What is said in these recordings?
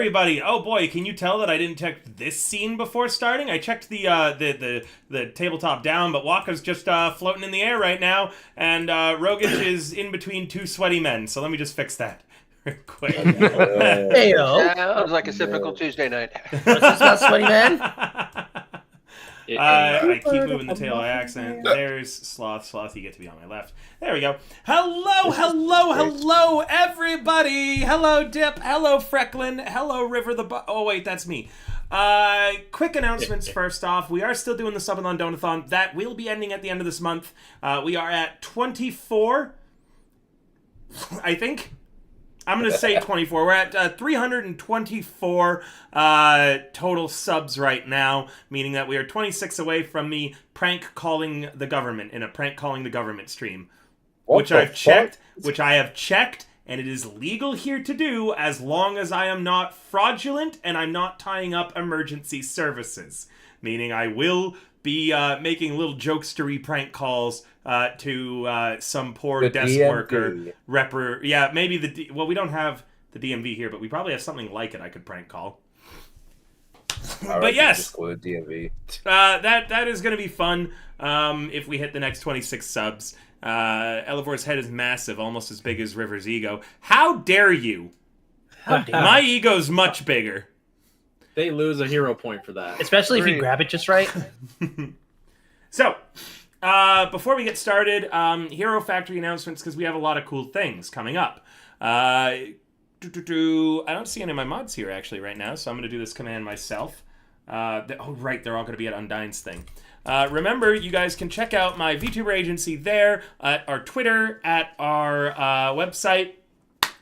everybody. Oh boy, can you tell that I didn't check this scene before starting? I checked the tabletop down, but Waka's just floating in the air right now, and Rogic is in between two sweaty men. So let me just fix that real quick. Heyo. Sounds like a typical Tuesday night. What's this about sweaty man? I keep moving the tail by accident. There's Sloth. Sloth, you get to be on my left. There we go. Hello, everybody. Hello, Dip. Hello, Frecklin. Hello, River the Oh, wait, that's me. Quick announcements first off. We are still doing the Subathon Donathon. That will be ending at the end of this month. We are at 24, I think. I'm going to say 24. We're at 324 total subs right now, meaning that we are 26 away from me prank calling the government in a prank calling the government stream, which I have checked, and it is legal here to do as long as I am not fraudulent and I'm not tying up emergency services, meaning I will be making little jokestery prank calls to some poor the desk DMV. worker. Yeah, maybe well, we don't have the DMV here, but we probably have something like it I could prank call. But yes, just call it DMV. that is going to be fun if we hit the next 26 subs. Elivor's head is massive, almost as big as River's ego. How dare you? My ego's much bigger. They lose a hero point for that. Especially if you grab it just right. So, before we get started, Hero Factory announcements, because we have a lot of cool things coming up. I don't see any of my mods here, actually, right now, so I'm going to do this command myself. Oh, right, they're all going to be at Undyne's thing. Remember, you guys can check out my VTuber agency there, at our Twitter, at our website,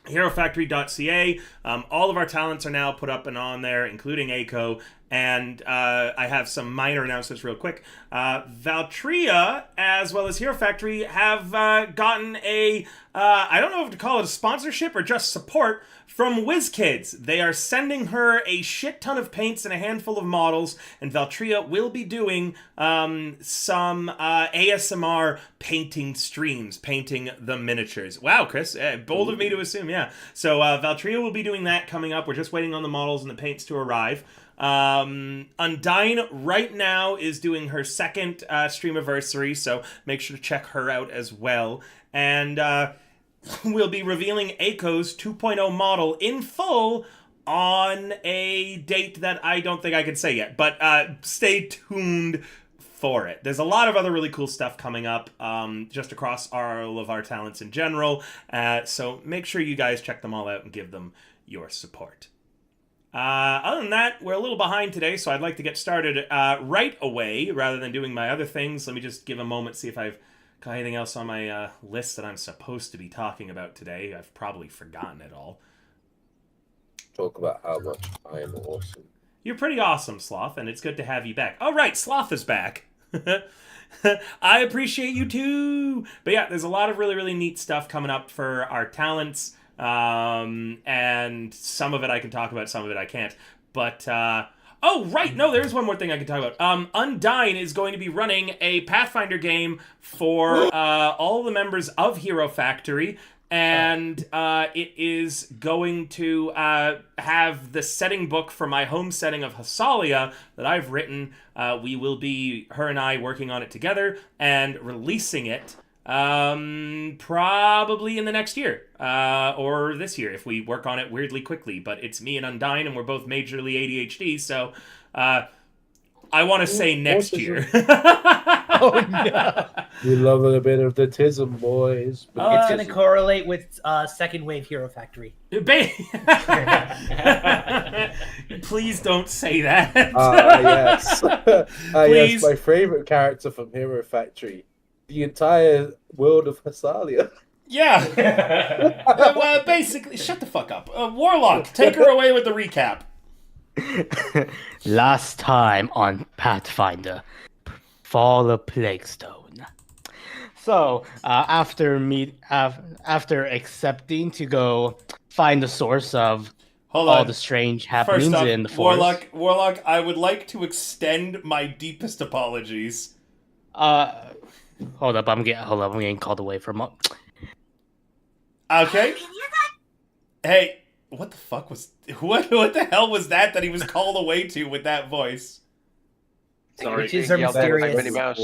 HeroFactory.ca. All of our talents are now put up and on there, including Aiko. And I have some minor announcements real quick. Valtria, as well as Hero Factory, have gotten a, I don't know if to call it a sponsorship or just support from WizKids. They are sending her a shit ton of paints and a handful of models, and Valtria will be doing some ASMR painting streams, painting the miniatures. Wow, Chris, bold of me to assume, yeah. So Valtria will be doing that coming up. We're just waiting on the models and the paints to arrive. Undyne right now is doing her second streamiversary, so make sure to check her out as well. And we'll be revealing Aiko's 2.0 model in full on a date that I don't think I can say yet, but stay tuned for it. There's a lot of other really cool stuff coming up just across all of our talents in general, so make sure you guys check them all out and give them your support. Other than that, we're a little behind today, so I'd like to get started right away rather than doing my other things. Let me just give a moment, see if I've got anything else on my list that I'm supposed to be talking about today. I've probably forgotten it all. Talk about how much I am awesome. You're pretty awesome, Sloth, and it's good to have you back. Oh, right, Sloth is back. I appreciate you too. But yeah, there's a lot of really, really neat stuff coming up for our talents. And some of it I can talk about, some of it I can't. But, oh, right, no, there's one more thing I can talk about. Undyne is going to be running a Pathfinder game for all the members of Hero Factory. And it is going to have the setting book for my home setting of Hassalia that I've written. We will be, her and I, working on it together and releasing it probably in the next year or this year if we work on it weirdly quickly. But it's me and Undyne, and we're both majorly ADHD, so I want to say next year. Oh, no. We love a bit of the tism, boys. It's going to correlate with second wave Hero Factory. Please don't say that. Yes. Please. Yes, my favorite character from Hero Factory. The entire world of Hassalia. Yeah. Well, basically, shut the fuck up. Warlock, take her away with the recap. Last time on Pathfinder, Fall of Plaguestone. So, after accepting to go find the source of all the strange happenings First up, in the forest. Warlock, I would like to extend my deepest apologies. Hold up, I'm getting called away from. Okay. Hey, What the fuck was what the hell was that he was called away to with that voice? Sorry, Witches are Yelled at like mysterious. Minnie Mouse.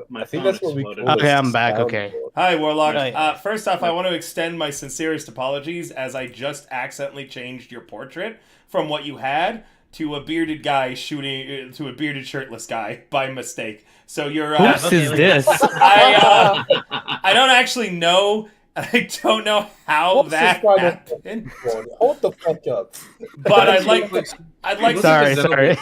My I think phone that's what we exploded. call Okay, a I'm back, soundboard. okay. Hi, Warlock. Right. First off, I want to extend my sincerest apologies as I just accidentally changed your portrait from what you had to a bearded guy shooting to a bearded shirtless guy by mistake. So you're Whose is this? I don't actually know. I don't know how What's that this kind of happened, Hold the fuck up. but I'd like Sorry. Sorry,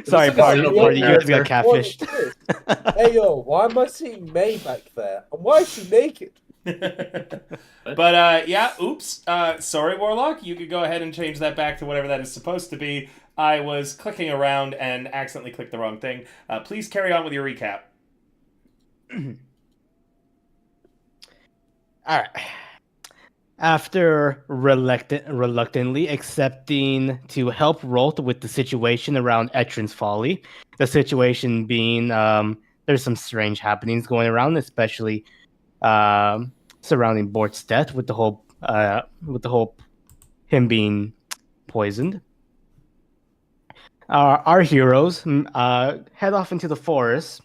like a party. Xenoblade You guys got What is catfished. this? Hey yo, why am I seeing May back there? And why is she naked? But yeah, oops. Sorry, Warlock. You could go ahead and change that back to whatever that is supposed to be. I was clicking around and accidentally clicked the wrong thing. Please carry on with your recap. All right. After reluctantly accepting to help Rolt with the situation around Etrin's Folly, the situation being there's some strange happenings going around, especially surrounding Bort's death with the whole him being poisoned. Our heroes head off into the forest.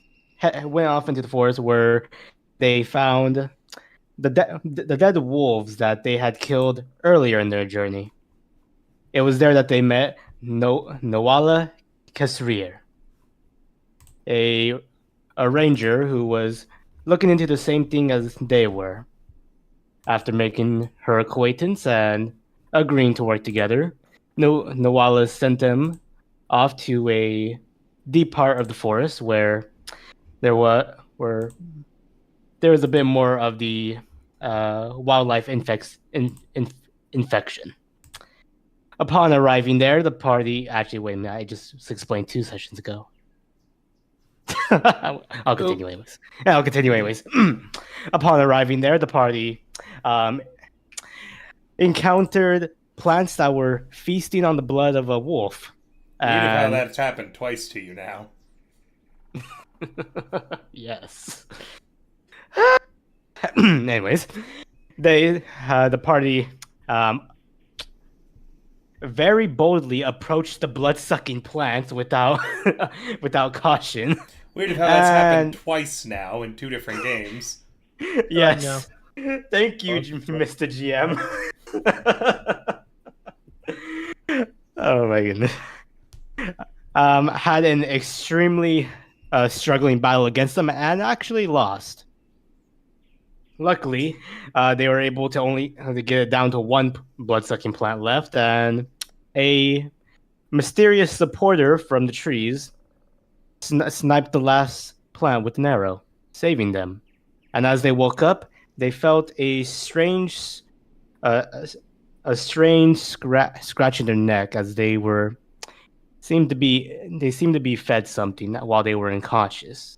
Went off into the forest where they found the dead wolves that they had killed earlier in their journey. It was there that they met Noala Kesrir, a ranger who was looking into the same thing as they were. After making her acquaintance and agreeing to work together, Noala sent them off to a deep part of the forest where there was a bit more of the wildlife infection. Upon arriving there, the party wait a minute, I just explained 2 sessions ago. I'll continue anyways. Upon arriving there, the party encountered plants that were feasting on the blood of a wolf. Weird how that's happened twice to you now. Yes. Anyways, the party very boldly approached the blood-sucking plants without caution. Weird how that's happened twice now in 2 different games. Yes. Thank you, Mr. GM. Oh my goodness. Had an extremely struggling battle against them and actually lost. Luckily, they were able to get it down to 1 blood-sucking plant left, and a mysterious supporter from the trees sniped the last plant with an arrow, saving them. And as they woke up, they felt a strange scratch in their neck as they seemed to be fed something while they were unconscious.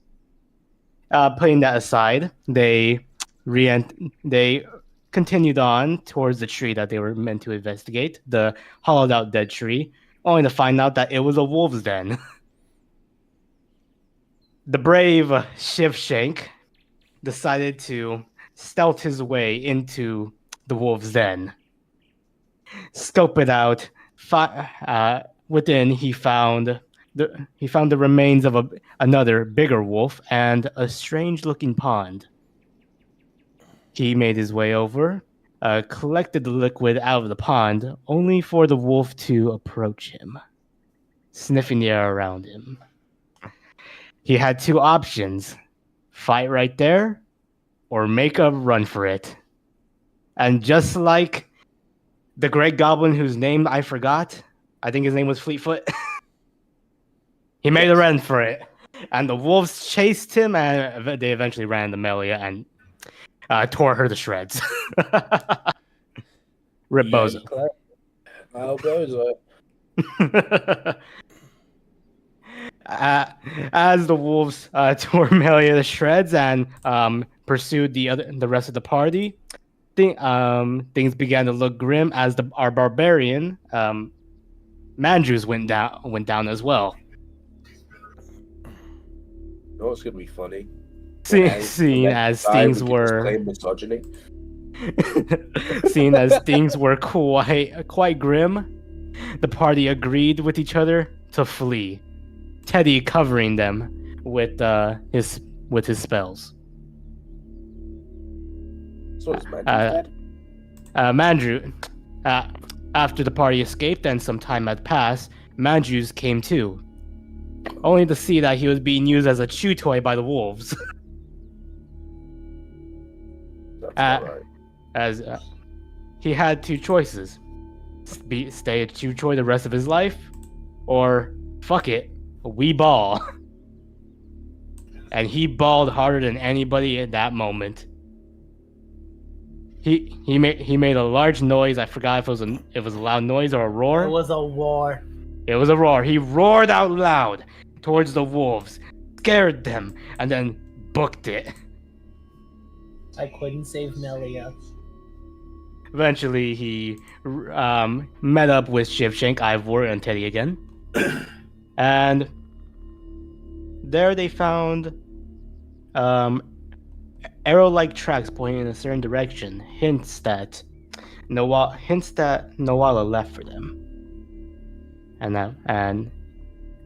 Putting that aside, they continued on towards the tree that they were meant to investigate, the hollowed out dead tree, only to find out that it was a wolf's den. The brave Shivshank decided to stealth his way into the wolf's den. Scope it out. Within, he found the remains of another bigger wolf and a strange-looking pond. He made his way over, collected the liquid out of the pond, only for the wolf to approach him, sniffing the air around him. He had 2 options: fight right there, or make a run for it. And just like the great goblin whose name I forgot, I think his name was Fleetfoot, he made a run for it. And the wolves chased him, and they eventually ran into Melia and tore her to shreds. Rip Bozo. Bozo. As the wolves tore Melia to shreds and pursued the rest of the party, things began to look grim as our barbarian Mandrews went down as well. You know what's gonna be funny? Seeing as things were misogyny. Seeing as things were quite grim, the party agreed with each other to flee. Teddy covering them with his spells. So is Mandrew Uh, dead? Mandrew, after the party escaped and some time had passed, Mandrews came too, only to see that he was being used as a chew toy by the wolves. That's not right. As he had two choices: stay a chew toy the rest of his life, or fuck it, we ball. And he bawled harder than anybody at that moment. He made a large noise. I forgot if it was a loud noise or a roar. It was a war. It was a roar. He roared out loud towards the wolves, scared them, and then booked it. I couldn't save Melia. Eventually, he met up with Shivshank, Ivor, and Teddy again. And there they found arrow-like tracks pointing in a certain direction, hints that Noala left for them. And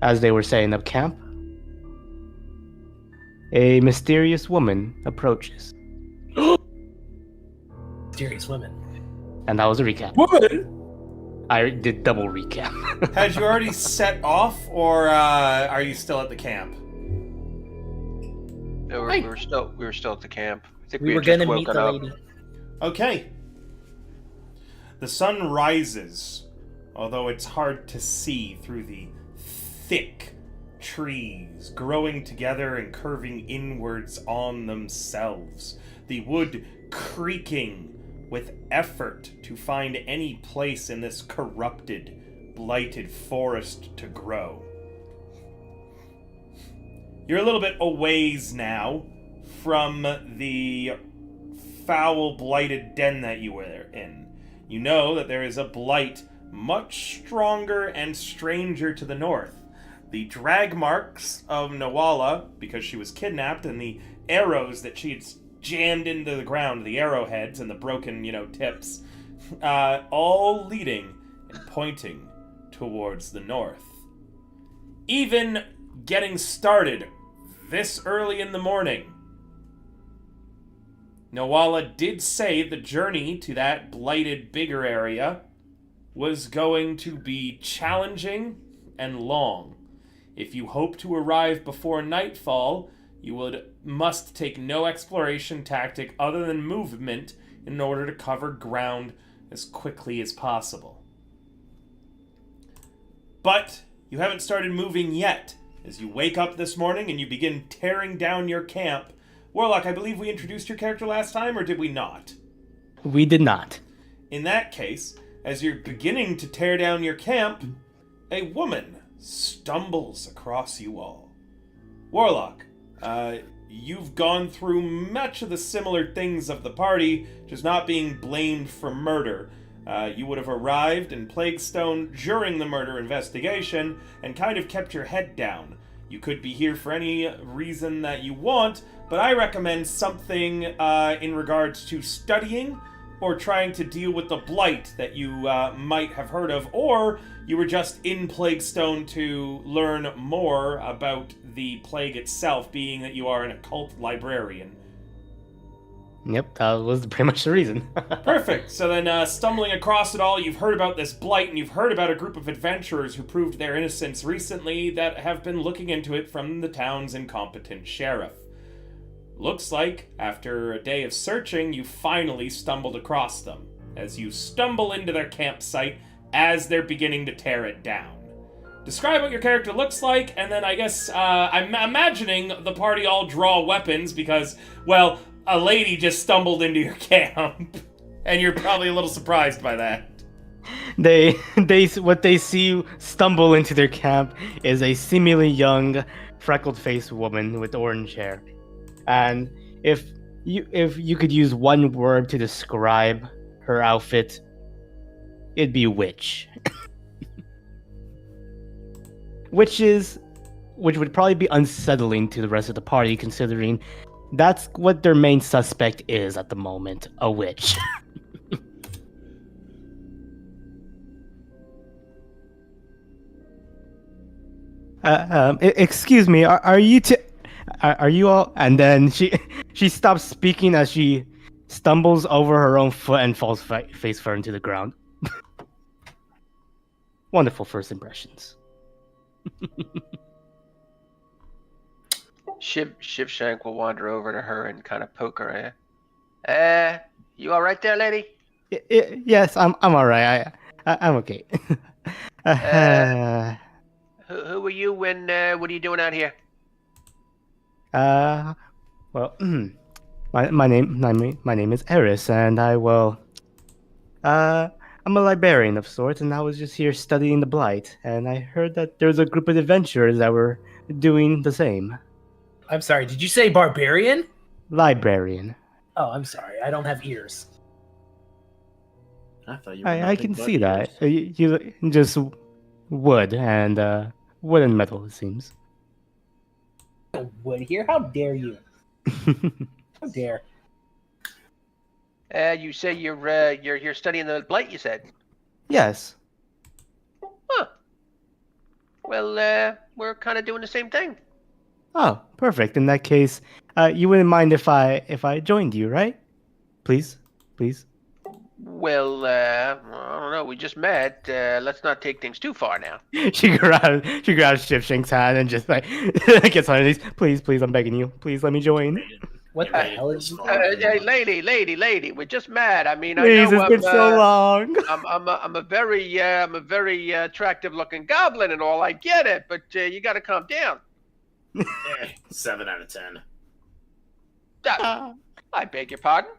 as they were setting up camp, a mysterious woman approaches. Mysterious women. And that was a recap. Woman! I did double recap. Had you already set off, or are you still at the camp? No, we were still at the camp. I think We were had just gonna meet woken the up. lady. Okay. The sun rises, although it's hard to see through the thick trees growing together and curving inwards on themselves. The wood creaking with effort to find any place in this corrupted, blighted forest to grow. You're a little bit a ways now from the foul, blighted den that you were in. You know that there is a blight much stronger and stranger to the north. The drag marks of Nawala, because she was kidnapped, and the arrows that she had jammed into the ground, the arrowheads and the broken, tips, all leading and pointing towards the north. Even getting started this early in the morning, Nawala did say the journey to that blighted bigger area was going to be challenging and long. If you hope to arrive before nightfall, you must take no exploration tactic other than movement in order to cover ground as quickly as possible. But you haven't started moving yet. As you wake up this morning and you begin tearing down your camp. Warlock, I believe we introduced your character last time, or did we not? We did not. In that case, as you're beginning to tear down your camp, a woman stumbles across you all. Warlock, you've gone through much of the similar things of the party, just not being blamed for murder. You would have arrived in Plaguestone during the murder investigation and kind of kept your head down. You could be here for any reason that you want, but I recommend something in regards to studying or trying to deal with the blight that you might have heard of, or you were just in Plaguestone to learn more about the plague itself, being that you are an occult librarian. Yep, that was pretty much the reason. Perfect. So then, stumbling across it all, you've heard about this blight, and you've heard about a group of adventurers who proved their innocence recently that have been looking into it from the town's incompetent sheriff. Looks like, after a day of searching, you finally stumbled across them, as you stumble into their campsite as they're beginning to tear it down. Describe what your character looks like, and then I guess, I'm imagining the party all draw weapons because, well, a lady just stumbled into your camp, and you're probably a little surprised by that. What they see stumble into their camp is a seemingly young, freckled-faced woman with orange hair. And if you could use one word to describe her outfit, it'd be witch. Which would probably be unsettling to the rest of the party, considering That's what their main suspect is at the moment, a witch. Excuse me, are you are you all? And then she stops speaking as she stumbles over her own foot and falls face first to the ground. Wonderful first impressions. Shivshank will wander over to her and kind of poke her. You all right there, lady? Yes, I'm all right. I'm okay. Who are you and what are you doing out here? Well, my name is Eris, and I'm a librarian of sorts, and I was just here studying the Blight, and I heard that there's a group of adventurers that were doing the same. I'm sorry, did you say barbarian? Librarian. Oh, I'm sorry. I don't have ears. I thought you were I nothing can but see that. ears. You just wood and wood and metal, it seems. Wood here? How dare you? How dare? You say you're studying the Blight, you said? Yes. Huh. Well, we're kind of doing the same thing. Oh, perfect. In that case, you wouldn't mind if I joined you, right? Please. Well, I don't know. We just met. Let's not take things too far now. She grabs Shivshank's hand and just like gets on her knees. Please, I'm begging you. Please let me join. What the hell is Hey, lady, we're just mad. I mean, Please, I know it's been so long. I'm a very attractive looking goblin and all. I get it, but you got to calm down. 7 out of 10. I beg your pardon.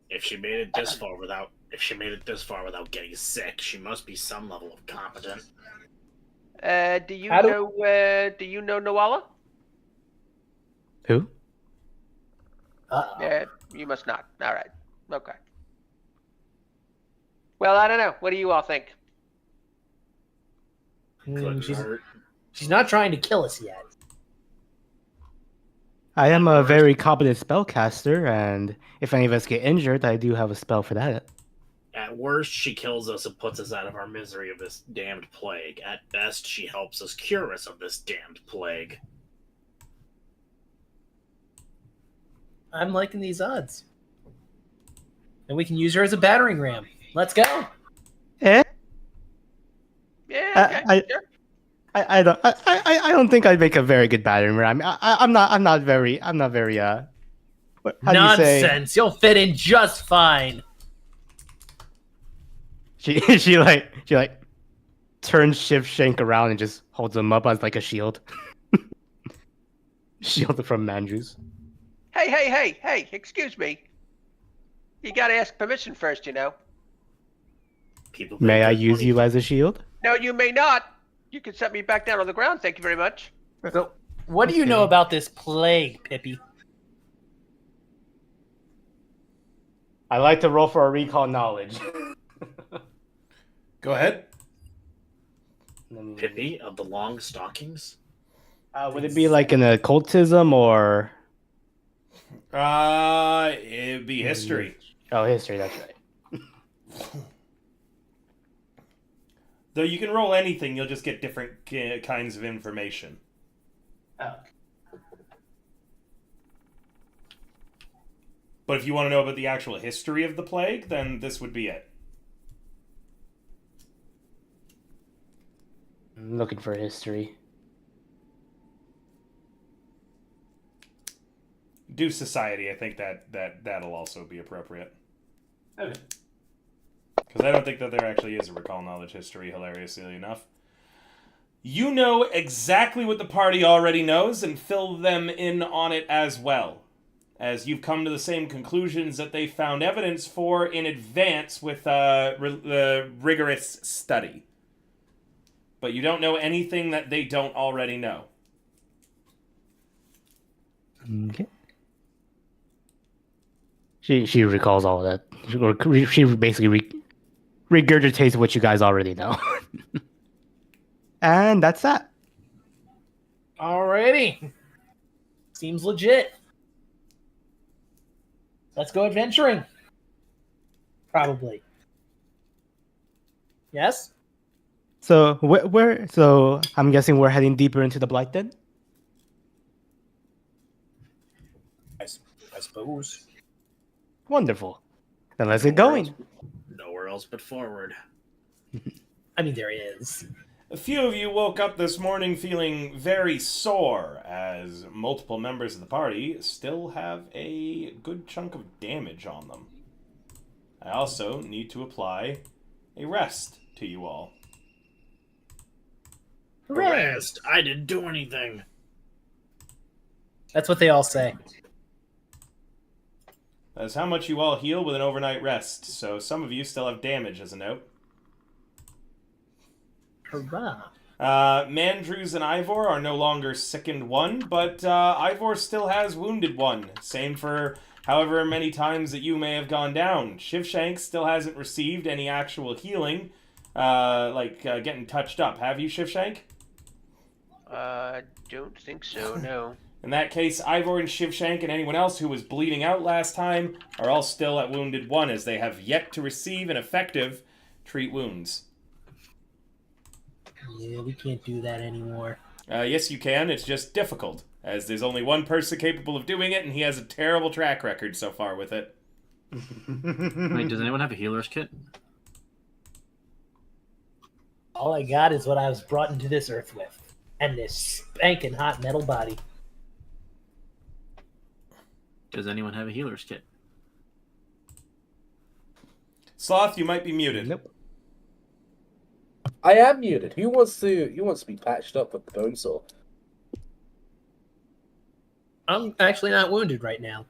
If she made it this far without getting sick, she must be some level of competent. Do you know Noala? Who? You must not. All right. Okay. Well, I don't know. What do you all think? Couldn't hurt. She's not trying to kill us yet. I am a very competent spellcaster, and if any of us get injured, I do have a spell for that. At worst, she kills us and puts us out of our misery of this damned plague. At best, she helps us cure us of this damned plague. I'm liking these odds. And we can use her as a battering ram. Let's go. Eh? Yeah. Okay, sure. I don't think I'd make a very good battering ram. I'm not very how do you say? Nonsense. You'll fit in just fine. She turns Shivshank around and just holds him up as like a shield. Shield from Mandrews. Hey, excuse me. You gotta ask permission first, you know. May I use you as a shield? No, you may not. You can set me back down on the ground, thank you very much. So, what do you know about this plague, Pippi? I like to roll for a recall knowledge. Go ahead. Pippi of the long stockings? Would it be like an occultism or? It'd be history. Oh, history. That's right. Though you can roll anything, you'll just get different kinds of information. Oh. But if you want to know about the actual history of the plague, then this would be it. I'm looking for history. Do society. I think that'll also be appropriate. Okay. Because I don't think that there actually is a recall knowledge history, hilariously enough. You know exactly what the party already knows and fill them in on it as well, as you've come to the same conclusions that they found evidence for in advance with rigorous study. But you don't know anything that they don't already know. Okay. She recalls all of that. She basically regurgitates what you guys already know. And that's that. Alrighty. Seems legit. Let's go adventuring. Probably. Yes? So where? So I'm guessing we're heading deeper into the blight then. I suppose. Wonderful. Then let's get going. Nowhere else but forward. I mean, there is. A few of you woke up this morning feeling very sore, as multiple members of the party still have a good chunk of damage on them. I also need to apply a rest to you all. Hooray! Rest. I didn't do anything. That's what they all say. That's how much you all heal with an overnight rest, so some of you still have damage as a note. Hurrah. Mandrews and Ivor are no longer sickened one, but Ivor still has wounded one. Same for however many times that you may have gone down. Shivshank still hasn't received any actual healing, getting touched up. Have you, Shivshank? Don't think so, no. In that case, Ivor and Shivshank and anyone else who was bleeding out last time are all still at wounded one, as they have yet to receive an effective treat wounds. Yeah, we can't do that anymore. Yes, you can. It's just difficult, as there's only one person capable of doing it, and he has a terrible track record so far with it. Wait, does anyone have a healer's kit? All I got is what I was brought into this earth with. And this spanking hot metal body. Does anyone have a healer's kit? Sloth, you might be muted. Nope. I am muted. Who wants to be patched up with the bone saw? I'm actually not wounded right now.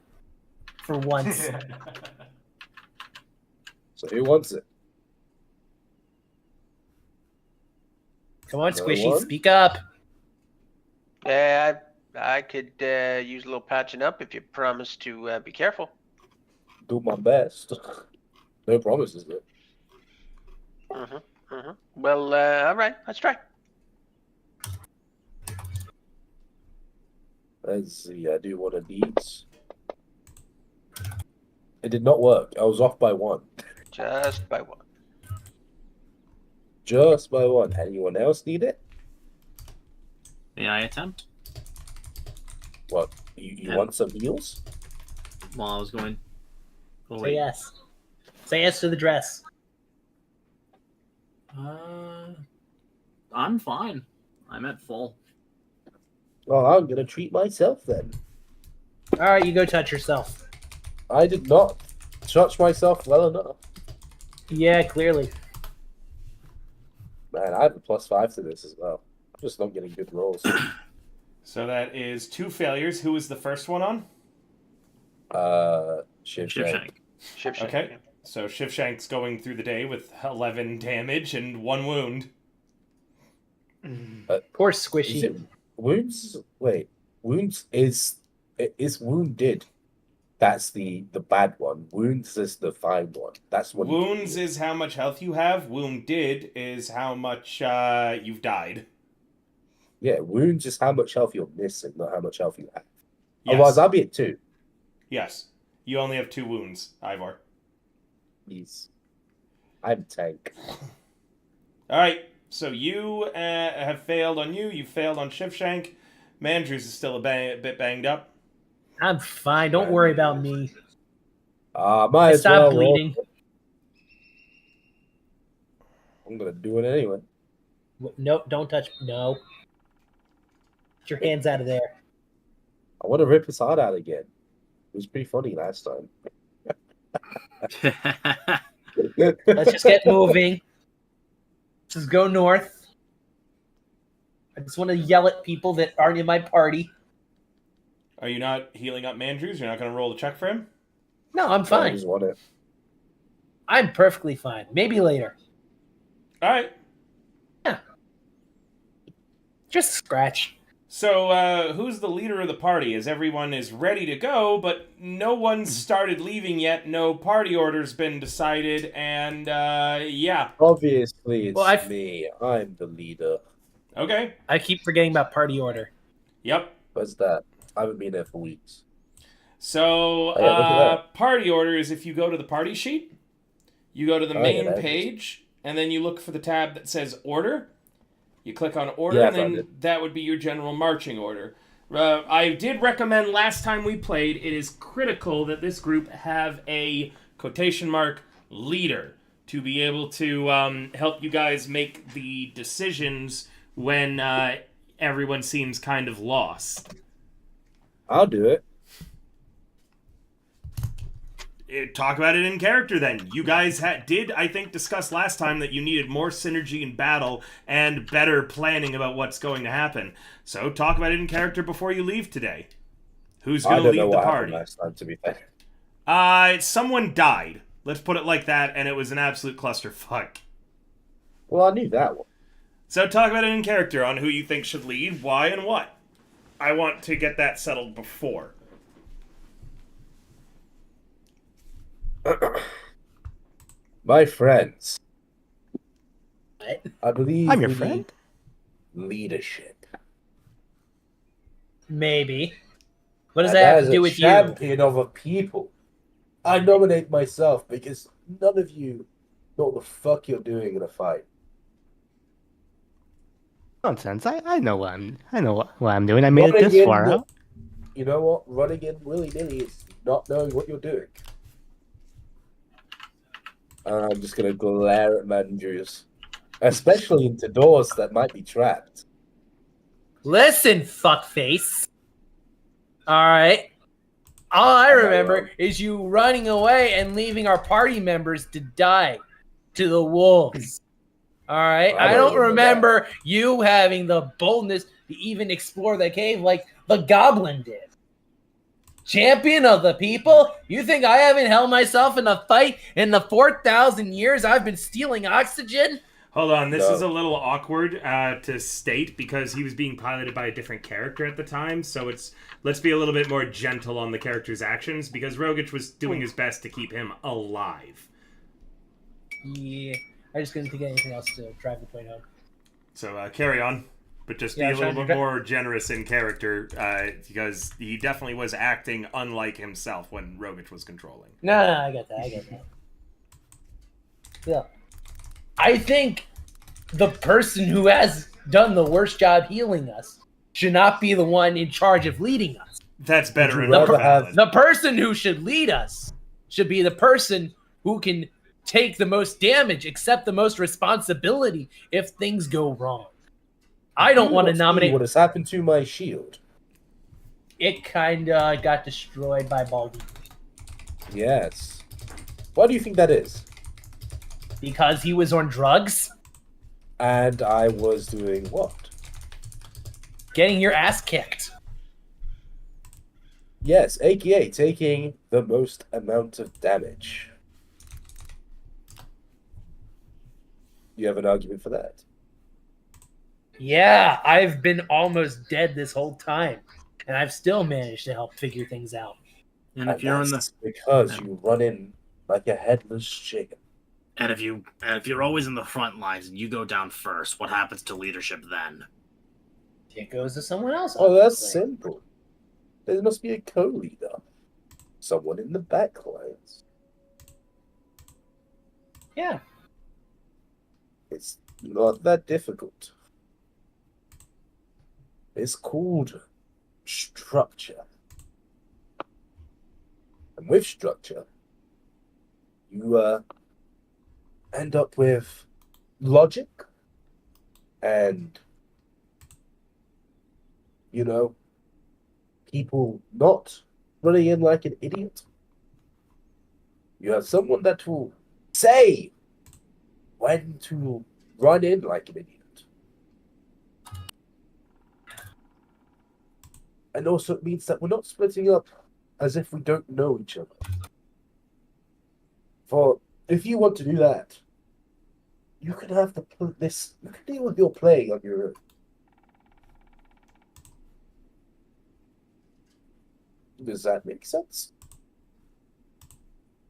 For once. So who wants it? Come on, No Squishy, one? speak up. Yeah, I could use a little patching up if you promise to be careful. Do my best. No promises though. Well, all right, let's try. Let's see, I do one of these. It did not work. I was off by one. Just by one. Just by one. Anyone else need it? May I attempt? What? You Yeah. want some heals? While I was going. Oh, Say wait. yes. Say yes to the dress. I'm fine. I'm at full. Well, I'm gonna treat myself then. Alright, you go touch yourself. I did not touch myself well enough. Yeah, clearly. Man, I have a +5 to this as well. I'm just not getting good rolls. So that is 2 failures. Who was the first one on? Shivshank. Shivshank. Okay. So Shivshank's going through the day with 11 damage and 1 wound. Poor Is Squishy. it wounds? Wait, wounds is wounded. That's the bad one. Wounds is the fine one. That's what. Wounds is how much health you have. Wounded is how much you've died. Yeah, wounds is how much health you're missing, not how much health you have. Yes. Otherwise, I'll be at 2. Yes. You only have 2 wounds, Ivor. Please. I'm tank. All right. So you have failed on you. You failed on Shivshank. Mandrews is still a bit banged up. I'm fine. Don't worry about me. Might as Stop well. bleeding. I'm gonna do it anyway. No, don't touch. No. Get your hands out of there. I want to rip his heart out again. It was pretty funny last time. Let's just get moving. Just go north. I just want to yell at people that aren't in my party. Are you not healing up Mandrews? You're not going to roll the check for him? No, I'm I fine. just want it. I'm perfectly fine. Maybe later. All right. Just scratch. So, who's the leader of the party? As everyone is ready to go, but no one's started leaving yet. No party order's been decided, and, yeah. Obviously, it's Well, me. I'm the leader. Okay. I keep forgetting about party order. Yep. What's that? I haven't been there for weeks. So, Oh, yeah, look at that. party orders, if you go to the party sheet, you go to the Oh, yeah, main there it is. page, and then you look for the tab that says order. You click on order, Yeah, I and found then it. that would be your general marching order. I did recommend last time we played, it is critical that this group have a quotation mark leader to be able to help you guys make the decisions when everyone seems kind of lost. I'll do it. Talk about it in character then. You guys did, I think, discuss last time that you needed more synergy in battle and better planning about what's going to happen. So talk about it in character before you leave today. Who's I going to don't know lead the what happened party? last time, to be fair. Someone died. Let's put it like that, and it was an absolute clusterfuck. Well, I knew that one. So talk about it in character on who you think should lead, why, and what. I want to get that settled before. My friends. What? I believe I'm your we friend. need leadership. Maybe. What does And that have as to do a with you? champion of a people, I nominate myself because none of you know what the fuck you're doing in a fight. Nonsense. I know what I'm doing. I made it Running this far in- out. You know what? Running in willy-nilly is not knowing what you're doing. I'm just gonna glare at Mandrius. Especially into doors that might be trapped. Listen, fuckface. Alright. All I remember is you running away and leaving our party members to die to the wolves. Alright? I I don't don't remember you having the boldness to even explore the cave like the goblin did. Champion of the people? You think I haven't held myself in a fight in the 4,000 years I've been stealing oxygen? Hold on, this No. is a little awkward to state because he was being piloted by a different character at the time. So let's be a little bit more gentle on the character's actions because Rogic was doing his best to keep him alive. Yeah. I just couldn't think of anything else to drive the point home. So carry on, but just be Yeah, a little trying bit to- more generous in character because he definitely was acting unlike himself when Rogic was controlling. No, I get that. Yeah. I think the person who has done the worst job healing us should not be the one in charge of leading us. That's better Would and you more rather have- valid. The person who should lead us should be the person who can take the most damage, accept the most responsibility if things go wrong. I don't You want to not see nominate. what has happened to my shield. It kinda got destroyed by Baldy Yes. Why do you think that is? because he was on drugs, And I was doing what? getting your ass kicked. Yes, aka taking the most amount of damage. You have an argument for that? Yeah, I've been almost dead this whole time, and I've still managed to help figure things out. And if you're in the that's because you run in like a headless chicken. and if you're always in the front lines and you go down first, what happens to leadership then? It goes to someone else. Oh, that's obviously. simple. There must be a co-leader. Someone in the back lines. Yeah. It's not that difficult. It's called structure. And with structure, you end up with logic and, people not running in like an idiot. You have someone that will say when to run in like an idiot. And also it means that we're not splitting up as if we don't know each other. For if you want to do that, you can have this. You can deal with your playing on your own. Does that make sense?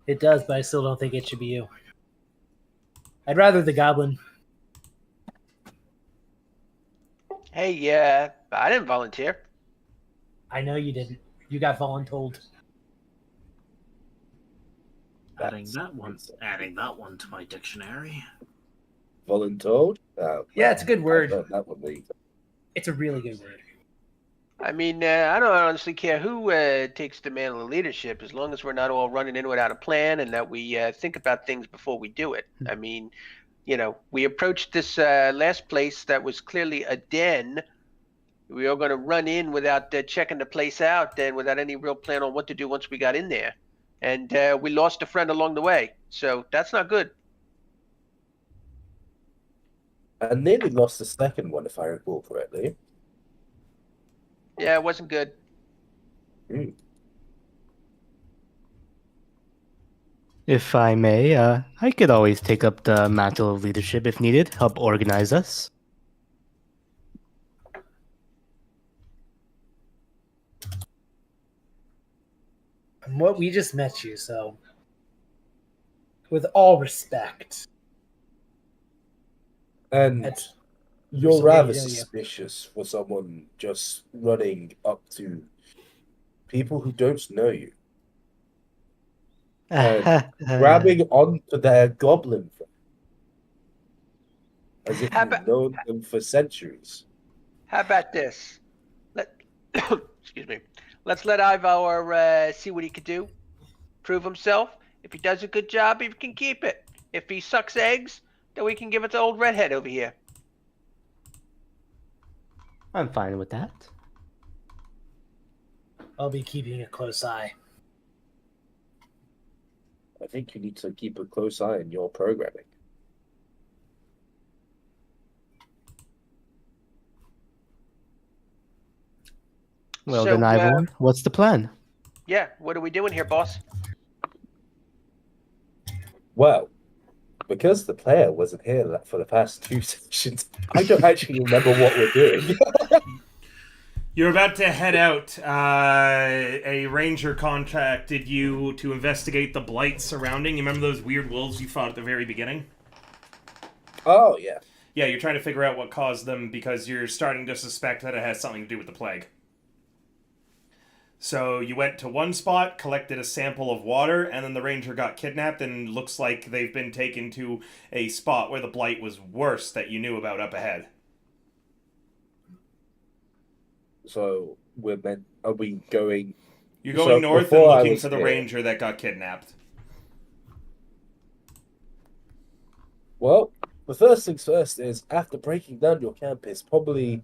It does, but I still don't think it should be you. I'd rather the goblin. Hey, I didn't volunteer. I know you didn't. You got voluntold. Adding that one to my dictionary. Voluntold? Yeah, it's a good word. That one either. It's a really good word. I mean, I don't honestly care who takes the mantle of leadership, as long as we're not all running in without a plan and that we think about things before we do it. I mean, we approached this last place that was clearly a den. We were going to run in without checking the place out and without any real plan on what to do once we got in there. And we lost a friend along the way. So that's not good. I nearly lost the second one, if I recall correctly. Yeah, it wasn't good. If I may, I could always take up the mantle of leadership if needed, help organize us. And what we just met you, so with all respect. And That's you're so rather yeah, yeah. suspicious for someone just running up to people who don't know you. Grabbing onto their goblin friend. As if How you've about- known them for centuries. How about this? Excuse me. Let's let Ivor see what he could do. Prove himself. If he does a good job, he can keep it. If he sucks eggs, then we can give it to old redhead over here. I'm fine with that. I'll be keeping a close eye. I think you need to keep a close eye on your programming. Well So, then, Ivor, what's the plan? Yeah, what are we doing here, boss? Well, because the player wasn't here for the past 2 sessions, I don't actually remember what we're doing. You're about to head out. A ranger contacted you to investigate the blight surrounding. You remember those weird wolves you fought at the very beginning? Oh, yeah. Yeah, you're trying to figure out what caused them because you're starting to suspect that it has something to do with the plague. So you went to one spot, collected a sample of water, and then the ranger got kidnapped, and looks like they've been taken to a spot where the blight was worse that you knew about up ahead. So are we going? You're going north and before I looking was for the here- ranger that got kidnapped. Well, the first things first is after breaking down your campus, probably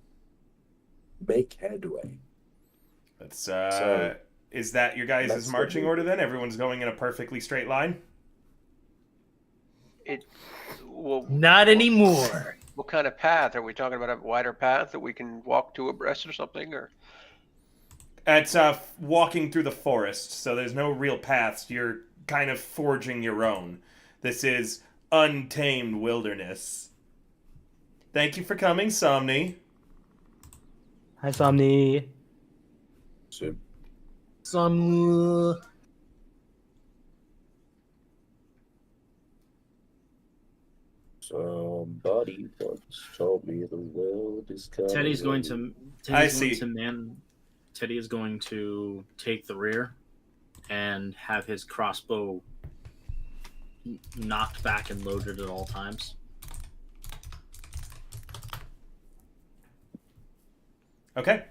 make headway. That's So, is that your guys' let's marching go. order then? Everyone's going in a perfectly straight line? Well, Not anymore. what kind of path? Are we talking about a wider path that we can walk to abreast or something? Or It's walking through the forest, so there's no real paths. You're kind of forging your own. This is untamed wilderness. Thank you for coming, Somni. Hi, Somni. So, Some somebody once told me the world is coming. Teddy is going to take the rear and have his crossbow knocked back and loaded at all times. Okay.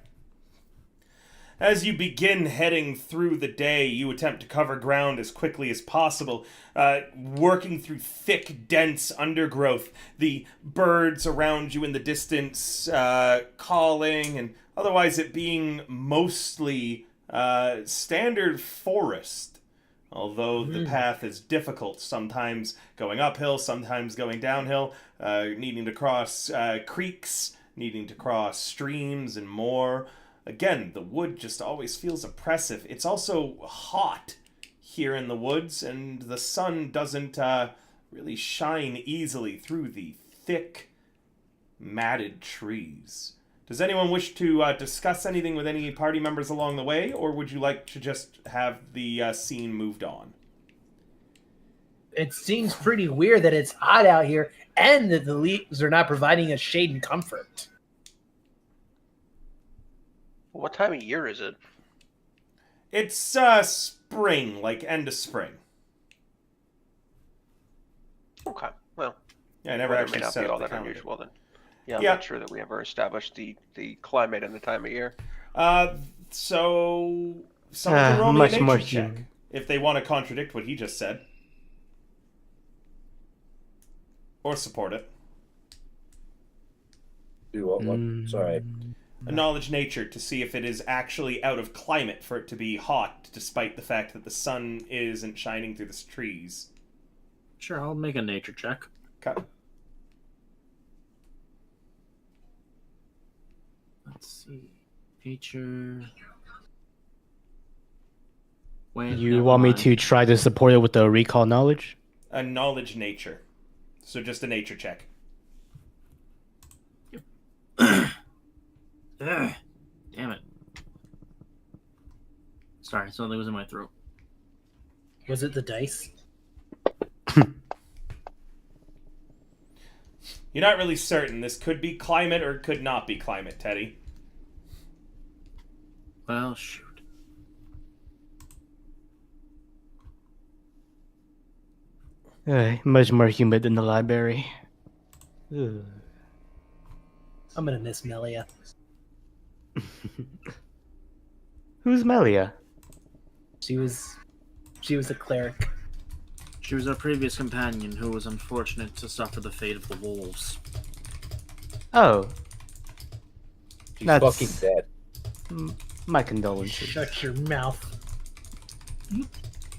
As you begin heading through the day, you attempt to cover ground as quickly as possible, working through thick, dense undergrowth, the birds around you in the distance calling, and otherwise it being mostly standard forest. Although the path is difficult, sometimes going uphill, sometimes going downhill, needing to cross creeks, needing to cross streams and more. Again, the wood just always feels oppressive. It's also hot here in the woods, and the sun doesn't really shine easily through the thick, matted trees. Does anyone wish to discuss anything with any party members along the way, or would you like to just have the scene moved on? it seems pretty weird that it's hot out here and that the leaves are not providing us shade and comfort. What time of year is it? It's spring, like end of spring. Okay. Well, Yeah, I never weather actually may not set be up all the that calendar. unusual then. Yeah, I'm Yeah. not sure that we ever established the climate and the time of year. So someone can roll me a much nature more check human. if they want to contradict what he just said. Or support it. Do what one? Sorry. A knowledge nature to see if it is actually out of climate for it to be hot, despite the fact that the sun isn't shining through the trees. Sure, I'll make a nature check. Okay. Let's see. Nature. Wait, You never want me mind. to try to support it with the recall knowledge? A knowledge nature. So just a nature check. Ugh, damn it. Sorry, something was in my throat. Was it the dice? You're not really certain. This could be climate or it could not be climate, Teddy. Well, shoot. Much more humid in the library. Ugh. I'm gonna miss Melia. Who's Melia? She was a cleric. She was our previous companion who was unfortunate to suffer the fate of the wolves. Oh, She's That's- fucking dead. my condolences. Shut your mouth.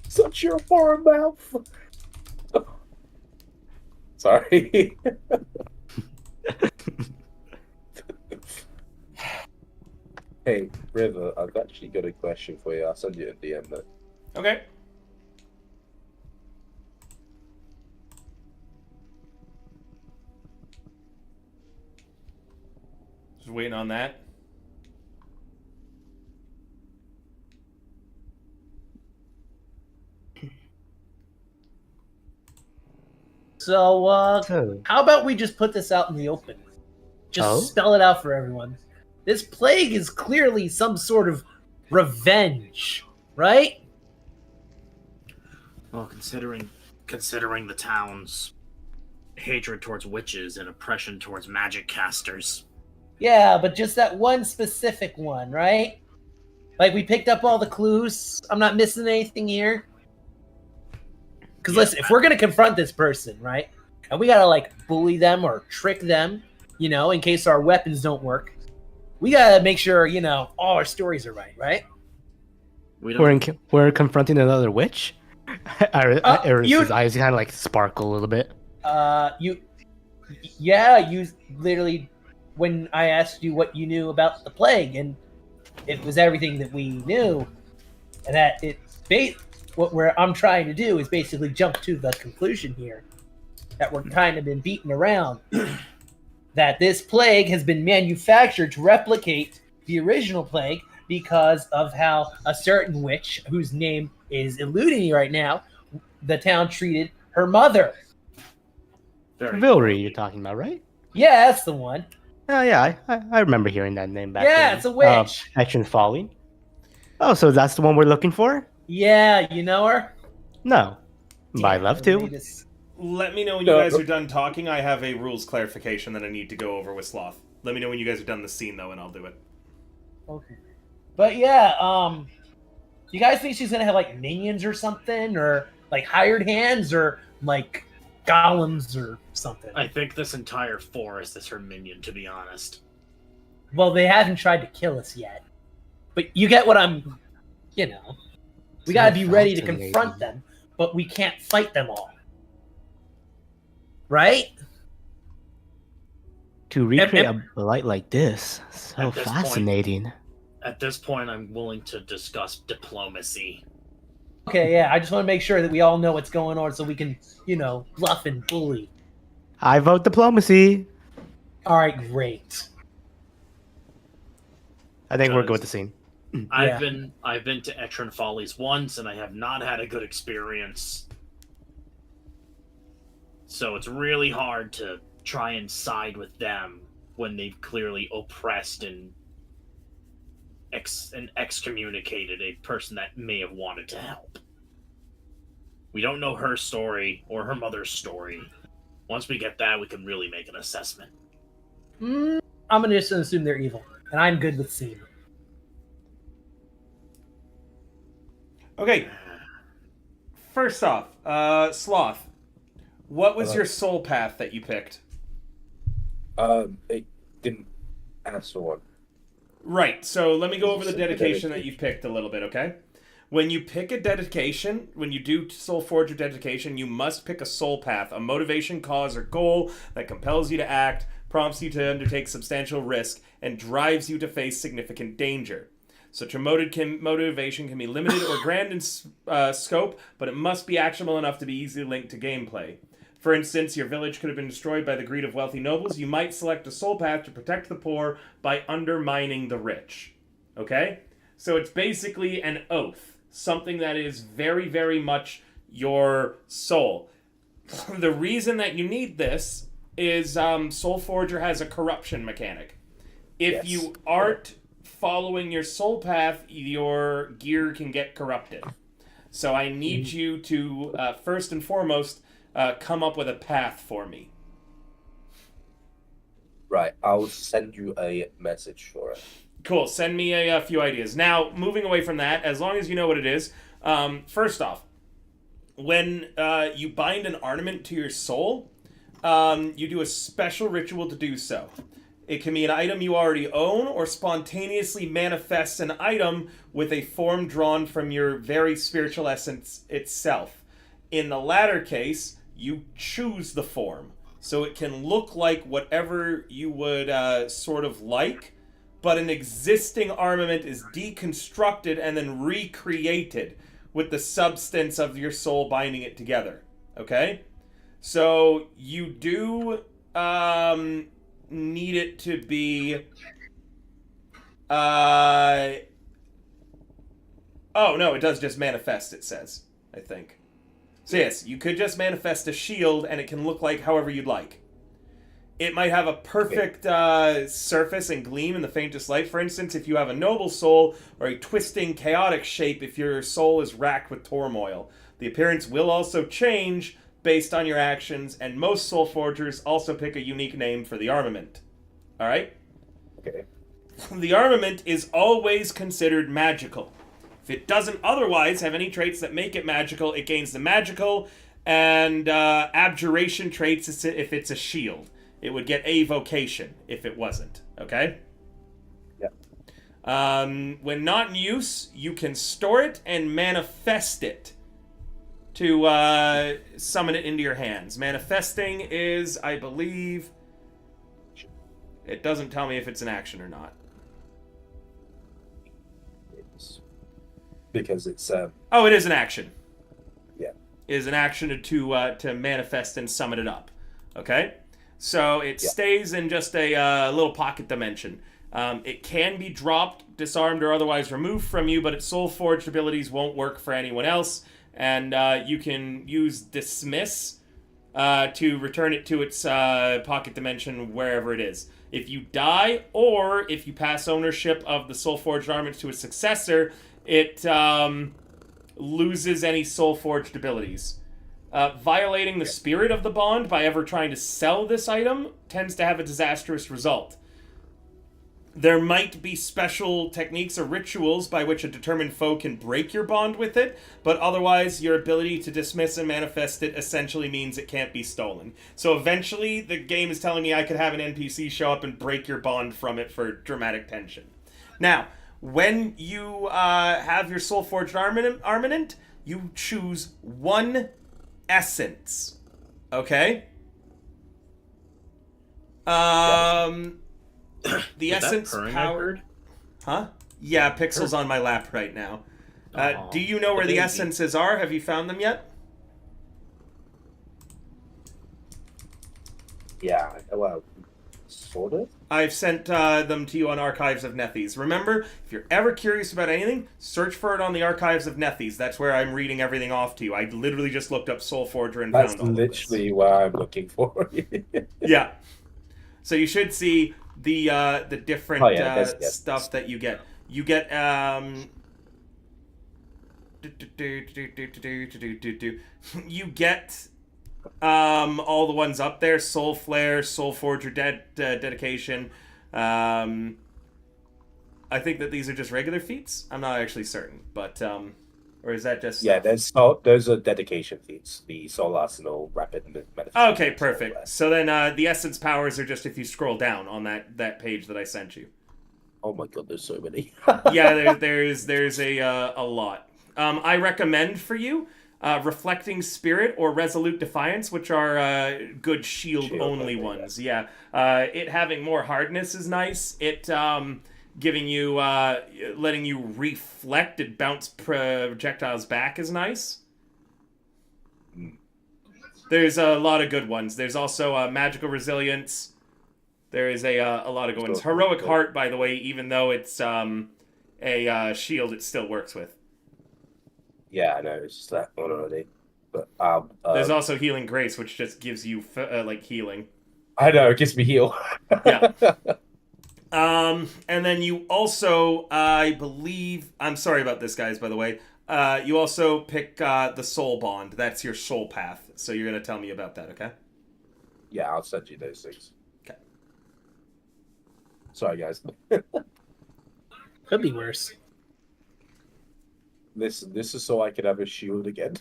Such your foreign mouth. Sorry. Hey, River, I've actually got a question for you. I'll send you a DM though. Okay. Just waiting on that. So, So, how about we just put this out in the open? Just Oh? spell it out for everyone. This plague is clearly some sort of revenge, right? Well, considering the town's hatred towards witches and oppression towards magic casters. Yeah, but just that one specific one, right? Like, we picked up all the clues. I'm not missing anything here. Because Yeah. listen, if we're going to confront this person, right? And we got to, like, bully them or trick them, you know, in case our weapons don't work. We got to make sure, you know, all our stories are right? We don't. we're confronting another witch. Eris's eyes kind of like sparkle a little bit. You literally, when I asked you what you knew about the plague, and it was everything that we knew, and that where I'm trying to do is basically jump to the conclusion here that we're kind of been beaten around, that this plague has been manufactured to replicate the original plague because of how a certain witch, whose name is eluding me right now, the town treated her mother. Very Vilry, you're talking about, right? Yeah, that's the one. Oh yeah, I remember hearing that name back Yeah, then. it's a witch. Action Falling. Oh, so that's the one we're looking for? Yeah, you know her? No. But I'd love to. Latest- Let me know when you No. guys are done talking. I have a rules clarification that I need to go over with Sloth. Let me know when you guys are done the scene, though, and I'll do it. Okay. But yeah, you guys think she's gonna have like minions or something, or like hired hands, or like golems or something? I think this entire forest is her minion, to be honest. Well, they haven't tried to kill us yet. But you get what I'm, you know. We gotta be ready to confront them, but we can't fight them all. Right? To recreate a blight like this, so At this point- fascinating. At this point, I'm willing to discuss diplomacy. Okay, yeah, I just want to make sure that we all know what's going on so we can, you know, bluff and bully. I vote diplomacy. All right, great. I think we're Does- good with the scene. I've been to Etron Follies once, and I have not had a good experience. So it's really hard to try and side with them when they've clearly oppressed and excommunicated a person that may have wanted to help. We don't know her story or her mother's story. Once we get that, we can really make an assessment. I'm gonna just assume they're evil, and I'm good with seeing them. Okay. First off, Sloth, what was your soul path that you picked? It didn't ask for one. Right, so let me go over the dedication that you picked a little bit, okay? When you pick a dedication, when you do Soul Forge or dedication, you must pick a soul path, a motivation, cause, or goal that compels you to act, prompts you to undertake substantial risk, and drives you to face significant danger. Such a motivation can be limited or grand in scope, but it must be actionable enough to be easily linked to gameplay. For instance, your village could have been destroyed by the greed of wealthy nobles. You might select a soul path to protect the poor by undermining the rich. Okay? So it's basically an oath. Something that is very, very much your soul. The reason that you need this is Soul Forger has a corruption mechanic. If you aren't following your soul path, your gear can get corrupted. So I need you to, first and foremost, come up with a path for me. Right, I'll send you a message for it. Cool, send me a few ideas. Now, moving away from that, as long as you know what it is, first off, when you bind an ornament to your soul, you do a special ritual to do so. It can be an item you already own or spontaneously manifest an item with a form drawn from your very spiritual essence itself. In the latter case, you choose the form. So it can look like whatever you would sort of like, but an existing armament is deconstructed and then recreated with the substance of your soul binding it together. Okay? So you do need it to be oh no, it does just manifest, it says, I think. So yes, you could just manifest a shield and it can look like however you'd like. It might have a perfect surface and gleam in the faintest light. For instance, if you have a noble soul, or a twisting, chaotic shape if your soul is racked with turmoil. The appearance will also change based on your actions, and most soul forgers also pick a unique name for the armament. Alright? Okay. The armament is always considered magical. If it doesn't otherwise have any traits that make it magical, it gains the magical and abjuration traits if it's a shield. It would get a vocation if it wasn't. Okay? Yeah. When not in use, you can store it and manifest it to summon it into your hands. Manifesting is, I believe... It doesn't tell me if it's an action or not. Because it's Oh, it is an action. Yeah. It is an action to manifest and summon it up. Okay? So it stays in just a little pocket dimension. It can be dropped, disarmed, or otherwise removed from you, but its soul forged abilities won't work for anyone else. And you can use dismiss to return it to its pocket dimension wherever it is. If you die, or if you pass ownership of the soul forged armament to a successor, it loses any soul forged abilities. Violating the spirit of the bond by ever trying to sell this item tends to have a disastrous result. There might be special techniques or rituals by which a determined foe can break your bond with it, but otherwise your ability to dismiss and manifest it essentially means it can't be stolen. So eventually the game is telling me I could have an NPC show up and break your bond from it for dramatic tension. Now, when you have your soul forged armament, you choose one essence. Okay? The essence power. Huh? Yeah, Pixel's on my lap right now. Do you know where the essences are? Have you found them yet? Yeah, well, sort of. I've sent them to you on Archives of Nethes. Remember, if you're ever curious about anything, search for it on the Archives of Nethes. That's where I'm reading everything off to you. I literally just looked up Soul Forger and That's found all literally what I'm looking for. Yeah. So you should see the different stuff that you get. You get you get all the ones up there: Soul Flare, Soul Forger, Dedication. I think that these are just regular feats. I'm not actually certain, but or is that just Yeah, stuff? those are dedication feats. The Soul Arsenal, Rapid Manifestation. Okay, perfect. So then the essence powers are just if you scroll down on that page that I sent you. Oh my god, there's so many. Yeah, there's a lot. I recommend for you Reflecting Spirit or Resolute Defiance, which are good shield only ones. Yeah, it having more hardness is nice. It giving you letting you reflect and bounce projectiles back is nice. There's a lot of good ones. There's also Magical Resilience. There is a lot of good ones. Heroic Heart, by the way, even though it's a shield, it still works with. Yeah, I know. It's just that one already. But there's also Healing Grace, which just gives you like healing. I know, it gives me heal. Yeah. And then you also, I believe, I'm sorry about this, guys, by the way. You also pick the Soul Bond. That's your soul path. So you're going to tell me about that, okay? Yeah, I'll send you those things. Okay. Sorry, guys. Could be worse. This is so I can have a shield again.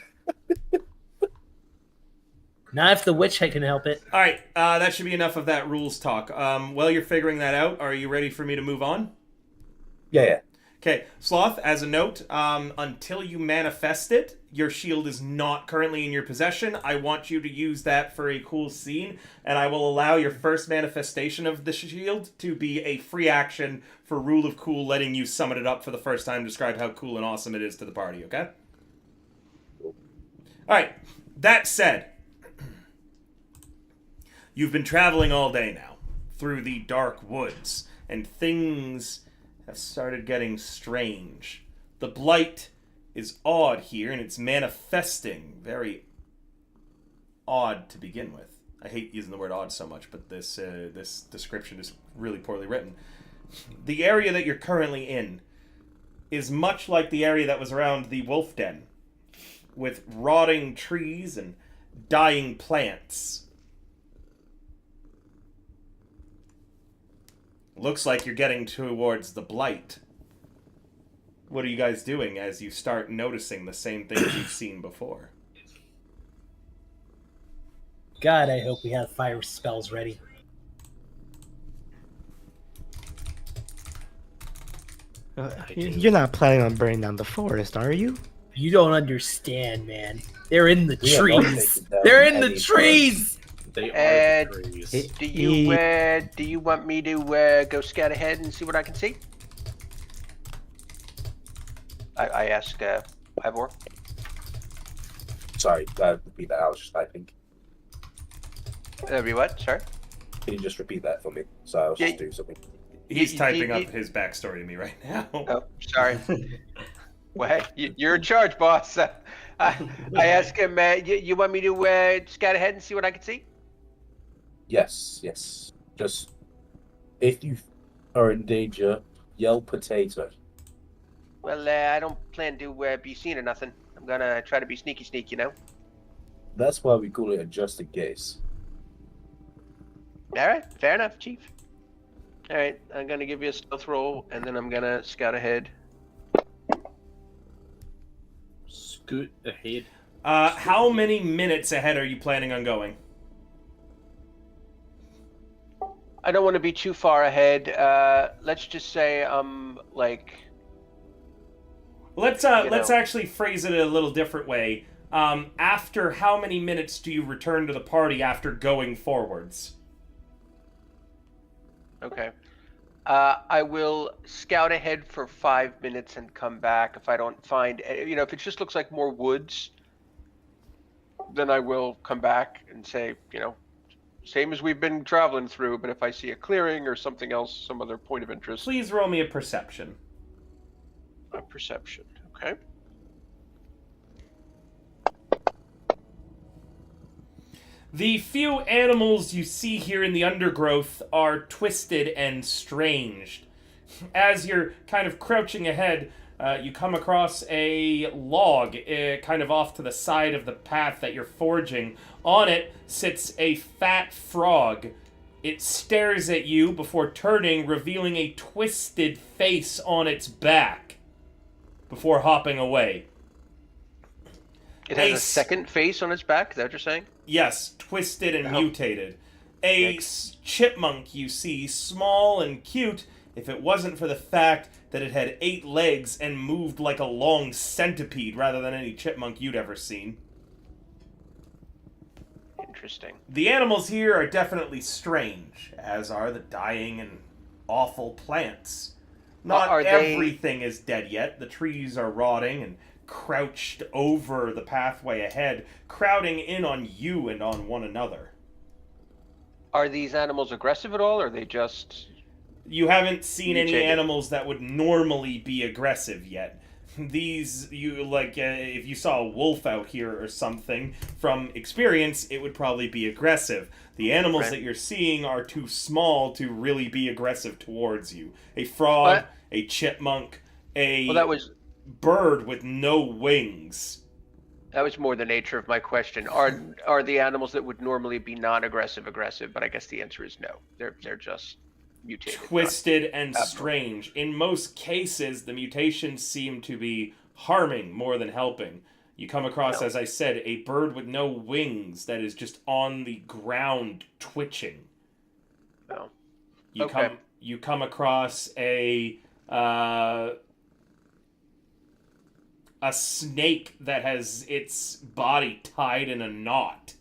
Not if the witch can help it. All right, that should be enough of that rules talk. While you're figuring that out, are you ready for me to move on? Yeah. Okay, Sloth, as a note, until you manifest it, your shield is not currently in your possession. I want you to use that for a cool scene, and I will allow your first manifestation of the shield to be a free action for Rule of Cool, letting you summon it up for the first time, describe how cool and awesome it is to the party, okay? Alright, that said, you've been traveling all day now, through the dark woods, and things have started getting strange. The blight is odd here, and it's manifesting very odd to begin with. I hate using the word odd so much, but this description is really poorly written. The area that you're currently in is much like the area that was around the wolf den, with rotting trees and dying plants. Looks like you're getting towards the blight. What are you guys doing as you start noticing the same things you've seen before? God, I hope we have fire spells ready. You're not planning on burning down the forest, are you? You don't understand, man. They're in the We are not trees. taking down They're in the any trees. They are the trees. Do you want me to go scout ahead and see what I can see? I ask Ivor. Sorry, repeat that. I was just typing. Be what? Sorry. Can you just repeat that for me? So I was just doing something. He's typing up his backstory to me right now. Oh, sorry. Well, hey, you're in charge, boss. I ask him, you want me to scout ahead and see what I can see? Yes. Just, if you are in danger, yell potato. Well, I don't plan to be seen or nothing. I'm gonna try to be sneaky, you know? That's why we call it a just in case. All right, fair enough, Chief. All right, I'm gonna give you a stealth roll, and then I'm gonna scout ahead. Scoot ahead. How many minutes ahead are you planning on going? I don't want to be too far ahead. Let's just say I'm like. Let's actually phrase it a little different way. After how many minutes do you return to the party after going forwards? Okay. I will scout ahead for 5 minutes and come back if I don't find, if it just looks like more woods, then I will come back and say, same as we've been traveling through, but if I see a clearing or something else, some other point of interest. Please roll me a perception. A perception, okay. The few animals you see here in the undergrowth are twisted and strange. As you're kind of crouching ahead, you come across a log kind of off to the side of the path that you're forging. On it sits a fat frog. It stares at you before turning, revealing a twisted face on its back before hopping away. It has a second face on its back, is that what you're saying? Yes, twisted and mutated. A chipmunk you see, small and cute, if it wasn't for the fact that it had 8 legs and moved like a long centipede rather than any chipmunk you'd ever seen. Interesting. The animals here are definitely strange, as are the dying and awful plants. Not everything is dead yet. The trees are rotting and crouched over the pathway ahead, crowding in on you and on one another. Are these animals aggressive at all, or are they just... You haven't seen mutated? any animals that would normally be aggressive yet. These, if you saw a wolf out here or something, from experience, it would probably be aggressive. The animals that you're seeing are too small to really be aggressive towards you. A frog, a chipmunk, a bird with no wings. That was more the nature of my question. Are the animals that would normally be non-aggressive aggressive? But I guess the answer is no. They're just mutated, twisted and strange. In most cases, the mutations seem to be harming more than helping. You come across, as I said, a bird with no wings that is just on the ground twitching. No. You come across a snake that has its body tied in a knot.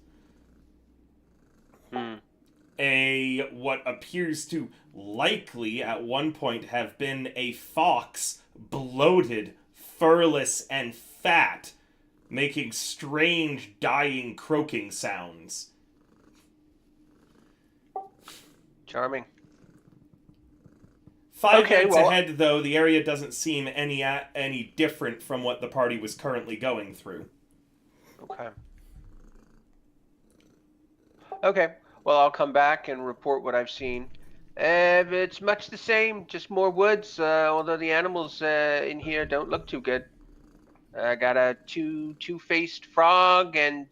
What appears to likely at one point have been a fox, bloated, furless, and fat, making strange dying croaking sounds. Charming. 5 minutes ahead, though, the area doesn't seem any different from what the party was currently going through. Okay. Well, I'll come back and report what I've seen. It's much the same, just more woods, although the animals in here don't look too good. I got a two-faced frog and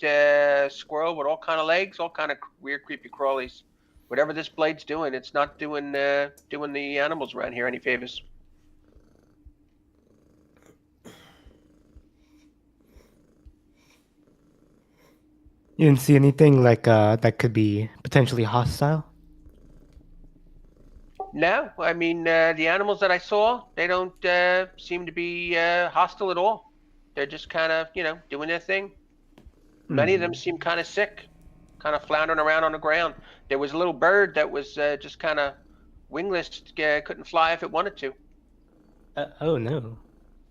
squirrel with all kind of legs, all kind of weird, creepy crawlies. Whatever this blade's doing, it's not doing the animals around here any favors. You didn't see anything like that could be potentially hostile? No, I mean, the animals that I saw, they don't seem to be hostile at all. They're just kind of, doing their thing. Many of them seem kind of sick, kind of floundering around on the ground. There was a little bird that was just kind of wingless, couldn't fly if it wanted to. Oh, no.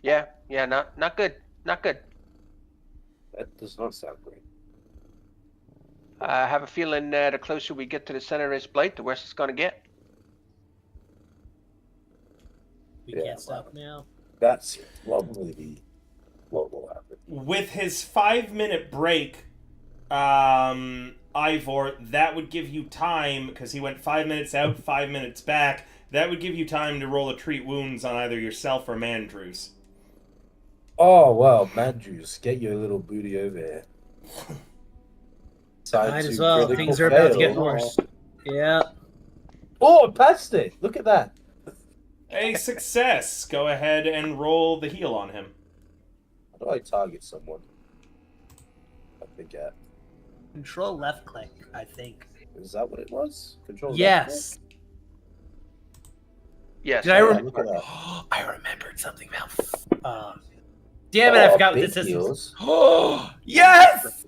Yeah, not good, not good. That does not sound great. I have a feeling the closer we get to the center of this blade, the worse it's going to get. We can't stop now. That's probably what will happen. With his 5-minute break, Ivor, that would give you time, because he went 5 minutes out, 5 minutes back. That would give you time to roll a treat wounds on either yourself or Mandrews. Oh, well, Mandrews, get your little booty over here. Might as well. Things are about to get worse. Yeah. Oh, I passed it. Look at that. A success. Go ahead and roll the heal on him. How do I target someone? I forget. Control left click, I think. Is that what it was? Control yes. left click? Yes. Did I remembered something about. Damn it! I forgot what this is. Oh yes!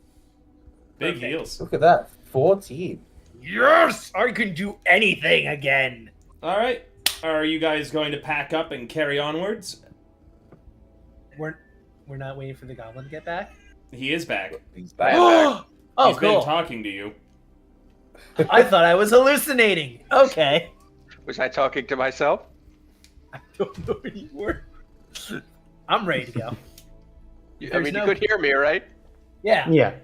Big heals. Look at that. 14. Yes! I can do anything again. All right. Are you guys going to pack up and carry onwards? We're not waiting for the goblin to get back? He is back. He's back. Oh, He's cool. been talking to you. I thought I was hallucinating. Okay. Was I talking to myself? I don't know anymore. I'm ready to go. You could hear me, right? Yeah. Yeah.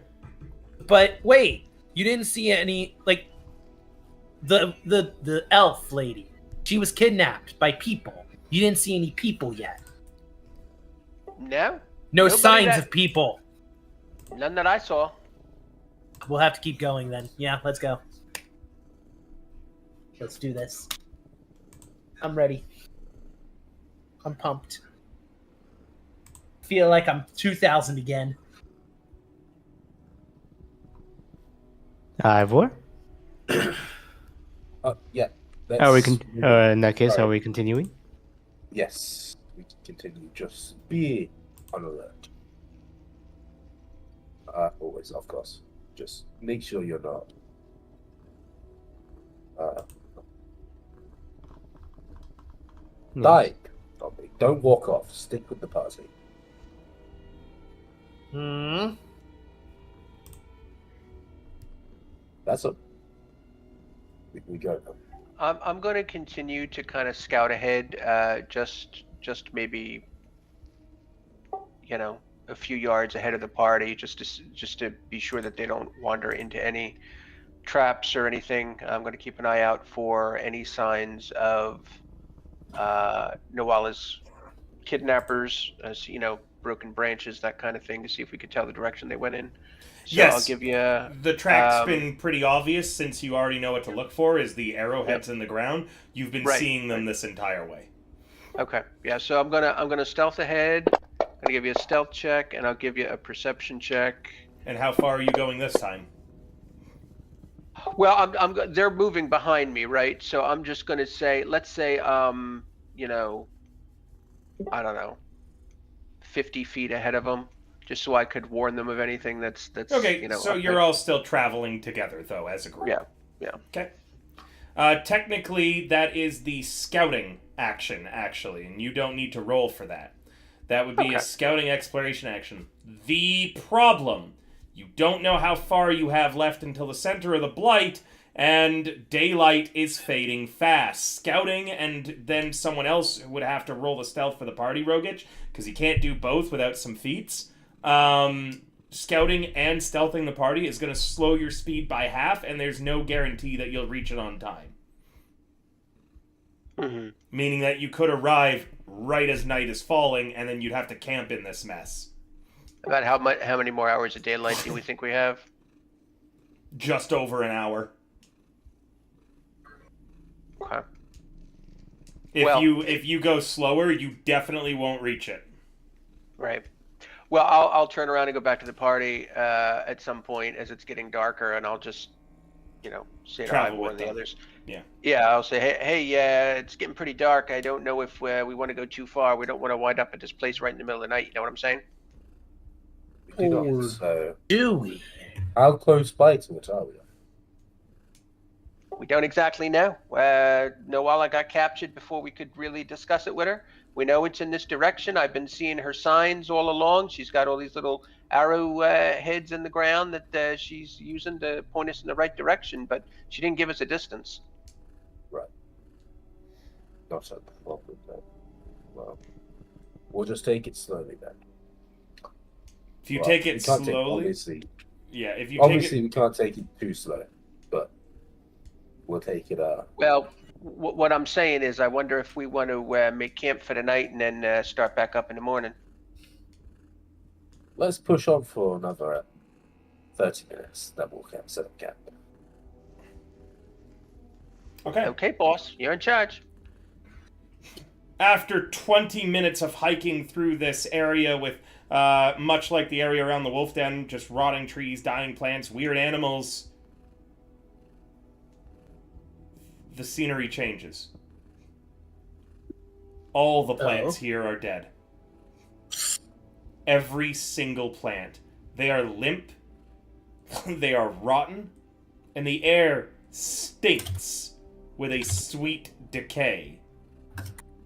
But wait, you didn't see any, like, the elf lady. She was kidnapped by people. You didn't see any people yet. No, No Nobody signs that- of people. none that I saw. We'll have to keep going then. Yeah, let's go. Let's do this. I'm ready. I'm pumped. Feel like I'm 2000 again. Ivor? Yeah. Are we in that case, Sorry. are we continuing? Yes, we can continue. Just be on alert. Always, of course. Just make sure you're not. Yes. Dying. Don't walk off. Stick with the party. Hmm. That's a. We go. I'm going to continue to kind of scout ahead, just maybe, a few yards ahead of the party, just to be sure that they don't wander into any traps or anything. I'm going to keep an eye out for any signs of Noala's kidnappers, as broken branches, that kind of thing, to see if we could tell the direction they went in. So Yes. I'll give you. The track's been pretty obvious since you already know what to look for. Is the arrowheads in the ground? You've been Right, seeing them this entire way. Okay. Yeah. So I'm gonna stealth ahead. I'm gonna give you a stealth check, and I'll give you a perception check. And how far are you going this time? Well, they're moving behind me, right? So I'm just gonna say, let's say, I don't know, 50 feet ahead of them, just so I could warn them of anything that's. Okay, so up you're there. all still traveling together, though, as a group. Yeah. Okay. Technically, that is the scouting action, actually, and you don't need to roll for that. That would be Okay. a scouting exploration action. The problem, you don't know how far you have left until the center of the blight, and daylight is fading fast. Scouting and then someone else would have to roll the stealth for the party, Rogic, because you can't do both without some feats. Scouting and stealthing the party is going to slow your speed by half, and there's no guarantee that you'll reach it on time. Mm-hmm. Meaning that you could arrive right as night is falling, and then you'd have to camp in this mess. About how many more hours of daylight do we think we have? Just over an hour. Okay. If you go slower, you definitely won't reach it. Right. Well, I'll turn around and go back to the party at some point as it's getting darker, and I'll just, say to Travel Ivor with and the them. others. Yeah. Yeah, I'll say, hey, it's getting pretty dark. I don't know if we want to go too far. We don't want to wind up at this place right in the middle of the night. You know what I'm saying? We do Or- not. So, Do we? how close by to it are we? We don't exactly know. Noala got captured before we could really discuss it with her. We know it's in this direction. I've been seeing her signs all along. She's got all these little arrow heads in the ground that she's using to point us in the right direction, but she didn't give us a distance. Not a problem then. Well, we'll just take it slowly then. If you Well, take we it can't slowly, obviously, if you we can't take it too slow, but we'll take it. Well, what I'm saying is, I wonder if we want to make camp for the night and then start back up in the morning. Let's push on for another 30 minutes. Then we'll set up camp. okay. Okay, boss, you're in charge. After 20 minutes of hiking through this area with, much like the area around the Wolf Den, just rotting trees, dying plants, weird animals, the scenery changes. All the plants here are dead. Every single plant. They are limp, they are rotten, and the air stinks with a sweet decay.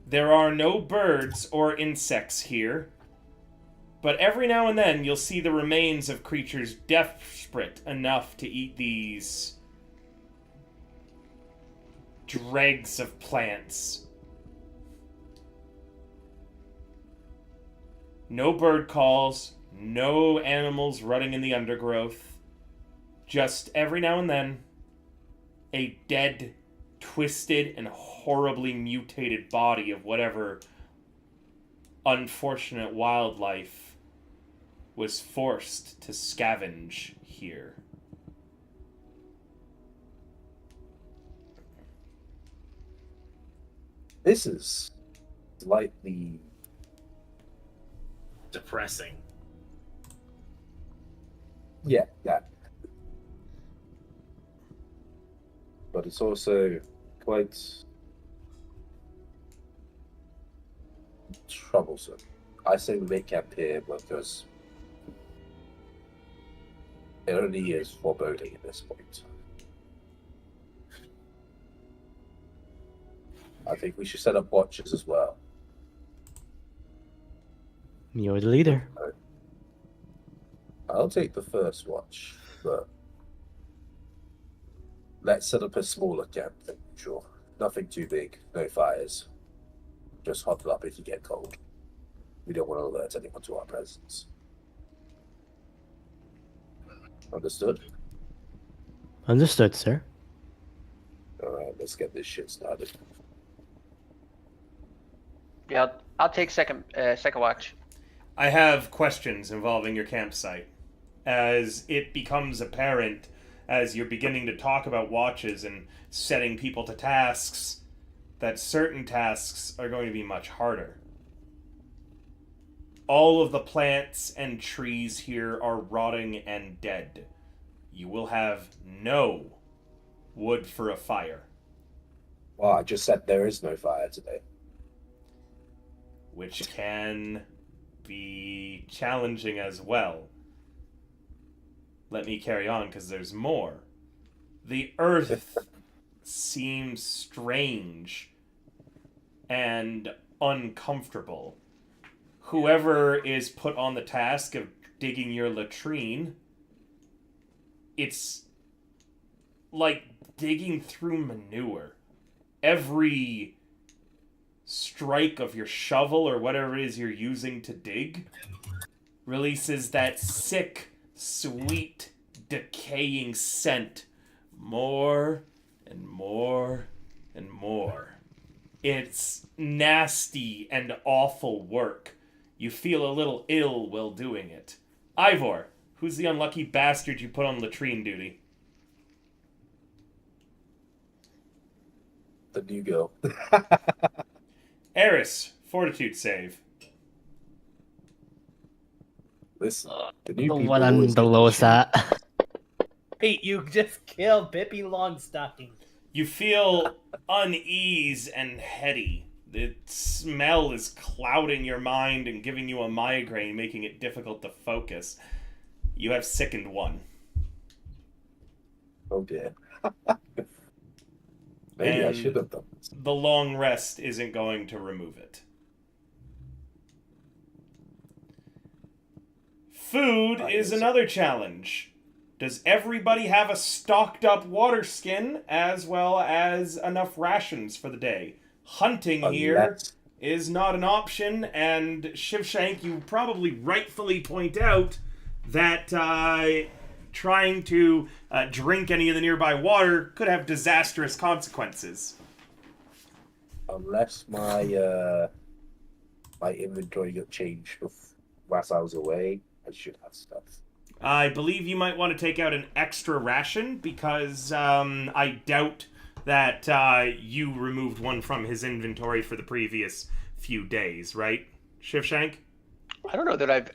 There are no birds or insects here, but every now and then you'll see the remains of creatures desperate enough to eat these dregs of plants. No bird calls, no animals running in the undergrowth. Just every now and then, a dead twisted and horribly mutated body of whatever unfortunate wildlife was forced to scavenge here. This is slightly Depressing. yeah. But it's also quite troublesome. I say we make camp here because it only is foreboding at this point. I think we should set up watches as well. You're the leader. I'll take the first watch, but let's set up a smaller camp than usual. Nothing too big, no fires. Just huddle up if you get cold. We don't want to alert anyone to our presence. Understood? Understood, sir. Alright, let's get this shit started. Yeah, I'll take second watch. I have questions involving your campsite. As it becomes apparent, as you're beginning to talk about watches and setting people to tasks, that certain tasks are going to be much harder. All of the plants and trees here are rotting and dead. You will have no wood for a fire. Well, I just said there is no fire today. Which can be challenging as well. Let me carry on, because there's more. The earth seems strange and uncomfortable. Whoever is put on the task of digging your latrine, it's like digging through manure. Every strike of your shovel or whatever it is you're using to dig releases that sick, sweet, decaying scent more and more and more. It's nasty and awful work. You feel a little ill while doing it. Ivor, who's the unlucky bastard you put on latrine duty? The new girl. Eris, fortitude save. Listen, the new The people one I'm always the get lowest shoot. at. Wait, you just killed Pippi Longstocking. You feel unease and heady. The smell is clouding your mind and giving you a migraine, making it difficult to focus. You have sickened one. Oh dear. Maybe I And should have done this. the long rest isn't going to remove it. Food is another challenge. Does everybody have a stocked up water skin as well as enough rations for the day? Hunting here Unless- is not an option, and Shivshank, you probably rightfully point out that trying to drink any of the nearby water could have disastrous consequences. Unless my my inventory got changed whilst I was away, I should have stuff. I believe you might want to take out an extra ration because I doubt that you removed one from his inventory for the previous few days, right, Shivshank? I don't know that I've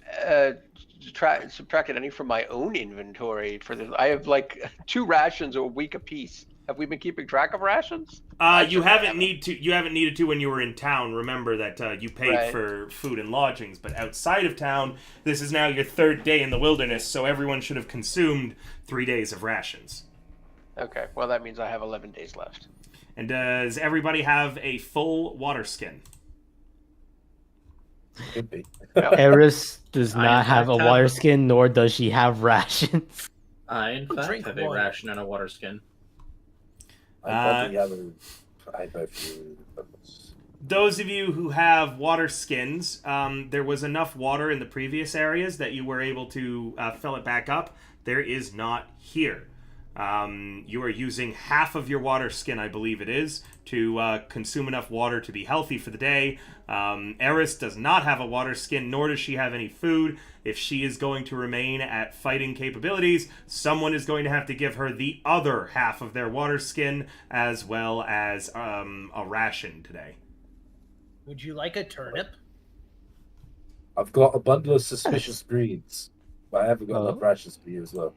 subtracted any from my own inventory. I have like 2 rations a week apiece. Have we been keeping track of rations? You haven't needed to when you were in town. Remember that you paid Right. for food and lodgings, but outside of town, this is now your 3rd day in the wilderness, so everyone should have consumed 3 days of rations. Okay, well that means I have 11 days left. And does everybody have a full water skin? Could be. Eris does I, not in have a fact, water have- skin, nor does she have rations. I, in fact, Drink have a wine. ration and a water skin. I probably haven't. I both you. Those of you who have water skins, there was enough water in the previous areas that you were able to fill it back up. There is not here. You are using half of your water skin, I believe it is, to consume enough water to be healthy for the day. Eris does not have a water skin, nor does she have any food. If she is going to remain at fighting capabilities, someone is going to have to give her the other half of their water skin, as well as a ration today. Would you like a turnip? I've got a bundle of suspicious greens, but I haven't got enough rations for you as well.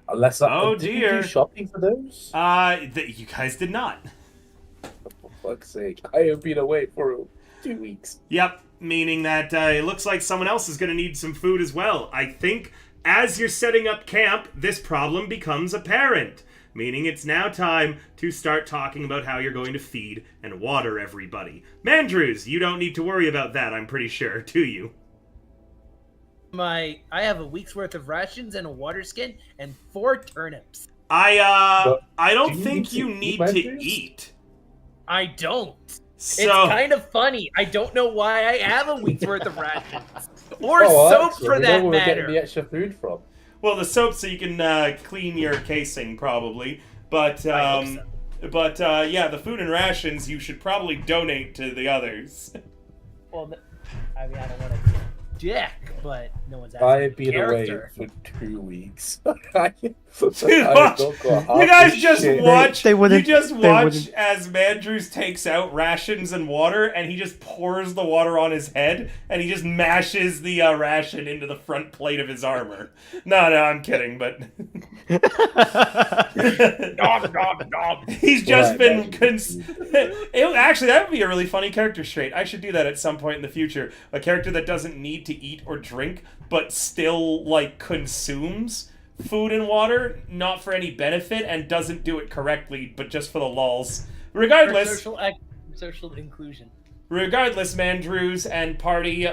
Unless Oh, did we dear. do shopping for those? You guys did not. For fuck's sake, I have been away for 2 weeks. Yep, meaning that it looks like someone else is going to need some food as well. I think as you're setting up camp, this problem becomes apparent. Meaning it's now time to start talking about how you're going to feed and water everybody. Mandrews, you don't need to worry about that, I'm pretty sure, do you? I have a week's worth of rations and a water skin and 4 turnips. I don't do you think need you to need eat, to Mandrews? eat. I don't. So, It's kind of funny. I don't know why I have a week's worth of rations. Or Oh, soap, excellent. for We know that where we're getting matter. the extra food from. well, the soap so you can clean your casing, probably. But, I hope so. yeah, the food and rations you should probably donate to the others. Well, I mean, I don't want to be a dick, but no one's asking I've me been away character. for 2 weeks. You guys just watch. They wouldn't- You just they watch wouldn't- as Mandrews takes out rations and water, and he just pours the water on his head, and he just mashes the ration into the front plate of his armor. No, I'm kidding, but he's just been. Actually, that would be a really funny character trait. I should do that at some point in the future. A character that doesn't need to eat or drink, but still like consumes food and water, not for any benefit, and doesn't do it correctly, but just for the lulls. For Regardless, social inclusion. Mandrews and party,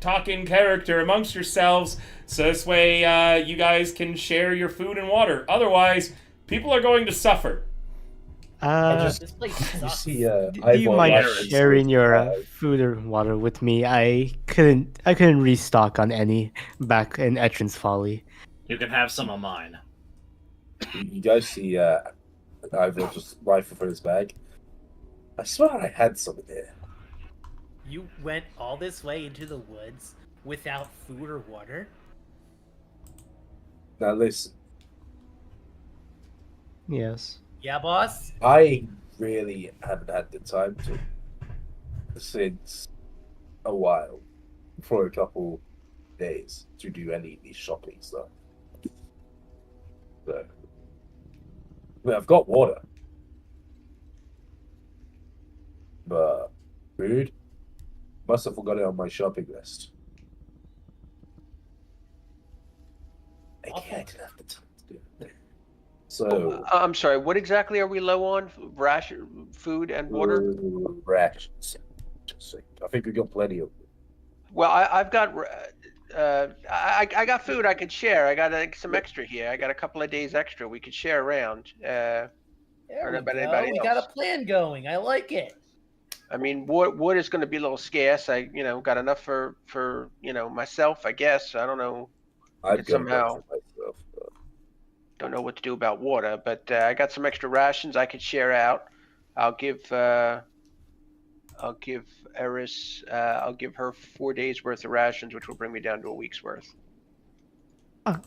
talk in character amongst yourselves, so this way you guys can share your food and water. Otherwise, people are going to suffer. This place You sucks. see, Do you mind sharing your food or water with me? I couldn't restock on any back in Etrin's Folly. You can have some of mine. You guys see, Ivor just rifle for his bag. I swear I had some in there. You went all this way into the woods without food or water? Now listen, Yes. Yeah, boss? I really haven't had the time to since a while, for a couple days, to do any of these shopping stuff. So, I mean, I've got water, but food must have forgot it on my shopping list. I didn't have the time to do it. So, I'm sorry. What exactly are we low on? Ration, food, and water. rations. I think we got plenty of them. Well, I've got. I got food I could share. I got some extra here. I got a couple of days extra we could share around. There Or we about go. anybody We got else. a plan going. I like it. I mean, wood is going to be a little scarce. I, got enough for myself. I guess. I don't know. I've It's got a bunch somehow- for myself. Don't know what to do about water, but I got some extra rations I could share out. I'll give Eris. I'll give her 4 days worth of rations, which will bring me down to a week's worth.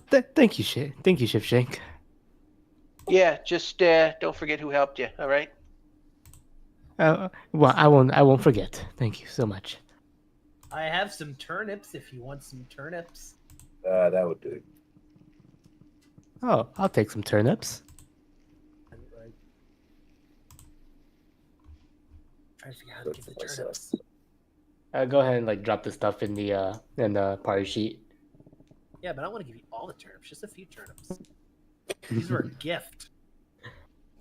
Thank you, Shifshank. Yeah, just don't forget who helped you. All right. Well, I won't forget. Thank you so much. I have some turnips if you want some turnips. That would do. Oh, I'll take some turnips. Trying to figure out how to get the Good for myself. turnips. Go ahead and drop the stuff in the party sheet. Yeah, but I want to give you all the turnips, just a few turnips. These were a gift.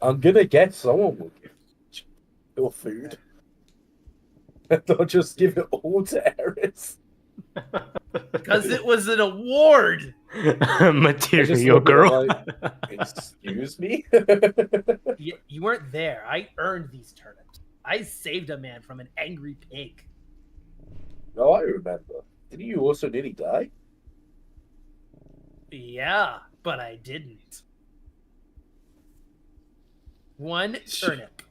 I'm gonna guess someone will give your food. Don't just give it all to Eris. Because it was an award. Material girl. Excuse me? You weren't there. I earned these turnips. I saved a man from an angry pig. No, I remember. Didn't you also nearly die? Yeah, but I didn't. 1 turnip.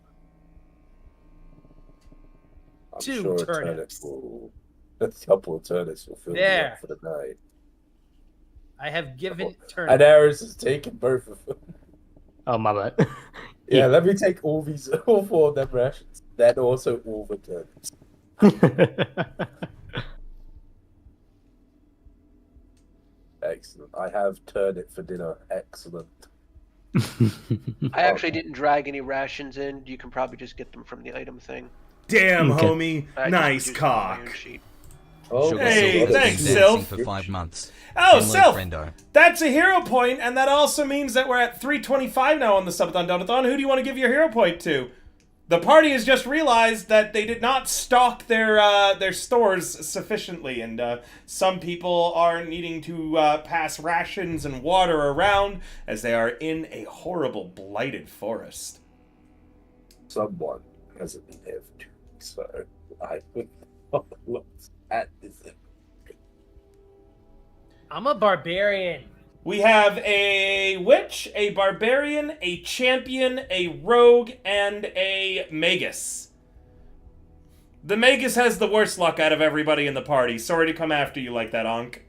I'm 2 sure turnips. A couple of turnips will fill me There. up for the night. I have given And turnips. Aris is taking both of them. Oh, my bad. Yeah, let me take all 4 of them rations. Then also all the turnips. Excellent. I have turnip for dinner. Excellent. I actually didn't drag any rations in. You can probably just get them from the item thing. Damn, Okay. homie. I just Nice produced it on my own cock. sheet. Oh, Sugar Hey, Silver has thanks, been Sylph. dancing for 5 months. Oh, Hello, Sylph! friendo. That's a hero point, and that also means that we're at 325 now on the Subathon Donathon. Who do you want to give your hero point to? The party has just realized that they did not stock their stores sufficiently, and some people are needing to pass rations and water around as they are in a horrible, blighted forest. someone hasn't been here for 2 weeks, so I would not look at this. I'm a barbarian. We have a witch, a barbarian, a champion, a rogue, and a magus. The magus has the worst luck out of everybody in the party. Sorry to come after you like that, Ankh.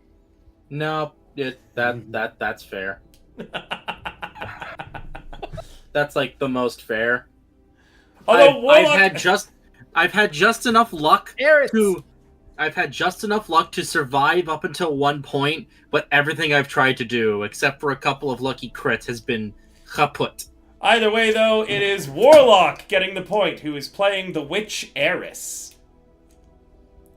No, that's fair. That's like the most fair. Although Warlock... I've had just enough luck Eris. I've had just enough luck to survive up until one point, but everything I've tried to do, except for a couple of lucky crits, has been kaput. Either way, though, it is Warlock getting the point, who is playing the Witch Eris.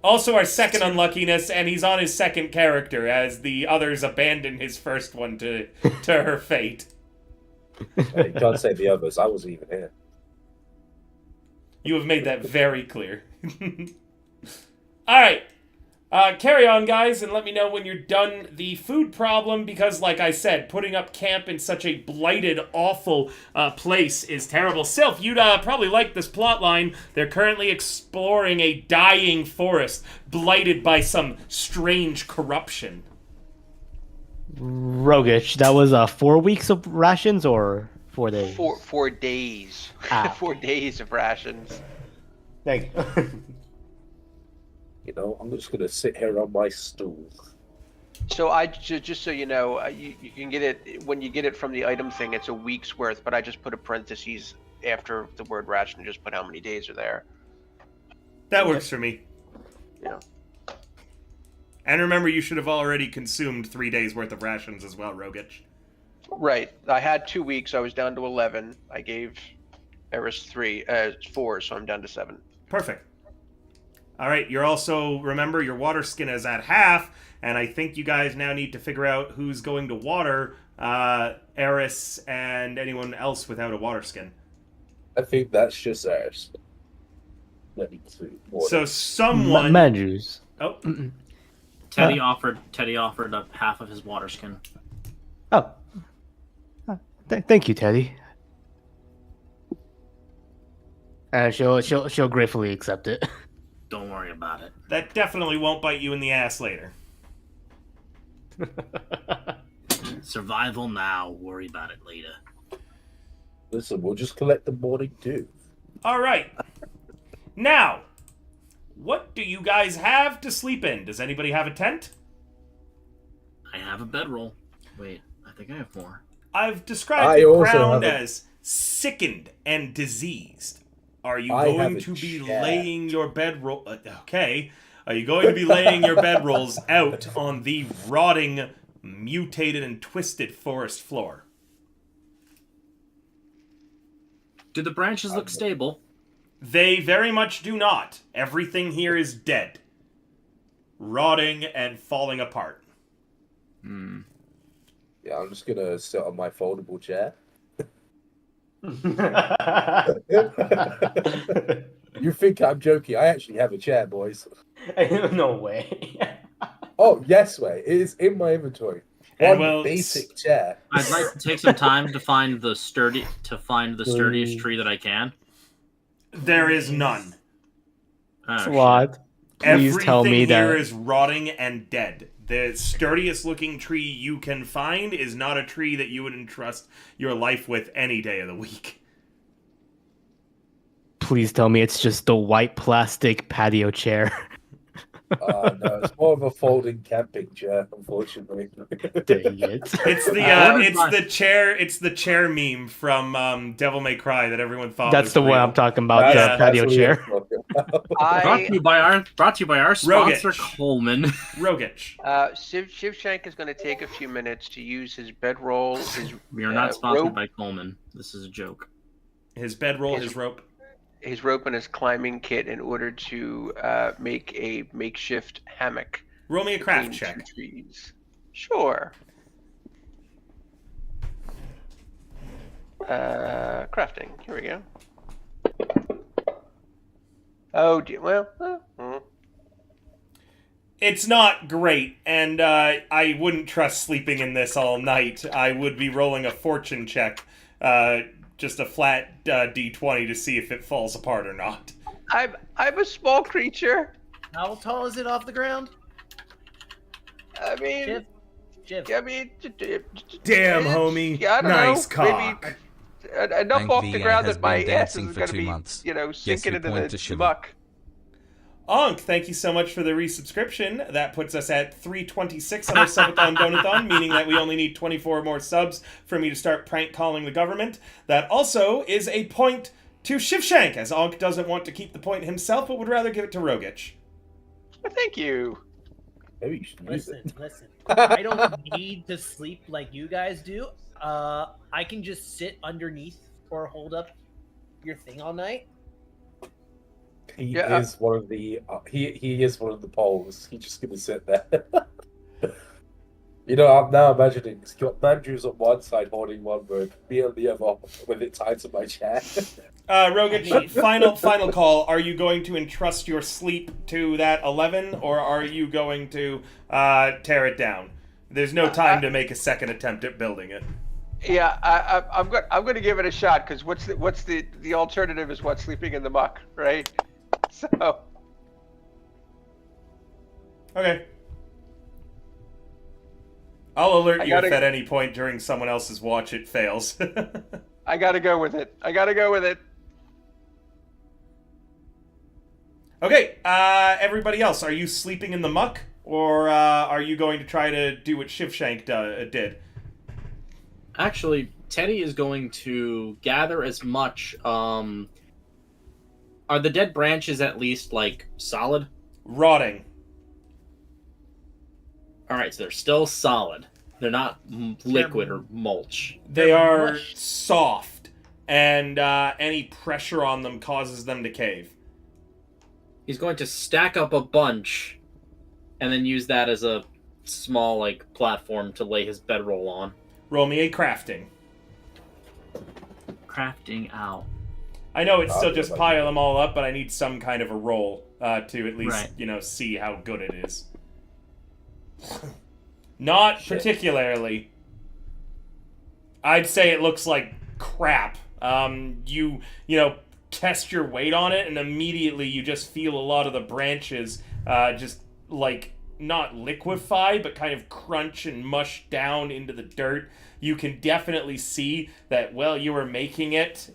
Also our second unluckiness, and he's on his second character, as the others abandon his first one to her fate. You can't say the others. I wasn't even here. You have made that very clear. Alright. Carry on, guys, and let me know when you're done the food problem, because, like I said, putting up camp in such a blighted, awful place is terrible. Sylph, you'd probably like this plot line. They're currently exploring a dying forest, blighted by some strange corruption. Rogish, that was 4 weeks of rations or 4 days? 4 days. Ah. 4 days of rations. Thank you. You know, I'm just gonna sit here on my stool. So just so you know, you can get it when you get it from the item thing. It's a week's worth, but I just put a parentheses after the word ration and just put how many days are there. That works for me. Yeah. And remember, you should have already consumed 3 days worth of rations as well, Rogich. Right. I had 2 weeks. I was down to 11. I gave Eris 4, so I'm down to 7. Perfect. All right, you're also, remember, your water skin is at half, and I think you guys now need to figure out who's going to water Eris and anyone else without a water skin. I think that's just ours. Let me see. So someone... Managers. Oh, Teddy offered up half of his water skin. Oh. Thank you, Teddy. And she'll gratefully accept it. Don't worry about it. that definitely won't bite you in the ass later. Survival now, worry about it later. Listen, we'll just collect the morning dew. All right. Now, what do you guys have to sleep in? Does anybody have a tent? I have a bedroll. Wait, I think I have more. I've described I the also ground have a- as sickened and diseased. Are you I have going a to be chair. laying your bedroll? Okay. Are you going to be laying your bedrolls out on the rotting, mutated, and twisted forest floor? Do the branches look stable? They very much do not. Everything here is dead. Rotting and falling apart. Yeah, I'm just gonna sit on my foldable chair. You think I'm joking? I actually have a chair, boys. No way. Oh, yes, way. It is in my inventory. And One well, basic chair. I'd like to take some time to find the sturdiest tree that I can. There is none. Oh, shit. What? Please Everything tell me here that. is rotting and dead. The sturdiest looking tree you can find is not a tree that you would entrust your life with any day of the week. Please tell me it's just the white plastic patio chair. No, it's more of a folding camping chair, unfortunately. Dang it. It's the chair meme from Devil May Cry that everyone thought That's was the one real. I'm talking about, Yeah. the patio what he chair. is talking about. Brought to you by our sponsor, Rogic. Coleman. Rogic. Shivshank is going to take a few minutes to use his bedroll, his We are not sponsored rope, by Coleman. This is a joke. His bedroll, His- his rope. his rope and his climbing kit in order to make a makeshift hammock. Roll me a craft between check. two trees. Sure. Crafting. Here we go. Oh dear. Well. It's not great, and I wouldn't trust sleeping in this all night. I would be rolling a fortune check, just a flat d20 to see if it falls apart or not. I'm a small creature. How tall is it off the ground? I mean, Shiv. I mean, Damn, homie. Yeah, I don't Nice know. cock. Maybe enough Hank off the VA ground has that my been ass dancing is for going to 2 be, months. sinking your into point to the Shiva. muck. Onk, thank you so much for the resubscription. That puts us at 326 on our subathon donathon, meaning that we only need 24 more subs for me to start prank calling the government. That also is a point to Shivshank, as Onk doesn't want to keep the point himself, but would rather give it to Rogic. Well, thank you. Maybe you should use it. Listen. I don't need to sleep like you guys do. I can just sit underneath or hold up your thing all night. He Yeah, is one of the he is one of the poles. He's just gonna sit there. You know, I'm now imagining he's got Andrew's on one side holding one rope, me on the other with it tied to my chair. Rogic, final call. Are you going to entrust your sleep to that 11, or are you going to tear it down? There's no time to make a second attempt at building it. Yeah, I'm going to give it a shot because what's the alternative is what, sleeping in the muck, right? So Okay. I'll alert you gotta- if at any point during someone else's watch it fails. I got to go with it. Okay, everybody else, are you sleeping in the muck, or are you going to try to do what Shivshank did? Actually, Teddy is going to gather as much. Are the dead branches at least like solid? Rotting. All right, so they're still solid. They're not liquid or mulch. They are soft, and any pressure on them causes them to cave. He's going to stack up a bunch, and then use that as a small like platform to lay his bedroll on. Roll me a crafting. Crafting out. I know it's still just pile them all up, but I need some kind of a roll to at least, Right. see how good it is. Not Shit. particularly. I'd say it looks like crap. You test your weight on it, and immediately you just feel a lot of the branches just like not liquefy, but kind of crunch and mush down into the dirt. You can definitely see that while you were making it,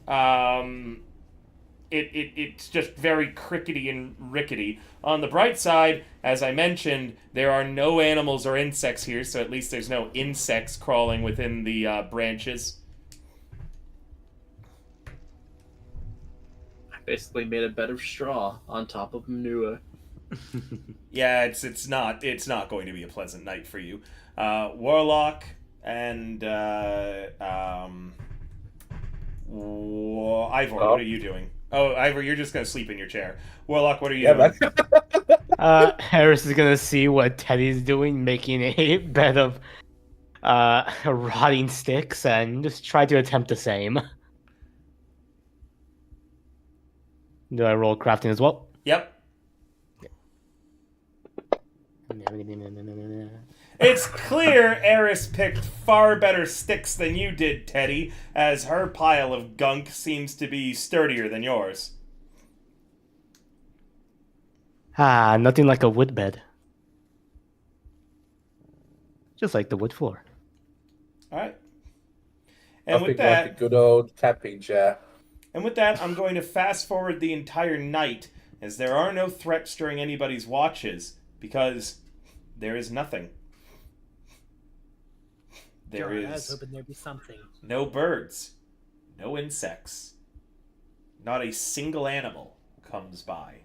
it's just very crickety and rickety. On the bright side, as I mentioned, there are no animals or insects here, so at least there's no insects crawling within the branches. I basically made a bed of straw on top of manure. Yeah, it's not going to be a pleasant night for you. Warlock and Ivor, what are you doing? Oh, Ivor, you're just gonna sleep in your chair. Warlock, what are you doing? Harris is gonna see what Teddy's doing, making a bed of rotting sticks, and just try to attempt the same. Do I roll crafting as well? Yep. It's clear Eris picked far better sticks than you did, Teddy, as her pile of gunk seems to be sturdier than yours. Nothing like a wood bed. Just like the wood floor. Alright. And with Nothing like a that, good old camping chair. And with that, I'm going to fast forward the entire night, as there are no threats during anybody's watches, because there is nothing. There God, I was is hoping there'd be something. no birds, no insects, not a single animal comes by.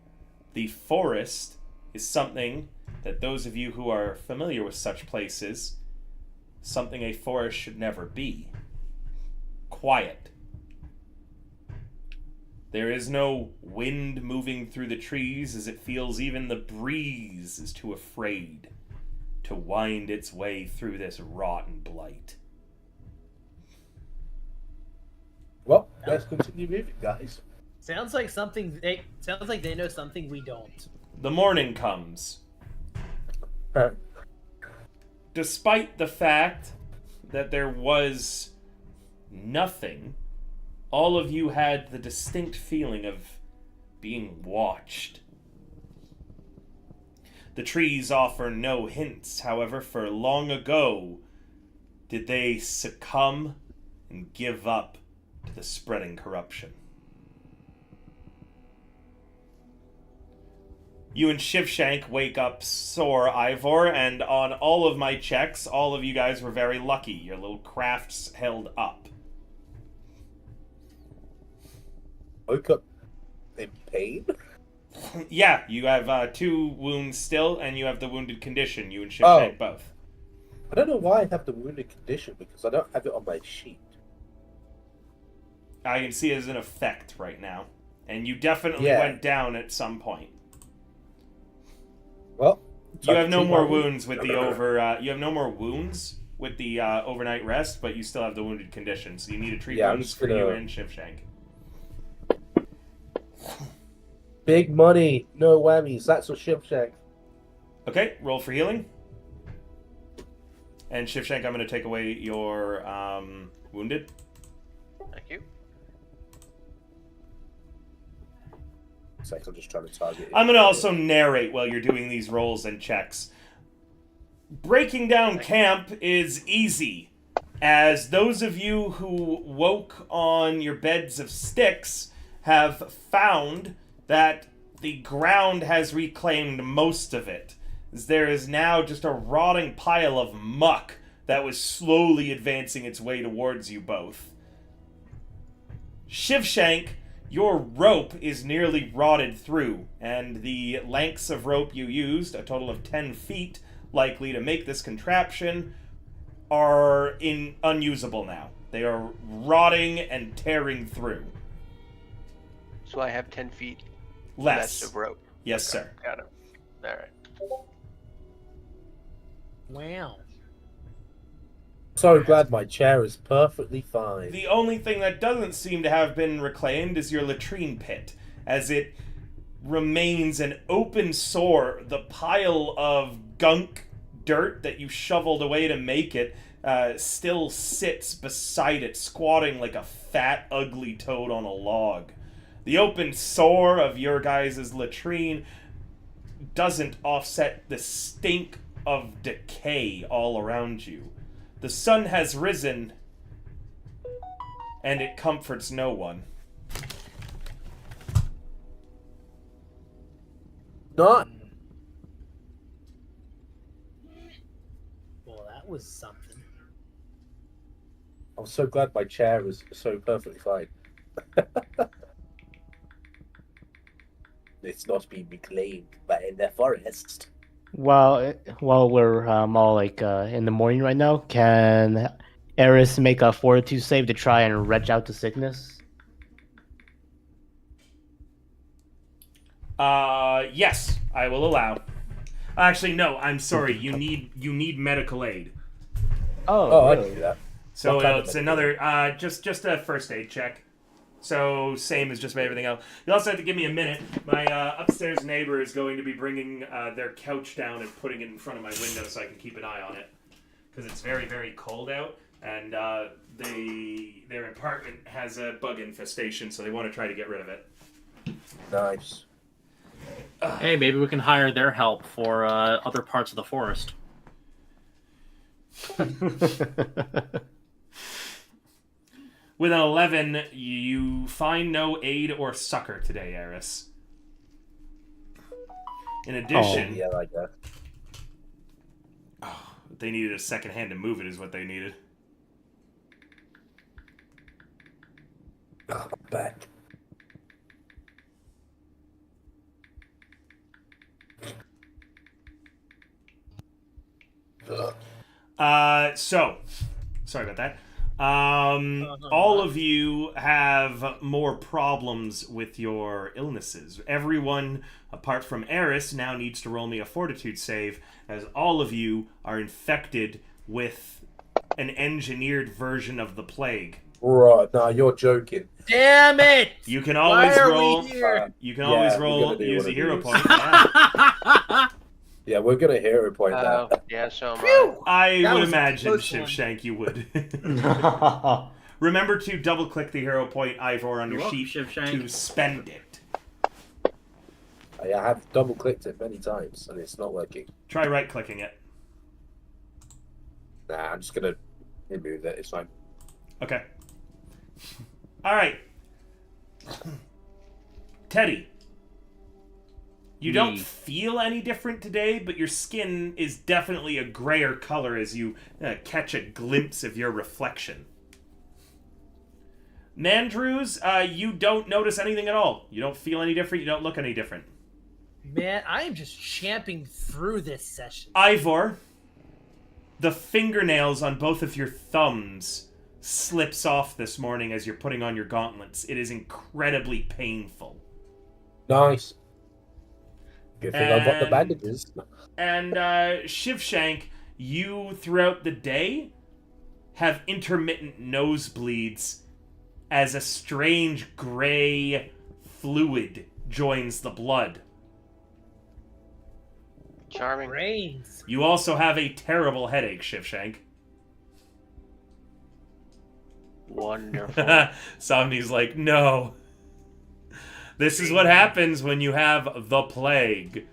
The forest is something that those of you who are familiar with such places, something a forest should never be. Quiet. There is no wind moving through the trees, as it feels even the breeze is too afraid to wind its way through this rotten blight. Well, let's continue moving, guys. Sounds like they know something we don't. The morning comes. Uh, Despite the fact that there was nothing, all of you had the distinct feeling of being watched. The trees offer no hints, however, for long ago did they succumb and give up to the spreading corruption. You and Shivshank wake up sore, Ivor, and on all of my checks, all of you guys were very lucky. Your little crafts held up. woke up in pain? Yeah, you have 2 wounds still, and you have the wounded condition, you and Shivshank both. I don't know why I have the wounded condition, because I don't have it on my sheet. I can see it as an effect right now. And you definitely Yeah. went down at some point. Well, You have no more wounds with the you have no more wounds with the overnight rest, but you still have the wounded condition. So you need to treat Yeah, I'm wounds just for gonna- you and Shivshank. Big money, no whammies. That's a Shipshank. Okay, roll for healing. And Shivshank, I'm going to take away your wounded. Thank you. It's like I'm just trying to target. I'm going to also narrate while you're doing these rolls and checks. Breaking down camp is easy, as those of you who woke on your beds of sticks have found that the ground has reclaimed most of it. As there is now just a rotting pile of muck that was slowly advancing its way towards you both. Shivshank, your rope is nearly rotted through, and the lengths of rope you used, a total of 10 feet, likely to make this contraption, are unusable now. They are rotting and tearing through. So I have 10 feet Less. of rope. Yes, sir. Got it. All right. Wow. So glad my chair is perfectly fine. The only thing that doesn't seem to have been reclaimed is your latrine pit, as it remains an open sore. The pile of gunk dirt that you shoveled away to make it still sits beside it, squatting like a fat, ugly toad on a log. The open sore of your guys' latrine doesn't offset the stink of decay all around you. The sun has risen, and it comforts no one. Not. Well, that was something. I'm so glad my chair is so perfectly fine. It's not being reclaimed by the forest. While we're all like in the morning right now, can Eris make a fortitude save to try and retch out the sickness? Yes, I will allow. Actually, no, I'm sorry. You need medical aid. Oh, I can do that. So What kind of it's medical another just a first aid check. So same as just about everything else. You also have to give me a minute. My upstairs neighbor is going to be bringing their couch down and putting it in front of my window so I can keep an eye on it, because it's very, very cold out, and their apartment has a bug infestation, so they want to try to get rid of it. Nice. Hey, maybe we can hire their help for other parts of the forest. With an 11, you find no aid or succor today, Eris. In addition, Yeah, like that. they needed a second hand to move it is what they needed. Oh, I'm back. Sorry about that. All of you have more problems with your illnesses. Everyone, apart from Eris, now needs to roll me a fortitude save, as all of you are infected with an engineered version of the plague. Right, no, you're joking. Damn it! You can Why always are roll. we here? You can Yeah, always we're roll. gonna do Use one a of hero these. point. Yeah. Yeah, we're gonna hero point that. Yeah, so am I. Phew! I That would was a imagine, close one. Shivshank, you would. Remember to double-click the hero point, Ivor, on You're your welcome, sheet Shivshank. to spend it. I have double clicked it many times and it's not working. Try right-clicking it. Nah, I'm just gonna remove it. It's fine. Okay. All right. Teddy. You don't Me. feel any different today, but your skin is definitely a grayer color as you catch a glimpse of your reflection. Mandrews, you don't notice anything at all. You don't feel any different. You don't look any different. Man, I am just champing through this session. Ivor, the fingernails on both of your thumbs slips off this morning as you're putting on your gauntlets. It is incredibly painful. Nice. Good thing I've got the And- bandages. And Shivshank, you throughout the day have intermittent nosebleeds as a strange gray fluid joins the blood. Charming. Brains. You also have a terrible headache, Shivshank. Wonderful. Somebody's like, no. This is what happens when you have the plague.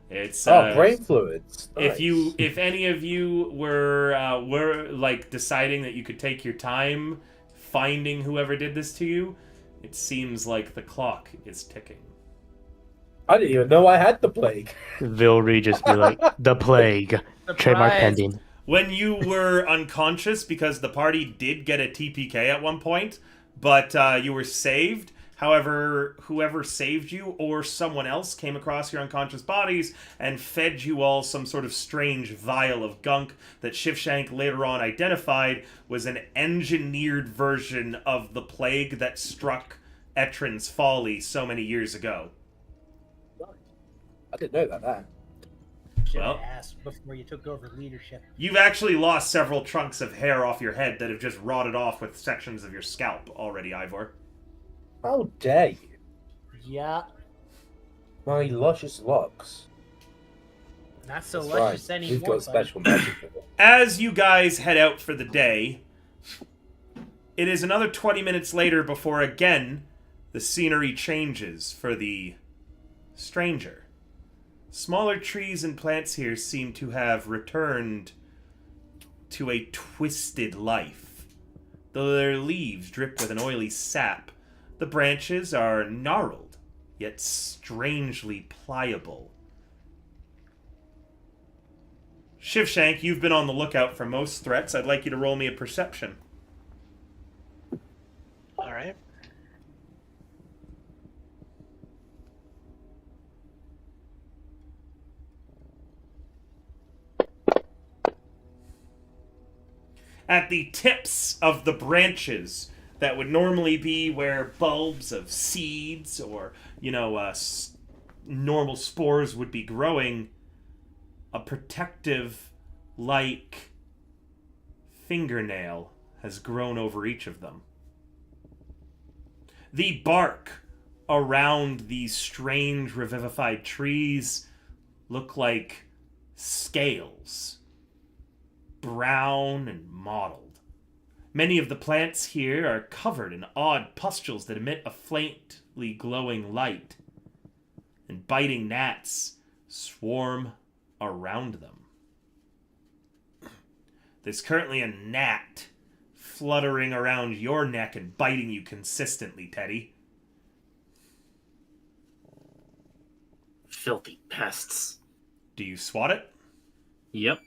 It's Brain fluids. Nice. if any of you were like deciding that you could take your time finding whoever did this to you, it seems like the clock is ticking. I didn't even know I had the plague. Vilry just be like, the plague. Trademark Surprise. pending. When you were unconscious, because the party did get a TPK at one point, but you were saved. However, whoever saved you or someone else came across your unconscious bodies and fed you all some sort of strange vial of gunk that Shivshank later on identified was an engineered version of the plague that struck Etrin's Folly so many years ago. I didn't know that. Should Well. have asked before you took over leadership. You've actually lost several chunks of hair off your head that have just rotted off with sections of your scalp already, Ivor. How dare you? Yeah, My luscious locks. not so That's luscious right. anymore. We've got buddy. special magic for them. As you guys head out for the day, it is another 20 minutes later before again the scenery changes for the stranger. Smaller trees and plants here seem to have returned to a twisted life. Though their leaves drip with an oily sap, the branches are gnarled, yet strangely pliable. Shivshank, you've been on the lookout for most threats. I'd like you to roll me a perception. All right. At the tips of the branches that would normally be where bulbs of seeds or, normal spores would be growing, a protective, like, fingernail has grown over each of them. The bark around these strange revivified trees look like scales, brown and mottled. Many of the plants here are covered in odd pustules that emit a faintly glowing light, and biting gnats swarm around them. There's currently a gnat fluttering around your neck and biting you consistently, Teddy. Filthy pests. Do you swat it? Yep.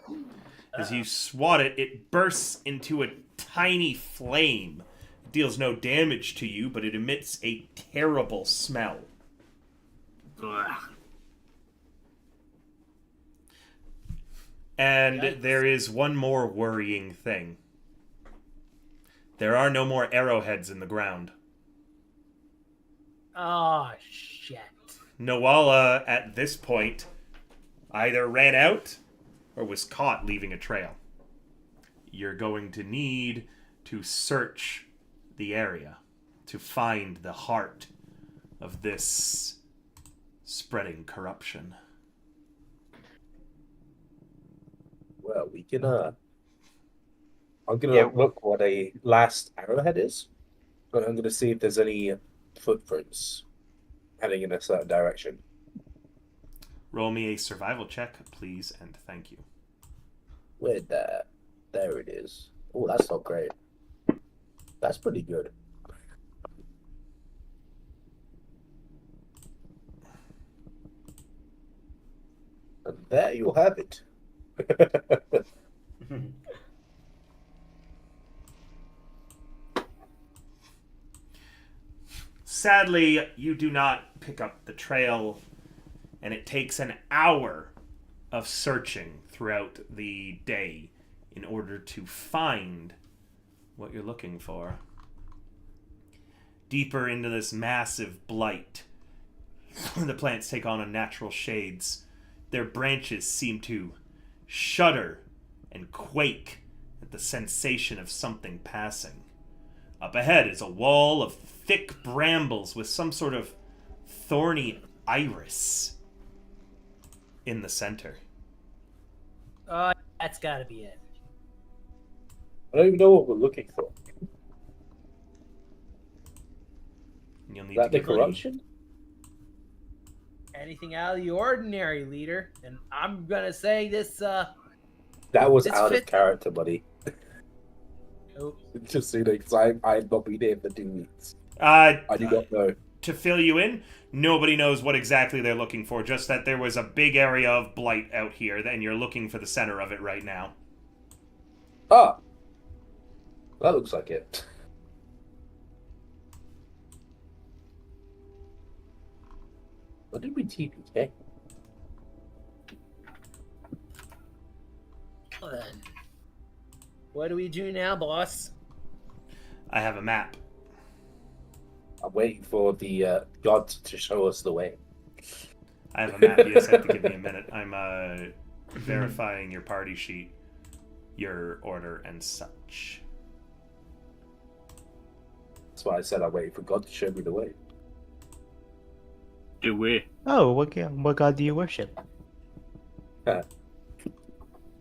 As you swat it, it bursts into a tiny flame. It deals no damage to you, but it emits a terrible smell. Ugh. And Yikes. there is one more worrying thing. There are no more arrowheads in the ground. Oh, shit. Noala, at this point, either ran out or was caught leaving a trail. You're going to need to search the area to find the heart of this spreading corruption. Well, we can. I'm gonna Yeah. look what a last arrowhead is, and I'm gonna see if there's any footprints heading in a certain direction. Roll me a survival check, please, and thank you. Where'd that? There it is. Oh, that's not great. That's pretty good. And there you have it. Sadly, you do not pick up the trail, and it takes an hour of searching throughout the day in order to find what you're looking for. Deeper into this massive blight, the plants take on unnatural shades. Their branches seem to shudder and quake at the sensation of something passing. Up ahead is a wall of thick brambles with some sort of thorny iris in the center. That's gotta be it. I don't even know what we're looking for. And you'll Is need that to the give me corruption? Anything out of the ordinary, leader. And I'm gonna say this, That was This out of fit- character, buddy. oh, Just so you know, because I've not been here for 2 weeks. Uh, I do not know. to fill you in, nobody knows what exactly they're looking for, just that there was a big area of blight out here, and you're looking for the center of it right now. Ah, that looks like it. What did we TPK? well then. What do we do now, boss? I have a map. I'm waiting for the gods to show us the way. I have a map. You just have to give me a minute. I'm verifying your party sheet, your order, and such. That's why I said I'm waiting for God to show me the way. Do we? Oh, what god do you worship?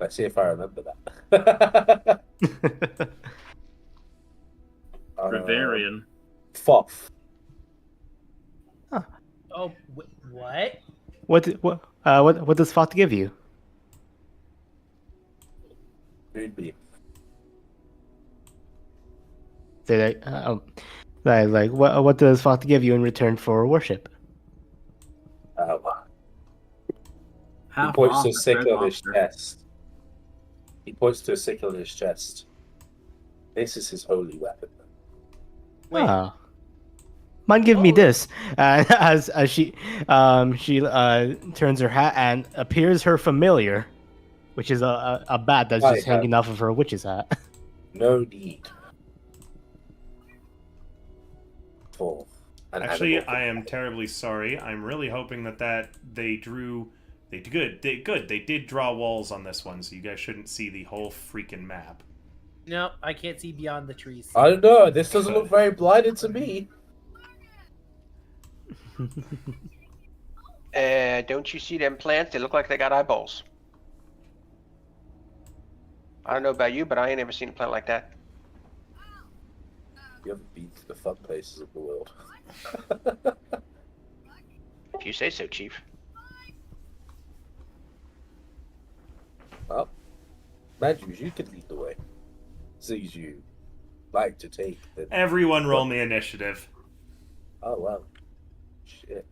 Let's see if I remember that. Bavarian. Foth. Oh, what? What does Foth give you? Moonbeam. Say like what does Foth give you in return for worship? He points to a sickle on his chest. He points to a sickle on his chest. This is his holy weapon. Wait. Ah. Mind give me this. As she turns her hat and appears her familiar, which is a bat that's just hanging off of her witch's hat. No need. For an Actually, animal. I am terribly sorry. I'm really hoping that they did draw walls on this one, so you guys shouldn't see the whole freaking map. No, I can't see beyond the trees. I don't know. This doesn't look very blighted to me. Don't you see them plants? They look like they got eyeballs. I don't know about you, but I ain't ever seen a plant like that. You haven't been to the fun places of the world. If you say so, Chief. Well, Manjus, you can lead the way. Zizu, like to take. Then... Everyone roll me initiative. Oh, wow. Shit.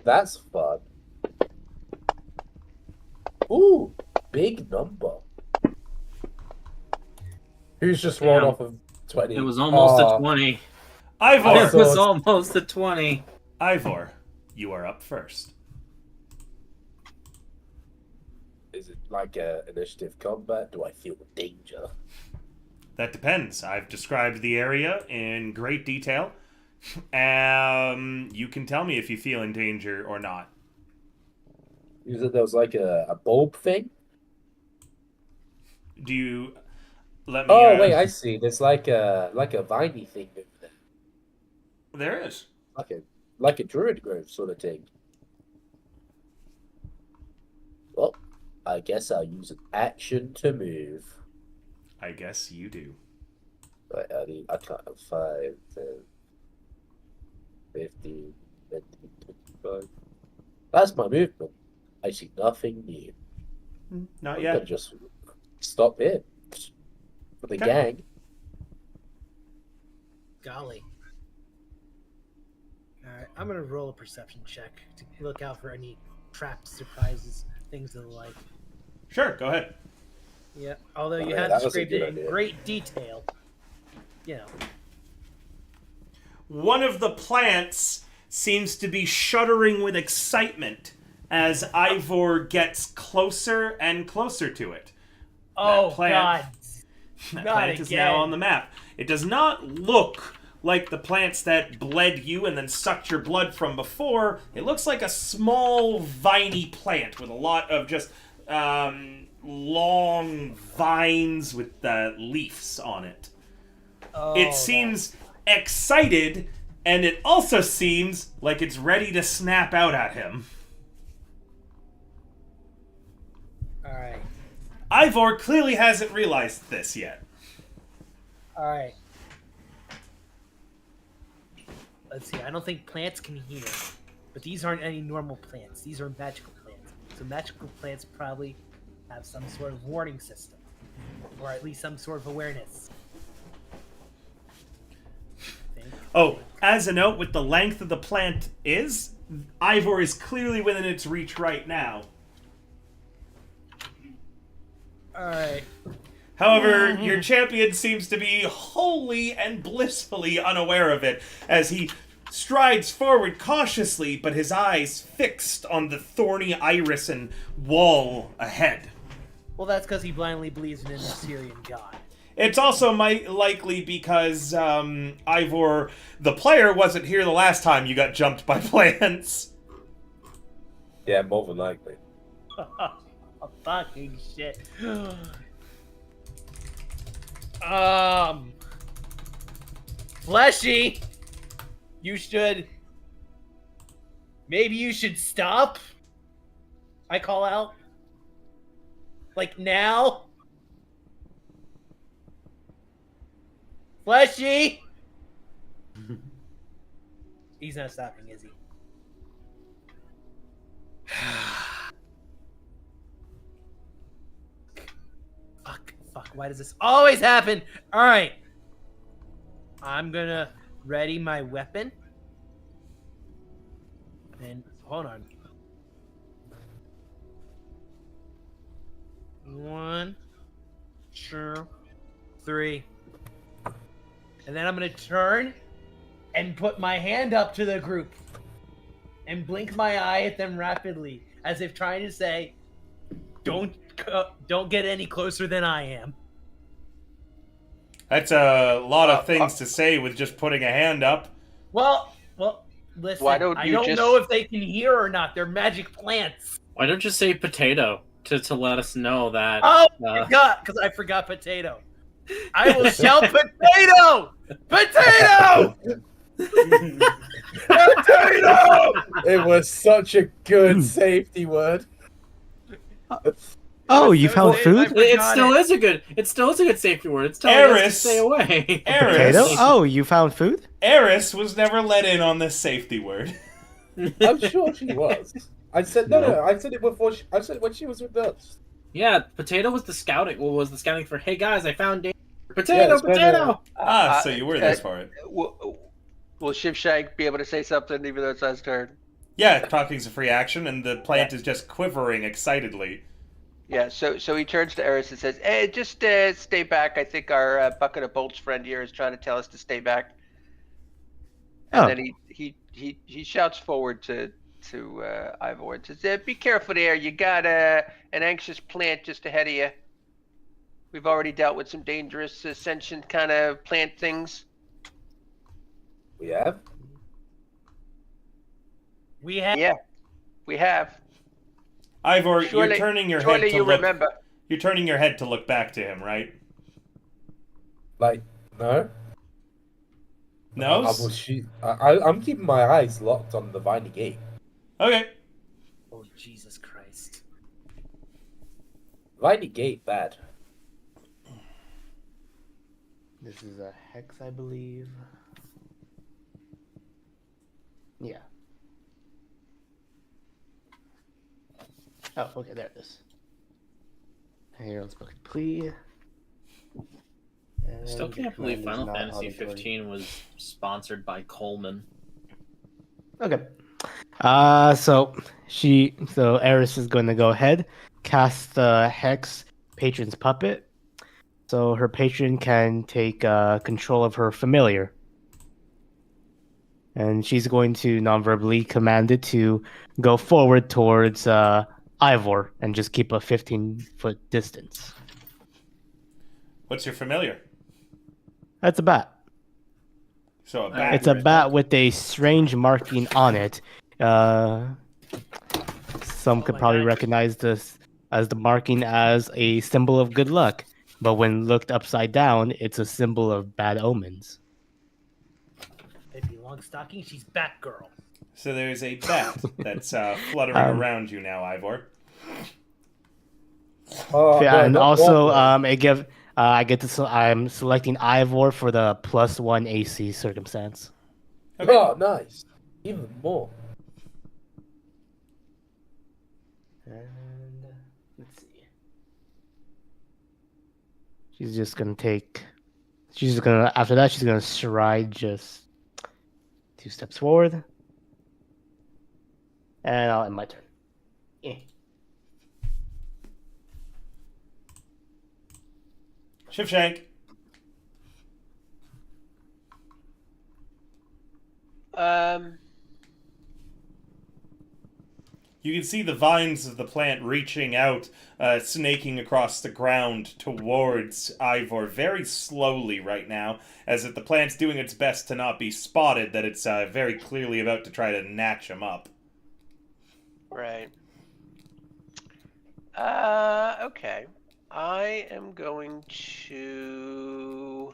That's fun. Ooh, big number. Who's just rolled Damn. off of 20? It was almost a 20. Ivor! It was almost a 20. Ivor, you are up first. Is it like a initiative combat? Do I feel danger? That depends. I've described the area in great detail. You can tell me if you feel in danger or not. You said there was like a bulb thing? Do you... Let me... Oh, wait, I see. There's like a viney thing over there. There is. Like a druid grove sort of thing. Well, I guess I'll use an action to move. I guess you do. Right, I can't have 5, 10, 15, 20, 25. That's my movement. I see nothing new. Not I'm yet. gonna just stop here. For the Okay. gang. Golly. Alright, I'm gonna roll a perception check to look out for any traps, surprises, things of the like. Sure, go ahead. Yeah, although you yeah, have that was a described good it in idea. great detail. You know. One of the plants seems to be shuddering with excitement as Ivor gets closer and closer to it. Oh, plant- God. That Not plant is now again. on the map. It does not look like the plants that bled you and then sucked your blood from before. It looks like a small, viney plant with a lot of just long vines with leaves on it. Oh, It seems excited, and it also seems like it's ready to snap out at him. Alright. Ivor clearly hasn't realized this yet. Alright. Let's see, I don't think plants can hear. But these aren't any normal plants. These are magical plants. So magical plants probably have some sort of warning system. Or at least some sort of awareness. I think. Oh, as a note, with the length of the plant Ivor is clearly within its reach right now. Alright. However, your champion seems to be wholly and blissfully unaware of it as he strides forward cautiously, but his eyes fixed on the thorny iris and wall ahead. Well, that's because he blindly believes in an Assyrian god. It's also likely because Ivor, the player, wasn't here the last time you got jumped by plants. Yeah, more than likely. Fucking shit. Fleshy, maybe you should stop. I call out. Like now. Fleshy. He's not stopping, is he? Fuck, why does this always happen? Alright. I'm gonna ready my weapon. And hold on. 1, 2, 3. And then I'm gonna turn and put my hand up to the group and blink my eye at them rapidly, as if trying to say, don't get any closer than I am. That's a lot of things to say with just putting a hand up. Well, listen, Why don't I you don't just- know if they can hear or not. They're magic plants. Why don't you say potato to let us know that? Oh, because I forgot potato. I will shout potato! Potato! Potato! It was such a good safety word. Oh, you found I food? forgot It still is a good safety word. It's telling us to Eris. stay away. Potato? Eris, Oh, you found food? Eris was never let in on this safety word. I'm sure she was. I said no. I said it before. I said it when she was with us. Yeah, potato was the scouting. Well, was the scouting for? Hey guys, I found danger. Potato, it's better. potato! So you were this for it. Will Shivshank be able to say something even though it's his turn? Yeah, talking's a free action, and the plant is just quivering excitedly. Yeah, so he turns to Eris and says, "Hey, just stay back. I think our bucket of bolts friend here is trying to tell us to stay back." And then he shouts forward to Ivor and says, "Be careful there. You got an anxious plant just ahead of you. We've already dealt with some dangerous sentient kind of plant things." We have. We have. Yeah, we have. Ivor, Surely- you're turning your head Surely to you look. remember. You're turning your head to look back to him, right? Like, no. No. I'm keeping my eyes locked on the Viney Gate. Okay. Oh, Jesus Christ. Viney Gate, bad. This is a hex, I believe. Yeah. Oh, okay, there it is. Here, let's book a plea. I still can't believe And Final not Fantasy auditory. 15 was sponsored by Coleman. Okay. So Eris is going to go ahead, cast the Hex Patron's Puppet, so her patron can take control of her familiar. And she's going to non-verbally command it to go forward towards Ivor and just keep a 15-foot distance. What's your familiar? That's a bat. So a bat. It's a bat with a strange marking on it. Some could my probably God. recognize this as the marking as a symbol of good luck, but when looked upside down, it's a symbol of bad omens. Baby Longstocking, she's Batgirl. So there's a bat that's fluttering around you now, Ivor. Oh, Yeah, no, and not also, one. I'm selecting Ivor for the +1 AC circumstance. Okay. Oh, nice. Even more. And let's see. After that, she's gonna stride just 2 steps forward. And I'll end my turn. Eh. Shivshank. You can see the vines of the plant reaching out, snaking across the ground towards Ivor very slowly right now, as if the plant's doing its best to not be spotted, that it's very clearly about to try to natch him up. Right. Okay. I am going to...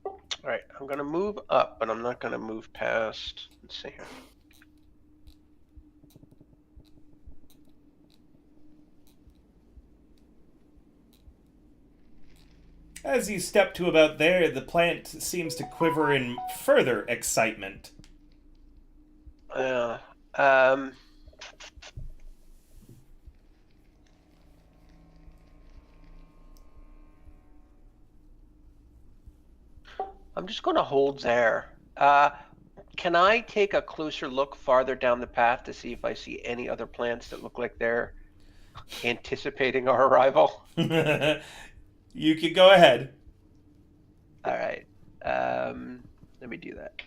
All right, I'm going to move up, but I'm not going to move past... Let's see here. As you step to about there, the plant seems to quiver in further excitement. I'm just going to hold there. Can I take a closer look farther down the path to see if I see any other plants that look like they're anticipating our arrival? You could go ahead. All right. Let me do that.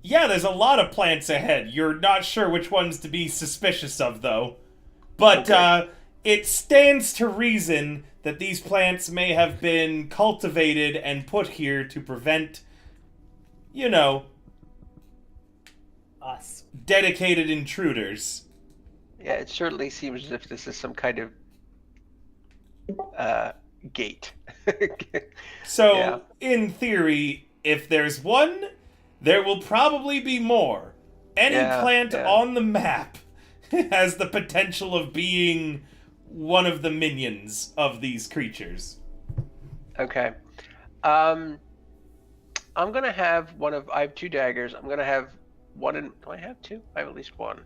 Yeah, there's a lot of plants ahead. You're not sure which ones to be suspicious of, though. But Okay. it stands to reason that these plants may have been cultivated and put here to prevent, you know, Us. dedicated intruders. Yeah, it certainly seems as if this is some kind of gate. So, Yeah. in theory, if there's one, there will probably be more. Any Yeah, plant yeah. on the map has the potential of being one of the minions of these creatures. Okay. I'm gonna have one of. I have 2 daggers. I'm gonna have one in. Do I have 2? I have at least one.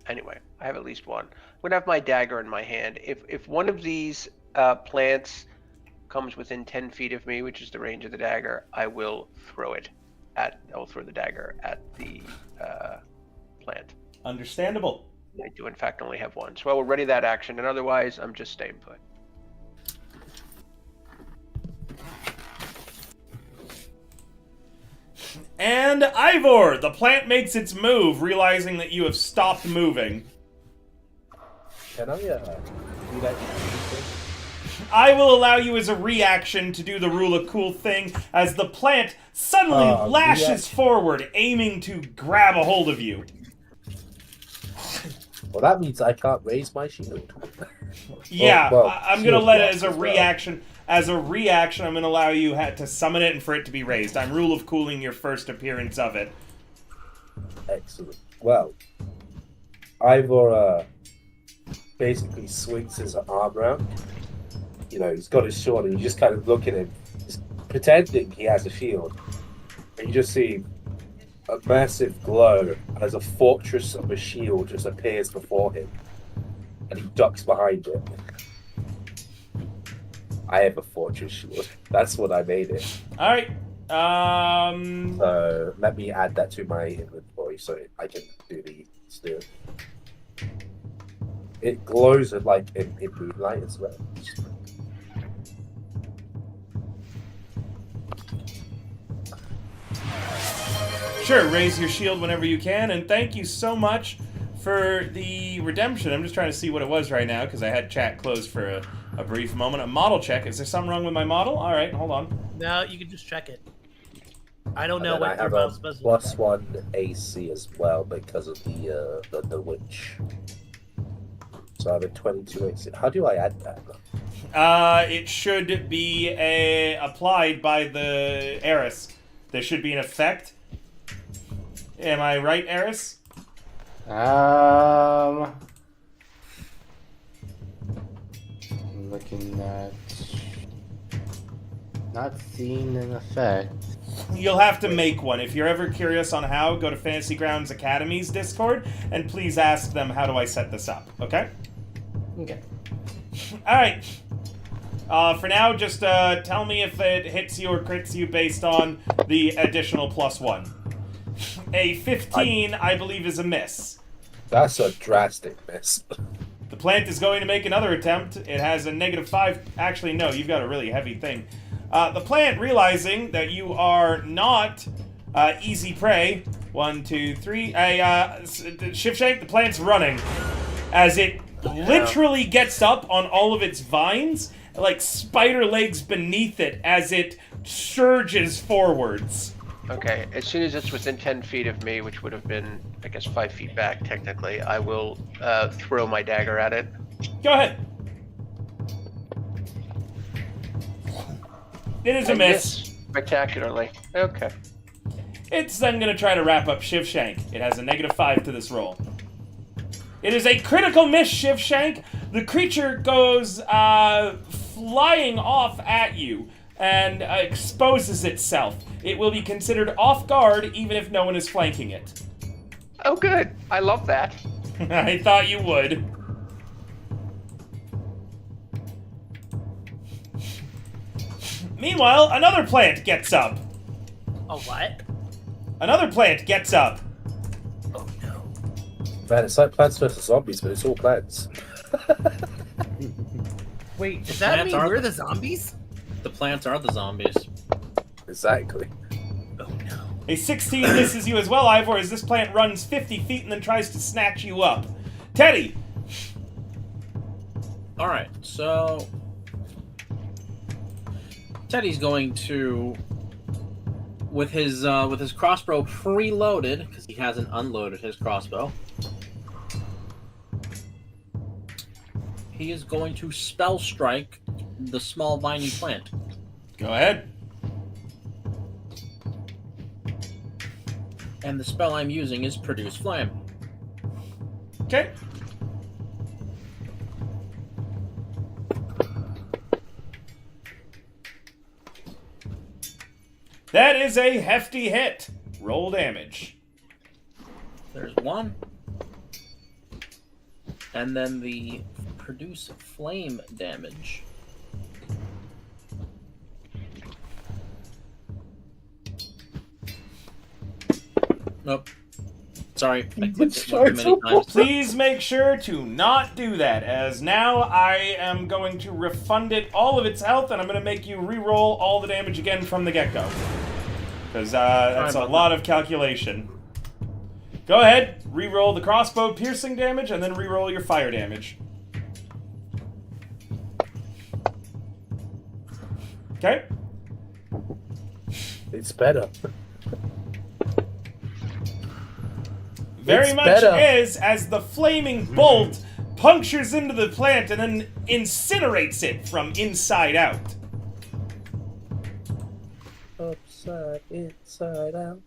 Anyway, I have at least one. I'm gonna have my dagger in my hand. If one of these plants comes within 10 feet of me, which is the range of the dagger, I will throw it at. I will throw the dagger at the plant. Understandable. I do in fact only have one, so I will ready that action, and otherwise I'm just staying put. And Ivor, the plant makes its move, realizing that you have stopped moving. Can I do that? I will allow you as a reaction to do the rule of cool thing as the plant suddenly lashes reaction. forward, aiming to grab a hold of you. Well, that means I can't raise my shield. Yeah, well, I'm going to shield let it blast as a as well. reaction. As a reaction, I'm going to allow you to summon it and for it to be raised. I'm rule of cooling your first appearance of it. Excellent. Well, Ivor basically swings his arm around. You know, he's got his sword, and you just kind of look at him, just pretending he has a shield. And you just see a massive glow as a fortress of a shield just appears before him. And he ducks behind it. I have a fortress shield. That's what I made it. Alright. So let me add that to my inventory so I can do the steer. It glows at, like in moonlight as well. Sure, raise your shield whenever you can, and thank you so much for the redemption. I'm just trying to see what it was right now, because I had chat closed for a brief moment. A model check. Is there something wrong with my model? Alright, hold on. No, you can just check it. I don't know And then what I your have model a specifies. +1 AC as well because of the witch. So I have a 22 AC. How do I add that? It should be applied by the heiress. There should be an effect. Am I right, Eris? I'm looking at not seeing an effect. You'll have to make one. If you're ever curious on how, go to Fantasy Grounds Academy's Discord, and please ask them how do I set this up, okay? Okay. Alright. For now, just tell me if it hits you or crits you based on the additional +1. A 15, I believe, is a miss. That's a drastic miss. The plant is going to make another attempt. It has a -5. Actually, no, you've got a really heavy thing. The plant, realizing that you are not easy prey. 1, 2, 3. Shiftshank, the plant's running. As it literally gets up on all of its vines, like spider legs beneath it, as it surges forwards. Okay, as soon as it's within 10 feet of me, which would have been, I guess, 5 feet back technically, I will throw my dagger at it. Go ahead. It is a I miss. Spectacularly. Okay. It's then going to try to wrap up Shivshank. It has a -5 to this roll. It is a critical miss, Shivshank. The creature goes flying off at you and exposes itself. It will be considered off guard even if no one is flanking it. Oh, good. I love that. I thought you would. Meanwhile, another plant gets up. Oh, what? Another plant gets up. Oh, no. Man, it's like Plants vs. Zombies, but it's all plants. Wait, does that Plants mean are we're the- the zombies? The plants are the zombies. Exactly. Oh, no. A 16 misses you as well, Ivor, as this plant runs 50 feet and then tries to snatch you up. Teddy! Alright, so Teddy's going to, with his crossbow preloaded, because he hasn't unloaded his crossbow, he is going to spell strike the small viney plant. Go ahead. And the spell I'm using is Produce Flame. Okay. That is a hefty hit. Roll damage. There's one. And then the produce flame damage. Nope. Sorry, I clicked it one too many times. Please make sure to not do that, as now I am going to refund it all of its health, and I'm going to make you re-roll all the damage again from the get-go. Because that's a lot of calculation. Go ahead, re-roll the crossbow piercing damage, and then re-roll your fire damage. Okay? It's better. Very It's much better. is, as the flaming bolt punctures into the plant and then incinerates it from inside out. Upside, inside out.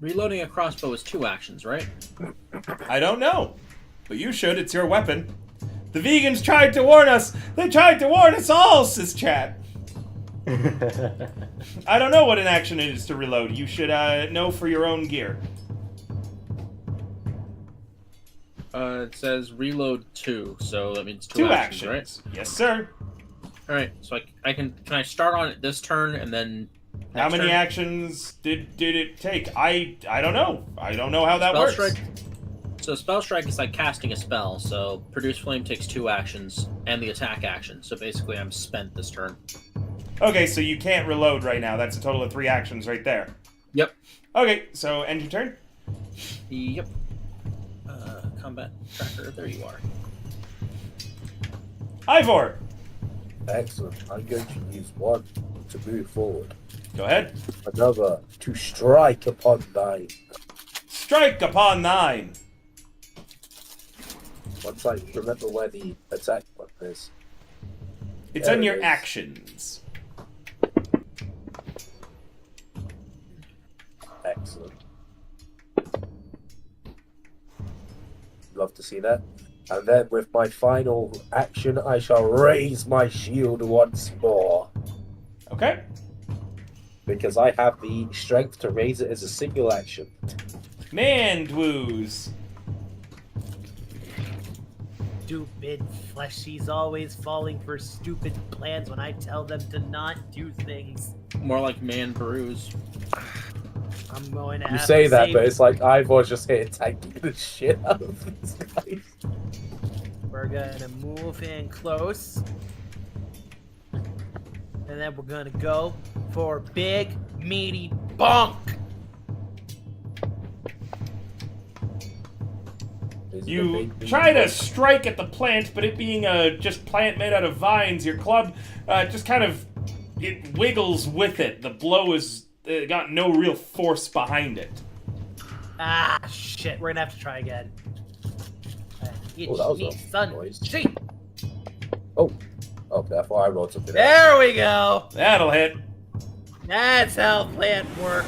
Reloading a crossbow is 2 actions, right? I don't know, but you should. It's your weapon. The vegans tried to warn us. They tried to warn us all, says chat. I don't know what an action it is to reload. You should know for your own gear. It says reload 2, so that means 2 actions, actions. Yes, sir. right? Alright, so I can I start on it this turn and then How next many turn? actions did it take? I don't know. I don't know how that Spell works. strike. So spell strike is like casting a spell. So produce flame takes 2 actions and the attack action. So basically, I'm spent this turn. Okay, so you can't reload right now. That's a total of 3 actions right there. Yep. Okay, so end your turn. Yep. Combat tracker. There you are. Ivor, Excellent. I'm going to use one to move forward. go ahead. Another to strike upon thine. Strike upon 9. Once I remember where the attack button is. It's There on it your is. actions. Excellent. Love to see that. And then with my final action, I shall raise my shield once more. Okay. Because I have the strength to raise it as a single action. Mandwoos. Stupid fleshies always falling for stupid plans when I tell them to not do things. More like man brews. I'm going to You have say to that, save- but it's like Ivor's just here tanking the shit out of these guys. We're gonna move in close. And then we're gonna go for big, meaty bonk. You try to strike at the plant, but it being a just plant made out of vines, your club just kind of it wiggles with it. The blow is got no real force behind it. Ah, shit. We're gonna have to try again. Itch Oh, that was me, a son. noise. Shit. Oh, therefore I rolled something. There we go. That'll hit. That's how plant work.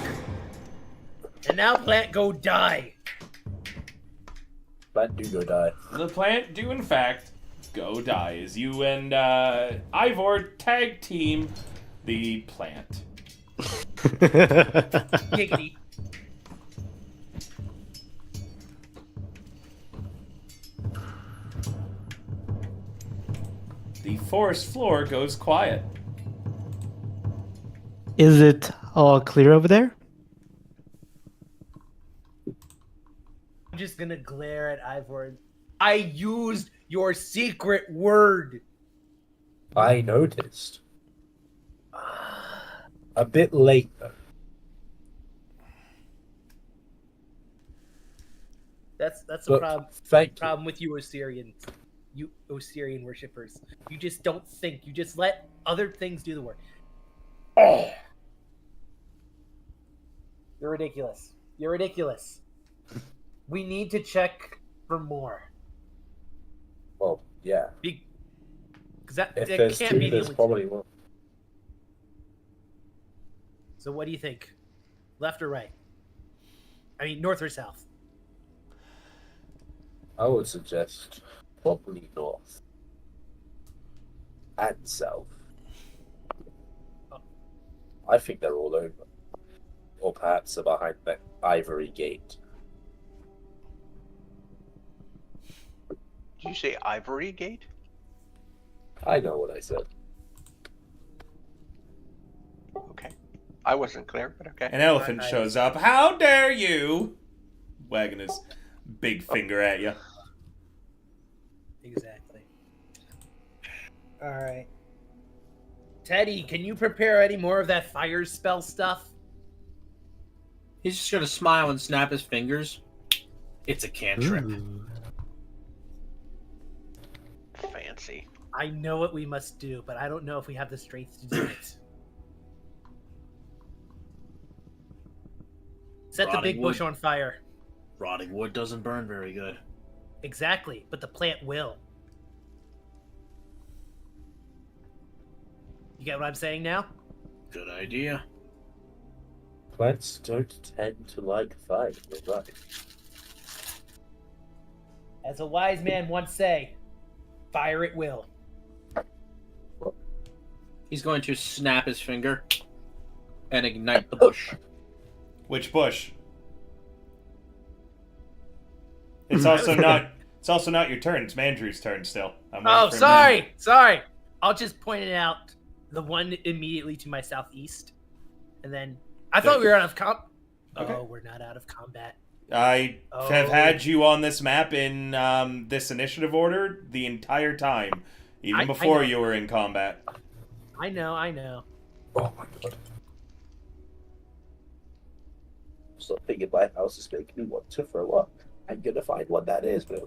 And now plant go die. Plant do go die. The plant do in fact go die as you and Ivor tag team the plant. Giggity. The forest floor goes quiet. Is it all clear over there? I'm just gonna glare at Ivor. I used your secret word. I noticed. A bit late though. That's the But thank you. problem with you Osirians. You Osirian worshippers. You just don't think. You just let other things do the work. Oh. You're ridiculous. You're ridiculous. We need to check for more. Well, yeah. Because that If can't there's be two, the there's only probably one. So what do you think? Left or right? I mean, north or south? I would suggest probably north. and south. I think they're all over. Or perhaps they're behind the Ivory Gate. Did you say Ivory Gate? I know what I said. Okay. I wasn't clear, but okay. An elephant shows up. How dare you? Wagging his big finger at you. Exactly. All right. Teddy, can you prepare any more of that fire spell stuff? He's just gonna smile and snap his fingers. It's a cantrip. Fancy. I know what we must do, but I don't know if we have the strength to do it. Set the big bush on fire. Rotting wood doesn't burn very good. Exactly, but the plant will. You get what I'm saying now? Good idea. Plants don't tend to like fire, you're right. As a wise man once say, fire it will. He's going to snap his finger and ignite the bush. Which bush? It's also not. It's also not your turn. It's Mandrew's turn still. I'm waiting Oh, for him sorry. I'll just point it out. The one immediately to my southeast, and then I thought we were out of Okay. Oh, we're not out of combat. I have had you on this map in this initiative order the entire time, even I before know. you were in combat. I know. Oh my god. Something in my house is making me want to throw up. I'm gonna find what that is, but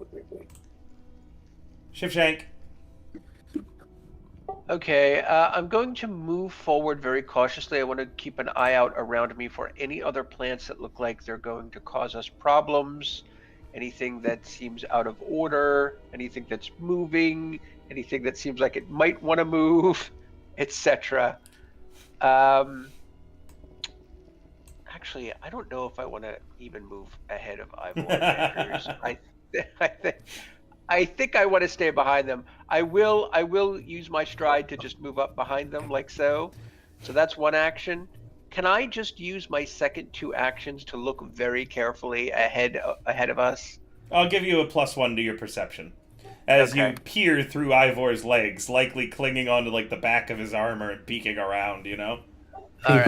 Shivshank. Okay, I'm going to move forward very cautiously. I want to keep an eye out around me for any other plants that look like they're going to cause us problems, anything that seems out of order, anything that's moving, anything that seems like it might want to move, etc. Actually, I don't know if I want to even move ahead of Ivor and Andrews. I think I want to stay behind them. I will use my stride to just move up behind them like so. So that's one action. Can I just use my second two actions to look very carefully ahead of us? I'll give you a +1 to your perception. As you peer through Ivor's legs, likely clinging onto like the back of his armor and peeking around, you know? All right,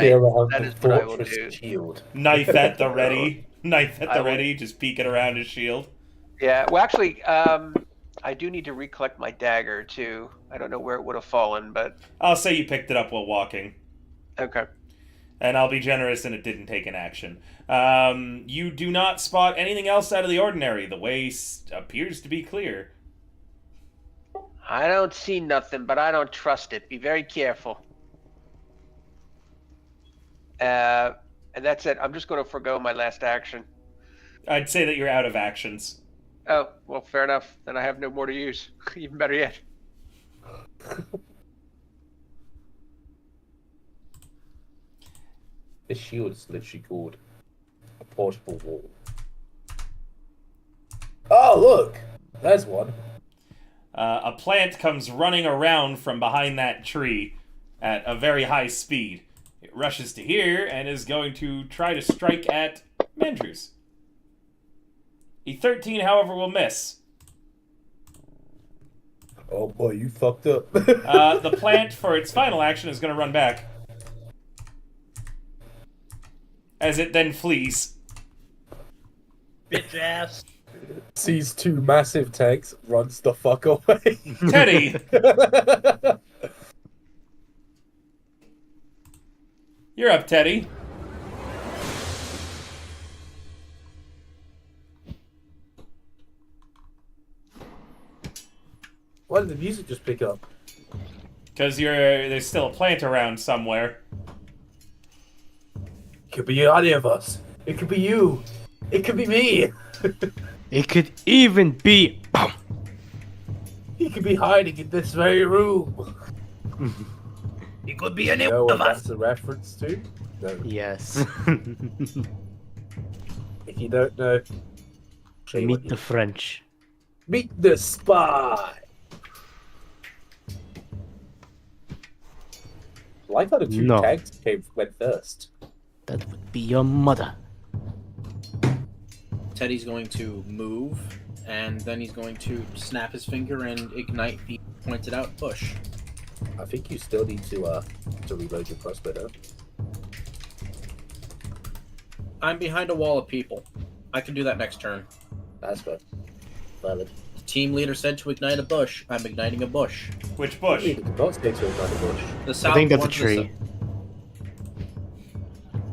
that is what I will do. Shield. Knife at the ready. Ready, just peeking around his shield. Yeah, well actually, I do need to recollect my dagger too. I don't know where it would have fallen, but... I'll say you picked it up while walking. Okay. And I'll be generous and it didn't take an action. You do not spot anything else out of the ordinary. The way appears to be clear. I don't see nothing, but I don't trust it. Be very careful. And that's it. I'm just going to forgo my last action. I'd say that you're out of actions. Oh, well, fair enough. Then I have no more to use. Even better yet. This shield is literally called a portable wall. Oh, look! There's one. A plant comes running around from behind that tree at a very high speed. It rushes to here and is going to try to strike at Mandrews. A 13, however, will miss. Oh boy, you fucked up. The plant, for its final action, is going to run back. As it then flees. Bitch ass. Sees two massive tanks, runs the fuck away. Teddy! You're up, Teddy. Why did the music just pick up? Because there's still a plant around somewhere. It could be any of us. It could be you. It could be me. It could even be. He could be hiding in this very room. It could be any You know one what of us. that's a reference to? No. Yes. If you don't know, show you what Meet you- the French. Meet the spy. like how the two No. tanks went first. That would be your mother. Teddy's going to move, and then he's going to snap his finger and ignite the pointed out bush. I think you still need to reload your crossbow though. I'm behind a wall of people. I can do that next turn. That's fair. Valid. The team leader said to ignite a bush. I'm igniting a bush. Which bush? You need to stay to another bush. The south I think that's a one to the tree.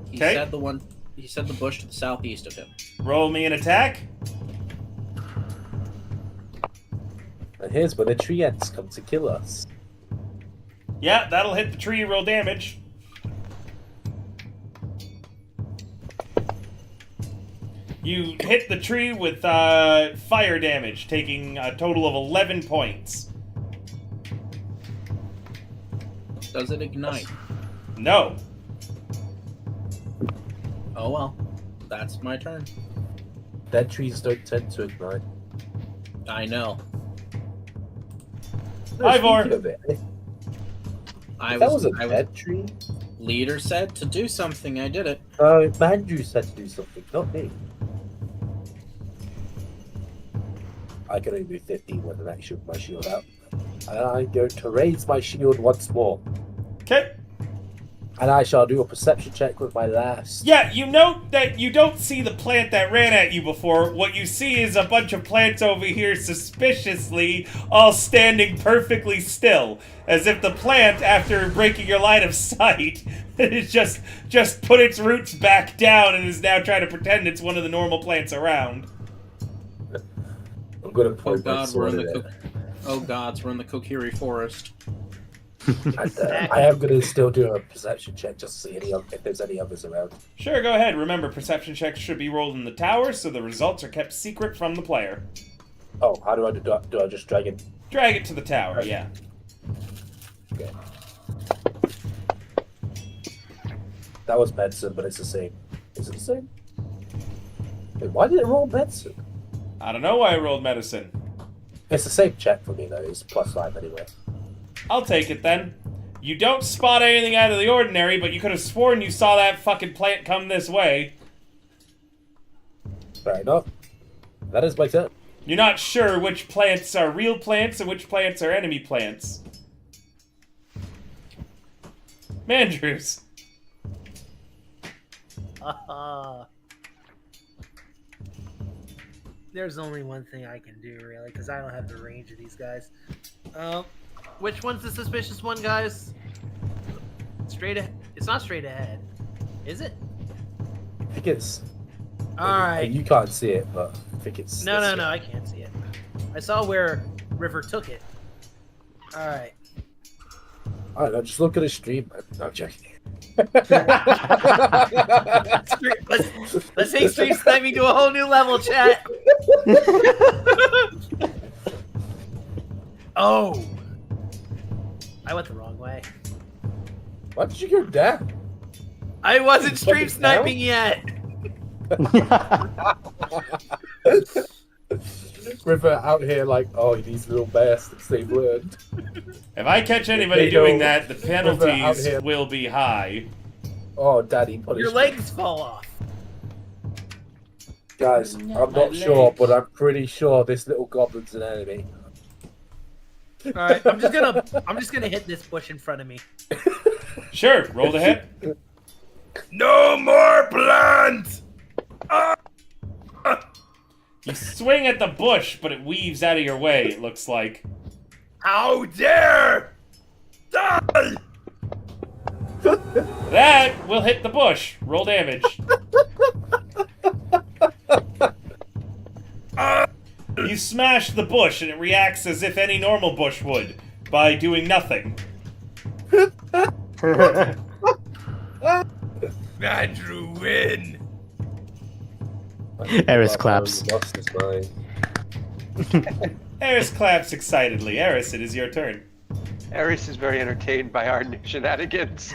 He Okay. said the one. He said the bush to the southeast of him. Roll me an attack. And here's where the tree ants come to kill us. Yeah, that'll hit the tree. Roll damage. You hit the tree with fire damage, taking a total of 11 points. Does it ignite? No. Oh well. That's my turn. Dead trees don't tend to ignite. I know. Ivor. Speaking of it, if I that was. was a I was. dead tree. Leader said to do something. I did it. No, Mandrew said to do something, not me. I can only do 50 when I shoot my shield out. And I'm going to raise my shield once more. Okay. And I shall do a perception check with my last. Yeah, you note that you don't see the plant that ran at you before. What you see is a bunch of plants over here suspiciously all standing perfectly still. As if the plant, after breaking your line of sight, is just put its roots back down and is now trying to pretend it's one of the normal plants around. I'm going to Oh point my God, we're in sword the. at it. Oh gods, we're in the Kokiri forest. And, I am going to still do a perception check just to see if there's any others around. Sure, go ahead. Remember, perception checks should be rolled in the tower, so the results are kept secret from the player. Oh, how do I do I just drag it? Drag it to the tower, yeah. Okay. That was medicine, but it's the same. Is it the same? Wait, why did it roll medicine? I don't know why I rolled medicine. It's the same check for me though. It's +5 anyway. I'll take it then. You don't spot anything out of the ordinary, but you could have sworn you saw that fucking plant come this way. Fair enough. That is my turn. You're not sure which plants are real plants and which plants are enemy plants. Mandrews. There's only one thing I can do, really, because I don't have the range of these guys. Which one's the suspicious one, guys? Straight ahead. It's not straight ahead. Is it? I think it's. Alright. You can't see it, but I think it's. No, I can't see it. I saw where River took it. Alright. I don't know, just look at the stream. No, I'm joking. Let's take stream sniping to a whole new level, chat. Oh, I went the wrong way. Why did you go down? I wasn't stream Fucking sniping yet. River out here like, oh, these little bastards, they've learned. If I catch anybody They doing go- that, the River out penalties here. will be high. Oh, daddy, punish Your me. legs fall off. Guys, I'm not sure, but I'm pretty sure this little goblin's an enemy. All right, I'm just gonna hit this bush in front of me. Sure, roll the hit. No more plants! You swing at the bush, but it weaves out of your way, it looks like. How dare! Die! That will hit the bush. Roll damage. You smash the bush, and it reacts as if any normal bush would, by doing nothing. Andrew win! Eris claps. Lost his mind. Eris claps excitedly. Eris, it is your turn. Eris is very entertained by our shenanigans.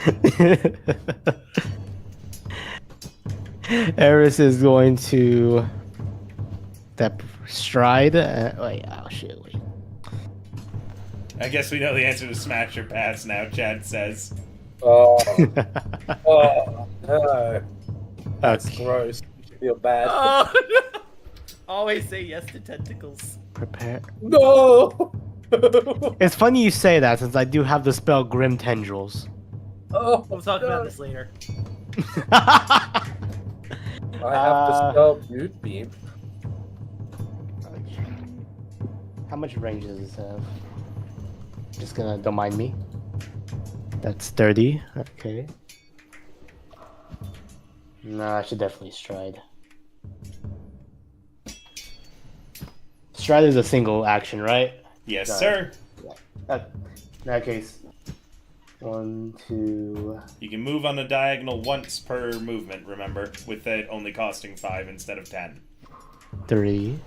Eris is going to step stride. Wait, oh shit, wait. I guess we know the answer to smash or pass now, Chad says. Oh, oh no. That's Okay. gross. You feel bad. Oh no! Always say yes to tentacles. Prepare. No! It's funny you say that since I do have the spell Grim Tendrils. Oh, We'll talk no. about this later. I have the spell Mood Beam. How much range does this have? Just gonna, don't mind me. That's 30. Okay. Nah, I should definitely stride. Stride is a single action, right? Yes, Got sir. In that case, 1, 2. You can move on the diagonal once per movement, remember, with it only costing 5 instead of 10. 3.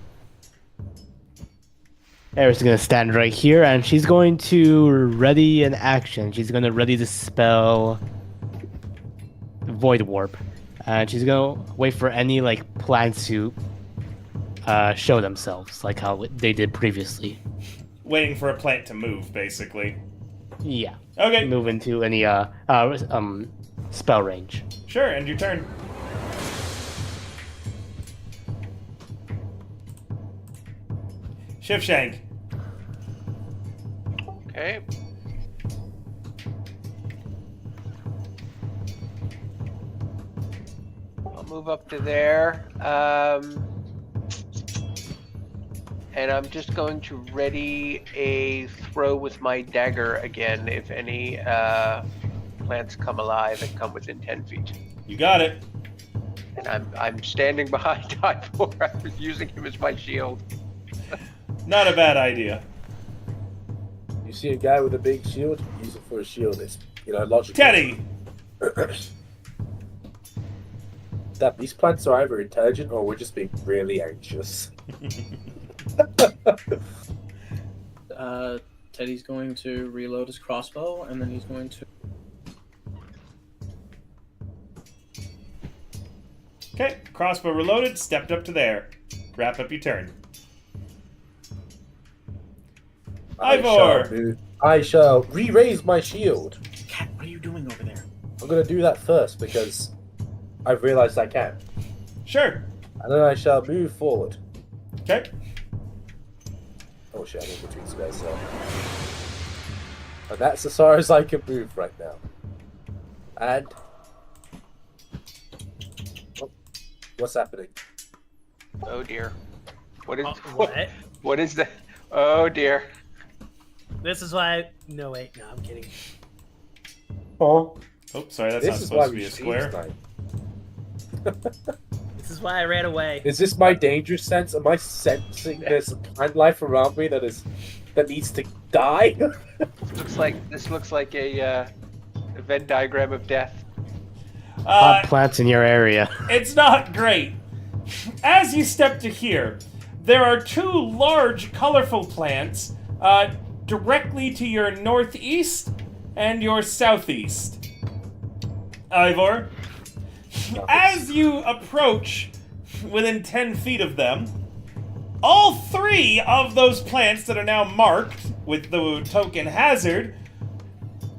Eris is gonna stand right here, and she's going to ready an action. She's gonna ready the spell Void Warp, and she's gonna wait for any like plants to show themselves, like how they did previously. Waiting for a plant to move, basically. Yeah. Okay. Move into any spell range. Sure, end your turn. Shivshank. Okay. I'll move up to there. And I'm just going to ready a throw with my dagger again if any plants come alive and come within 10 feet. You got it. And I'm standing behind Ivor. I was using him as my shield. Not a bad idea. You see a guy with a big shield, use it for a shield. It's, logical. Teddy! That these plants are either intelligent or we're just being really anxious. Teddy's going to reload his crossbow, and then he's going to... Okay, crossbow reloaded, stepped up to there. Wrap up your turn. Ivor! I shall re-raise my shield. Cat, what are you doing over there? I'm going to do that first because I've realized I can. Sure. And then I shall move forward. Okay. Oh shit, I'm in between space, so. And that's as far as I can move right now. And... Oh, what's happening? Oh dear. What is What? what is that? Oh dear. This is why. No wait, no, I'm kidding. Oh. Oh, sorry, that's This not is supposed why to be we a stream square. tonight. This is why I ran away. Is this my danger sense? Am I sensing there's plant life around me that needs to die? This looks like a Venn diagram of death. Hot plants in your area. It's not great. As you step to here, there are 2 large, colorful plants directly to your northeast and your southeast. Ivor, as you approach within 10 feet of them, all 3 of those plants that are now marked with the token hazard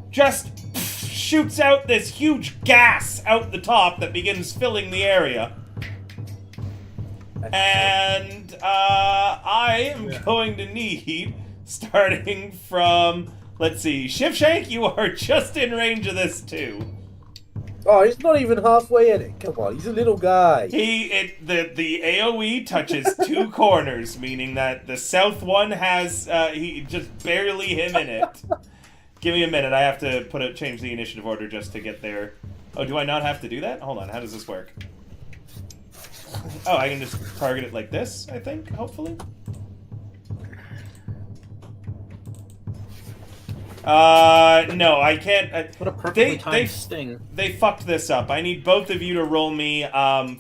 just shoots out this huge gas out the top that begins filling the area. And I am going to need, starting from, let's see, Shivshank, you are just in range of this too. Oh, he's not even halfway in it. Come on, he's a little guy. The AoE touches 2 corners, meaning that the south one has he just barely him in it. Give me a minute. I have to change the initiative order just to get there. Oh, do I not have to do that? Hold on. How does this work? Oh, I can just target it like this, I think, hopefully. No, I can't. What a perfectly timed sting. They fucked this up. I need both of you to roll me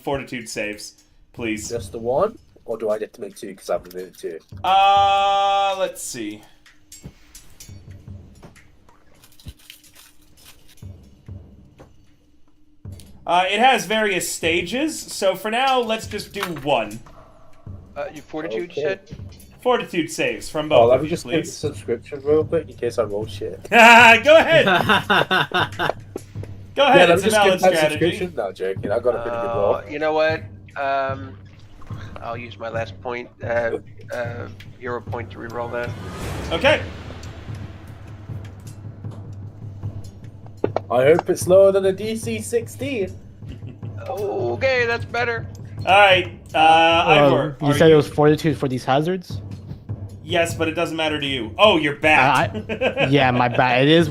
fortitude saves, please. Just the one? Or do I get to make 2 because I'm limited 2? Let's see. It has various stages, so for now, let's just do 1. Your fortitude, Okay. you said? Fortitude saves from Oh, both let of me you, just make the please. subscription real quick in case I roll shit. Go ahead! Go Yeah, ahead. let It's me a just valid get that strategy. subscription. No, joking. I got a pretty good roll. You know what? I'll use my last point, hero point to reroll that. Okay. I hope it's lower than a DC 16. Okay, that's better. All right. Ivor. You are said it was fortitude for these hazards? Yes, but it doesn't matter to you. Oh, you're back. Yeah, my bad. It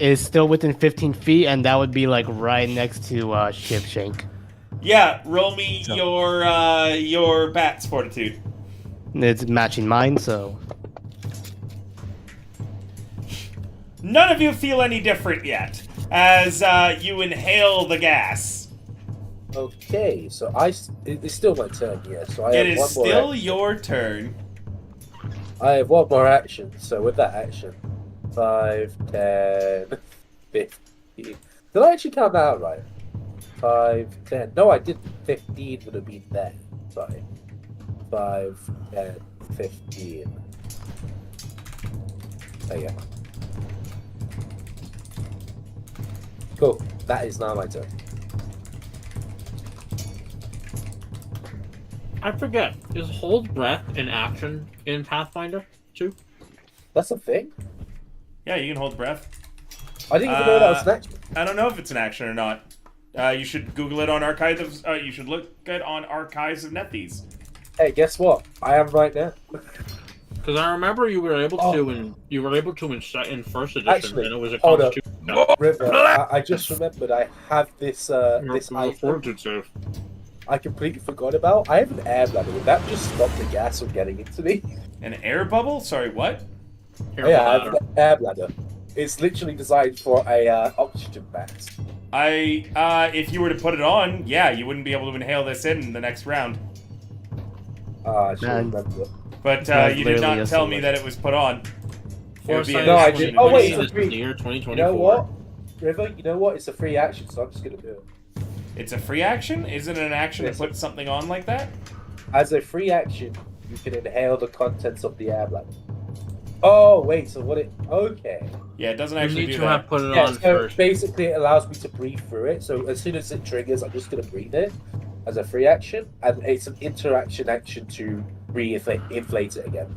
is still within 15 feet, and that would be like right next to Ship Shank. Yeah, roll me your bat's fortitude. It's matching mine, so None of you feel any different yet, as you inhale the gas. Okay, so it's still my turn, yeah. So I It have is one more still action. your turn. I have one more action, so with that action, 5, 10, 15. Did I actually count that out right? 5, 10. No, I didn't. 15 would have been there. Sorry. 5, 10, 15. There you go. Cool. That is now my turn. I forget. Is hold breath an action in Pathfinder too? That's a thing? Yeah, you can hold breath. I didn't even know that was an action. I don't know if it's an action or not. You should Google it on Archives of. You should look it on Archives of Nethys. Hey, guess what? I am right now. Because I remember you were able to, in first edition, Actually, and it was a hold up. constitution. River, I just remembered I have this this item fortitude save. I completely forgot about. I have an air bladder. Would that just stop the gas from getting into me? An air bubble? Sorry, what? Yeah, I have an air bladder. It's literally designed for a oxygen mask. If you were to put it on, yeah, you wouldn't be able to inhale this in the next round. I should remember. But That's you did literally not a tell me solution. that it was put on. It would be an No, I action. did. Oh wait, This it's a free. is the year 2024. You know what, River? You know what? It's a free action, so I'm just gonna do it. It's a free action? Isn't it an action Yes. to put something on like that? As a free action, you can inhale the contents of the air bladder. Oh wait, so what it? Okay. Yeah, it doesn't You actually need do to that. have put it Yeah, on so first. basically it allows me to breathe through it. So as soon as it triggers, I'm just gonna breathe it as a free action, and it's an interaction action to inflate it again.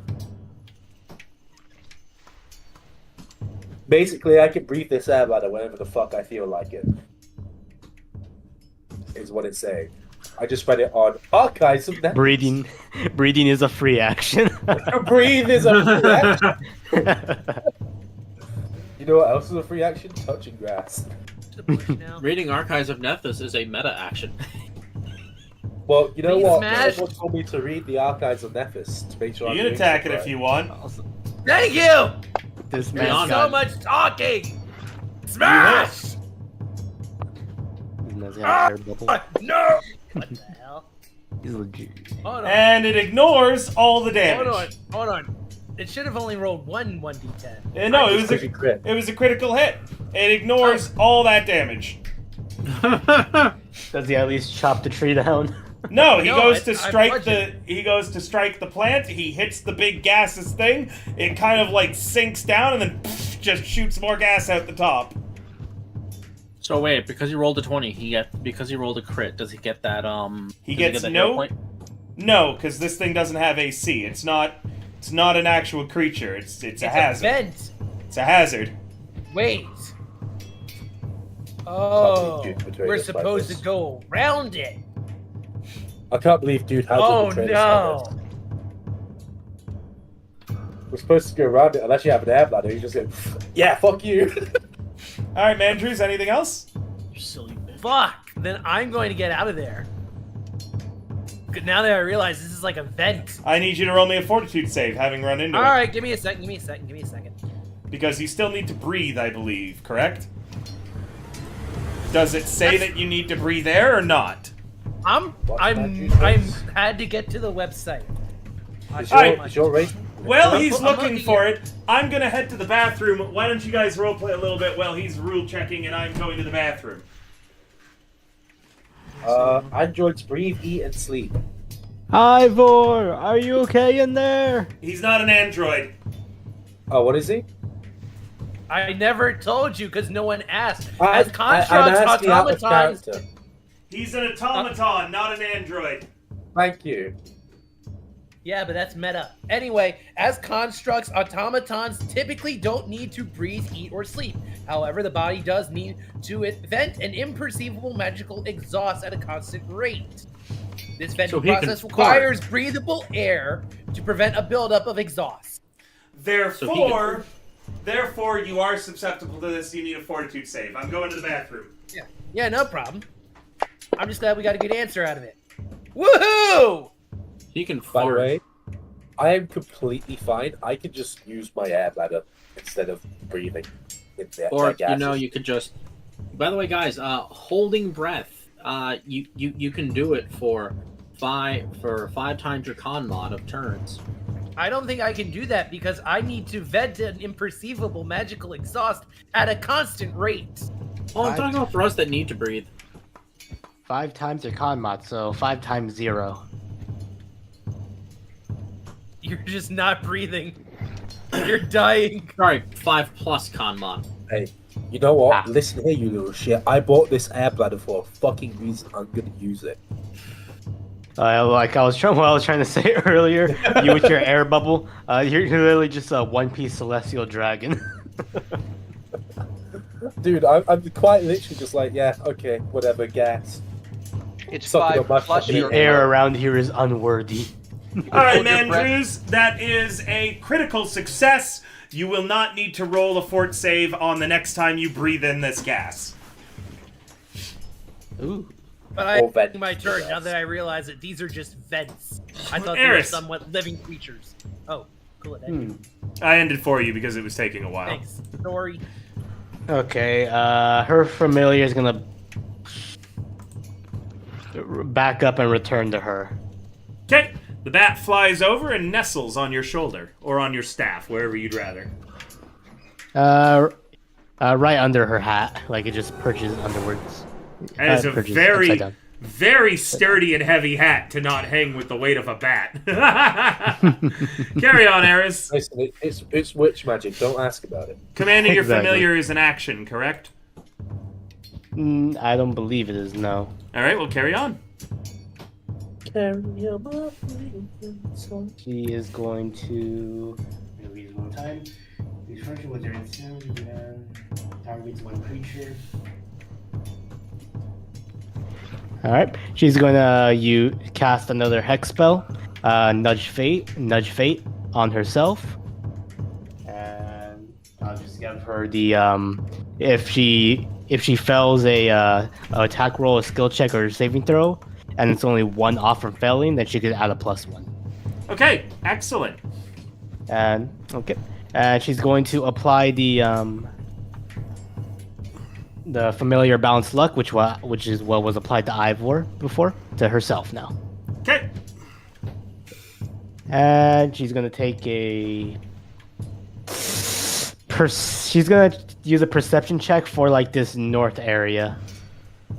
Basically, I can breathe this air bladder whenever the fuck I feel like it. Is what it's saying. I just read it on Archives of Nethys. breathing is a free action. Breathe is a free action. You know what else is a free action? Touching grass. Reading Archives of Nethys is a meta action. Well, you know Please what? smash. Someone told me to read the Archives of Nethys to make sure You I'm can doing attack stuff it right. if you want. Thank you. This There's man's so got, much talking. Smash! this man's got an air bubble. No! What the hell? He's legit. Hold on. And it ignores all the damage. Hold on. It should have only rolled one 1d10. No, it It's was pretty crit. it was a critical hit. It ignores all that damage. Does he at least chop the tree down? No, he No, goes to I'm strike budgeting. the plant. He hits the big gaseous thing. It kind of like sinks down and then just shoots more gas out the top. So wait, because he rolled a 20, because he rolled a crit, does he get that He does gets get that no- hero point? No, because this thing doesn't have AC. It's not an actual creature. It's a hazard. Vent. It's a hazard. Wait. Oh, Dude betrayed we're us like supposed this. to go around it. I can't believe dude has Oh betrayed us no. like this. We're supposed to go around it unless you have an air bladder. You just go, yeah, fuck you. All right, Mandrews. Anything else? You silly bitch. Fuck. Then I'm going to get out of there. Now that I realize this is like a vent. I need you to roll me a fortitude save, having run into All it. right, give me a second. Because you still need to breathe, I believe. Correct? Does it say that you need to breathe air or not? I'm had to get to the website. Is your race? Well, he's I'm looking looking for it. I'm gonna head to the bathroom. Why don't you guys roleplay a little bit while he's rule checking and I'm going to the bathroom? Androids breathe, eat, and sleep. Ivor, are you okay in there? He's not an android. Oh, what is he? I never told you because no one asked. I'm As constructs, asking out of automatons. character. He's an automaton, not an android. Thank you. Yeah, but that's meta. Anyway, as constructs, automatons typically don't need to breathe, eat, or sleep. However, the body does need to vent an imperceivable magical exhaust at a constant rate. This venting process requires breathable air to prevent a buildup of exhaust. Therefore, you are susceptible to this. You need a fortitude save. I'm going to the bathroom. Yeah, no problem. I'm just glad we got a good answer out of it. Woohoo! He can By the fart. way, I am completely fine. I can just use my air bladder instead of breathing. Or you could just. By the way, guys, holding breath. You can do it for 5 times your con mod of turns. I don't think I can do that because I need to vent an imperceivable magical exhaust at a constant rate. Oh, I'm talking about for us that need to breathe. 5 times your con mod, so 5 times 0. You're just not breathing. You're dying. Sorry, 5 plus con mod. Hey, you know what? Ah. Listen here, you little shit. I bought this air bladder for a fucking reason. I'm gonna use it. Like I was trying to say earlier, you with your air bubble, you're literally just a one-piece celestial dragon. Dude, I'm quite literally just like, yeah, okay, whatever, gas. It's Suck it 5 up my plus fucking your The air around here is unworthy. All right, Hold your breath. Mandrews, that is a critical success. You will not need to roll a fort save on the next time you breathe in this gas. Ooh. But I Or vents, my turn yes. now that I realize that these are just vents. I thought they were Eris. somewhat living creatures. Oh, cool. It ended. I ended for you because it was taking a while. Thanks. Sorry. Okay, her familiar is gonna back up and return to her. Okay, the bat flies over and nestles on your shoulder, or on your staff, wherever you'd rather. Right under her hat, like it just perches underwards. That is a Perches very, upside down. very sturdy and heavy hat to not hang with the weight of a bat. Carry on, Eris. Listen, it's witch magic. Don't ask about it. Commanding your Exactly. familiar is an action, correct? I don't believe it is, no. All right, well, carry on. She is going to. I'm gonna read it one time. Destruction with their insanity, targets one creature. Alright, she's gonna cast another hex spell, nudge fate on herself. And I'll just give her the if she fails a attack roll, a skill check, or a saving throw, and it's only 1 off from failing, then she could add a +1. Okay, excellent. And she's going to apply the familiar balanced luck, which is what was applied to Ivor before, to herself now. Okay. And she's gonna take she's gonna use a perception check for like this north area.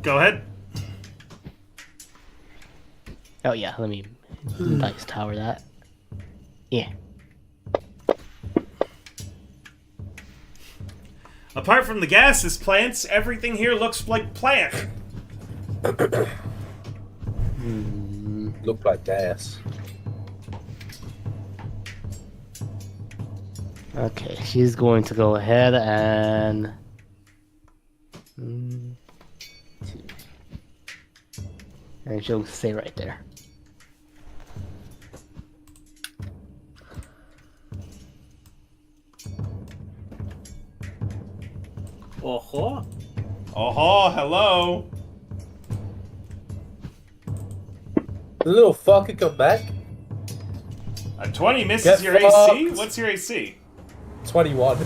Go ahead. Oh yeah, let me dice tower that. Yeah. Apart from the gases, plants, everything here looks like plant. Look like gas. Okay, she's going to go ahead and 2. And she'll stay right there. Oh, Oh, hello. The little fucker come back. A 20 misses Get your AC? fucked. What's your AC? 21.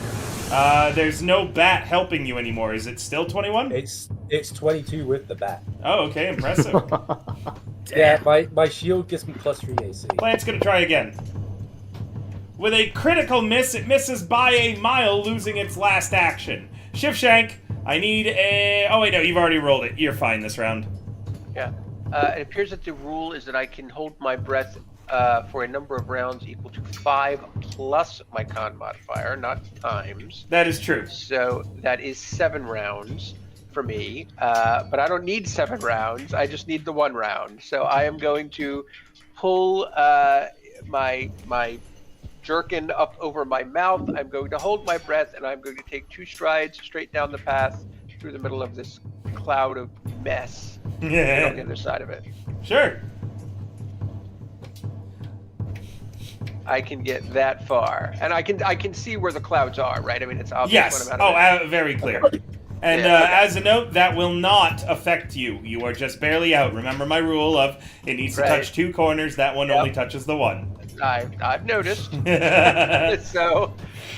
There's no bat helping you anymore. Is it still 21? It's 22 with the bat. Oh, okay, impressive. Yeah, my shield gives me +3 AC. Plant's gonna try again. With a critical miss, it misses by a mile, losing its last action. Shifshank, I need a... Oh, wait, no, you've already rolled it. You're fine this round. Yeah. it appears that the rule is that I can hold my breath for a number of rounds equal to 5 plus my con modifier, not times. That is true. So that is 7 rounds for me. But I don't need 7 rounds. I just need the 1 round. So I am going to pull my jerkin up over my mouth. I'm going to hold my breath, and I'm going to take 2 strides straight down the path through the middle of this cloud of mess. Get on the other side of it. Sure. I can get that far, and I can see where the clouds are, right? I mean, it's obvious. Yes. When I'm out of Very clear. And Yeah, okay. as a note, that will not affect you. You are just barely out. Remember my rule of it needs to Right. touch 2 corners. That one Yep. only touches the one. I've noticed.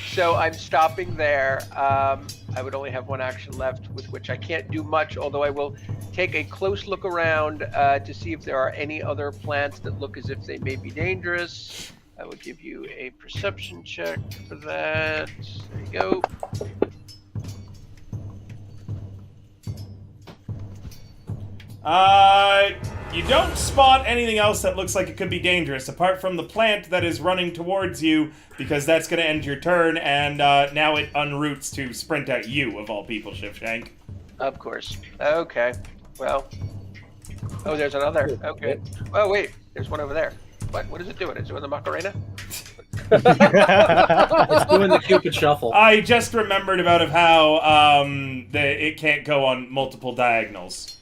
So I'm stopping there. I would only have 1 action left, with which I can't do much. Although I will take a close look around to see if there are any other plants that look as if they may be dangerous. I will give you a perception check for that. There you go. You don't spot anything else that looks like it could be dangerous, apart from the plant that is running towards you, because that's going to end your turn, and now it unroots to sprint at you, of all people, Shifshank. Of course. Okay. Well. Oh, there's another. Okay. Oh, wait. There's one over there. What is it doing? Is it doing the Macarena? It's doing the Cupid shuffle. I just remembered about how it can't go on multiple diagonals.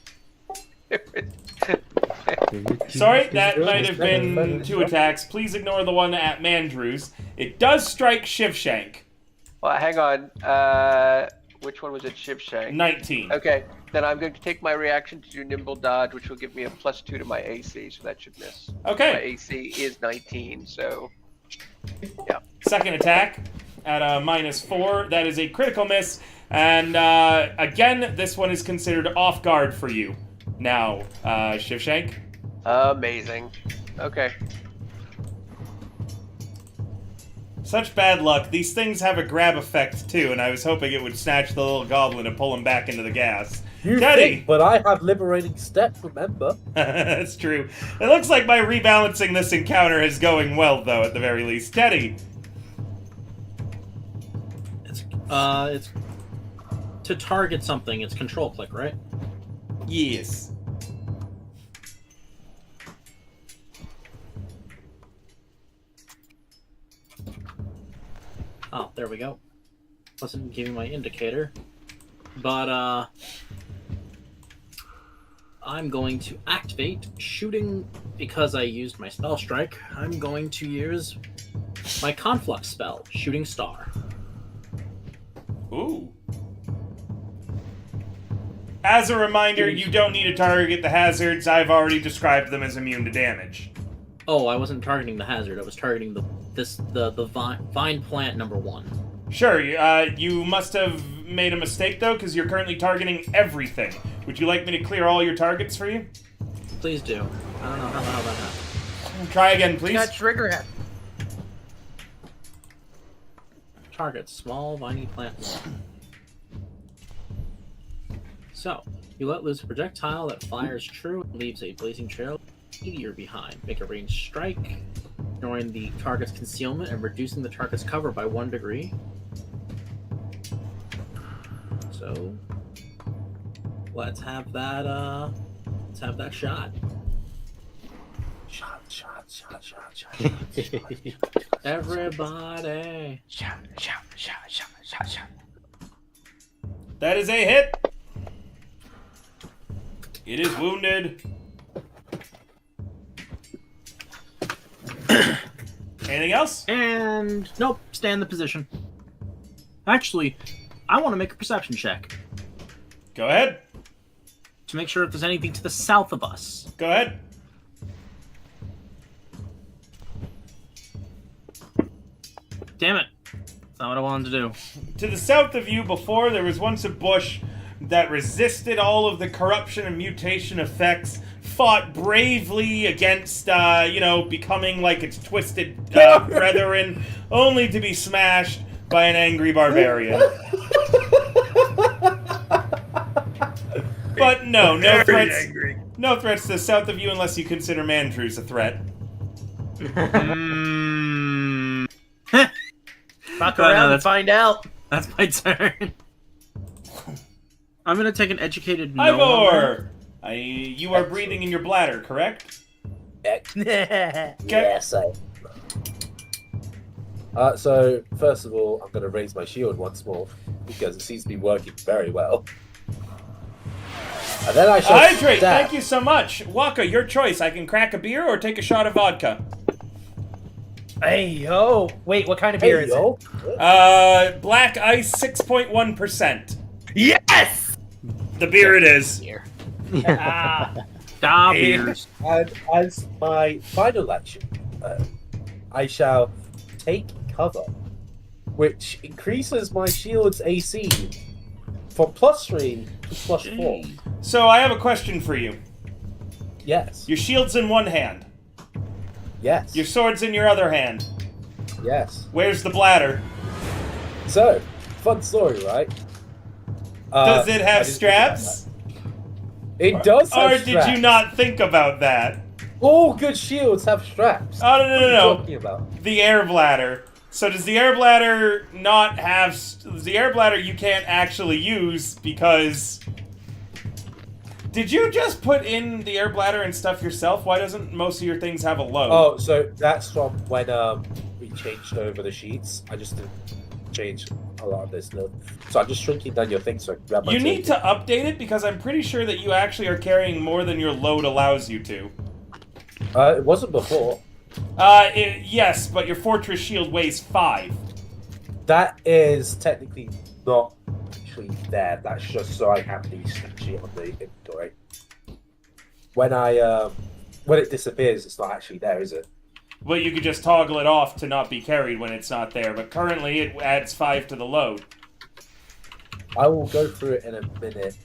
Sorry, that might have been 2 attacks. Please ignore the one at Mandrews. It does strike Shivshank. Well, hang on. Which one was it? Shivshank? 19. Okay, then I'm going to take my reaction to do Nimble Dodge, which will give me a +2 to my AC, so that should miss. Okay. My AC is 19, so yeah. Second attack at a -4. That is a critical miss. And again, this one is considered off guard for you. Now, Shivshank. Amazing. Okay. Such bad luck. These things have a grab effect too, and I was hoping it would snatch the little goblin and pull him back into the gas. You Teddy! think, but I have liberating step, remember? That's true. It looks like my rebalancing this encounter is going well, though, at the very least. Teddy! It's to target something. It's control click, right? Yes. Oh, there we go. Wasn't giving my indicator. But, I'm going to activate shooting because I used my spell strike. I'm going to use my conflux spell, Shooting Star. Ooh. As a reminder, you don't need to target the hazards. I've already described them as immune to damage. Oh, I wasn't targeting the hazard. I was targeting the vine plant number 1. Sure, you must have made a mistake, though, because you're currently targeting everything. Would you like me to clear all your targets for you? Please do. I don't know how the hell that happened. Try again, please. Got trigger happy. Target small viney plant 1. So, you let loose a projectile that fires true and leaves a blazing trail meteor behind. Make a ranged strike, ignoring the target's concealment and reducing the target's cover by 1 degree. So, let's have that shot. Shot. Everybody. Shot. That is a hit. It is wounded. Anything else? And nope, stay in the position. Actually, I want to make a perception check Go ahead. to make sure if there's anything to the south of us. Go ahead. Damn it. That's not what I wanted to do. To the south of you, before, there was once a bush that resisted all of the corruption and mutation effects, fought bravely against, becoming like its twisted brethren, only to be smashed by an angry barbarian. But no Very threats. angry. No threats to the south of you unless you consider Mandrews a threat. Fuck No, around and that's- find out. That's my turn. I'm gonna take an educated no. on that. Ivor! You are breathing in your bladder, correct? Yes, I. So first of all, I'm going to raise my shield once more because it seems to be working very well. And then I shall Hydrate! stab. Thank you so much. Waka, your choice. I can crack a beer or take a shot of vodka. Hey, yo. Wait, what kind of beer Hey, is it? yo. Black Ice 6.1%. Yes! The beer it is. Ah. Da beers. And as my final action, I shall take cover, which increases my shield's AC from +3 to +4. So I have a question for you. Yes. Your shield's in one hand. Yes. Your sword's in your other hand. Yes. Where's the bladder? So, fun story, right? Does it I have didn't think straps? about that. It does have Or straps. did you not think about that? All good shields have straps. Oh, no, What are you no. talking about? The air bladder. So does the air bladder not have... The air bladder you can't actually use because... Did you just put in the air bladder and stuff yourself? Why doesn't most of your things have a load? Oh, so that's from when we changed over the sheets. I just didn't change a lot of this stuff. So I'm just shrinking down your thing so I can grab my You table. need to update it because I'm pretty sure that you actually are carrying more than your load allows you to. It wasn't before. Yes, but your fortress shield weighs 5. That is technically not actually there. That's just so I have the sheet on the inventory. When when it disappears, it's not actually there, is it? But you could just toggle it off to not be carried when it's not there. But currently, it adds 5 to the load. I will go through it in a minute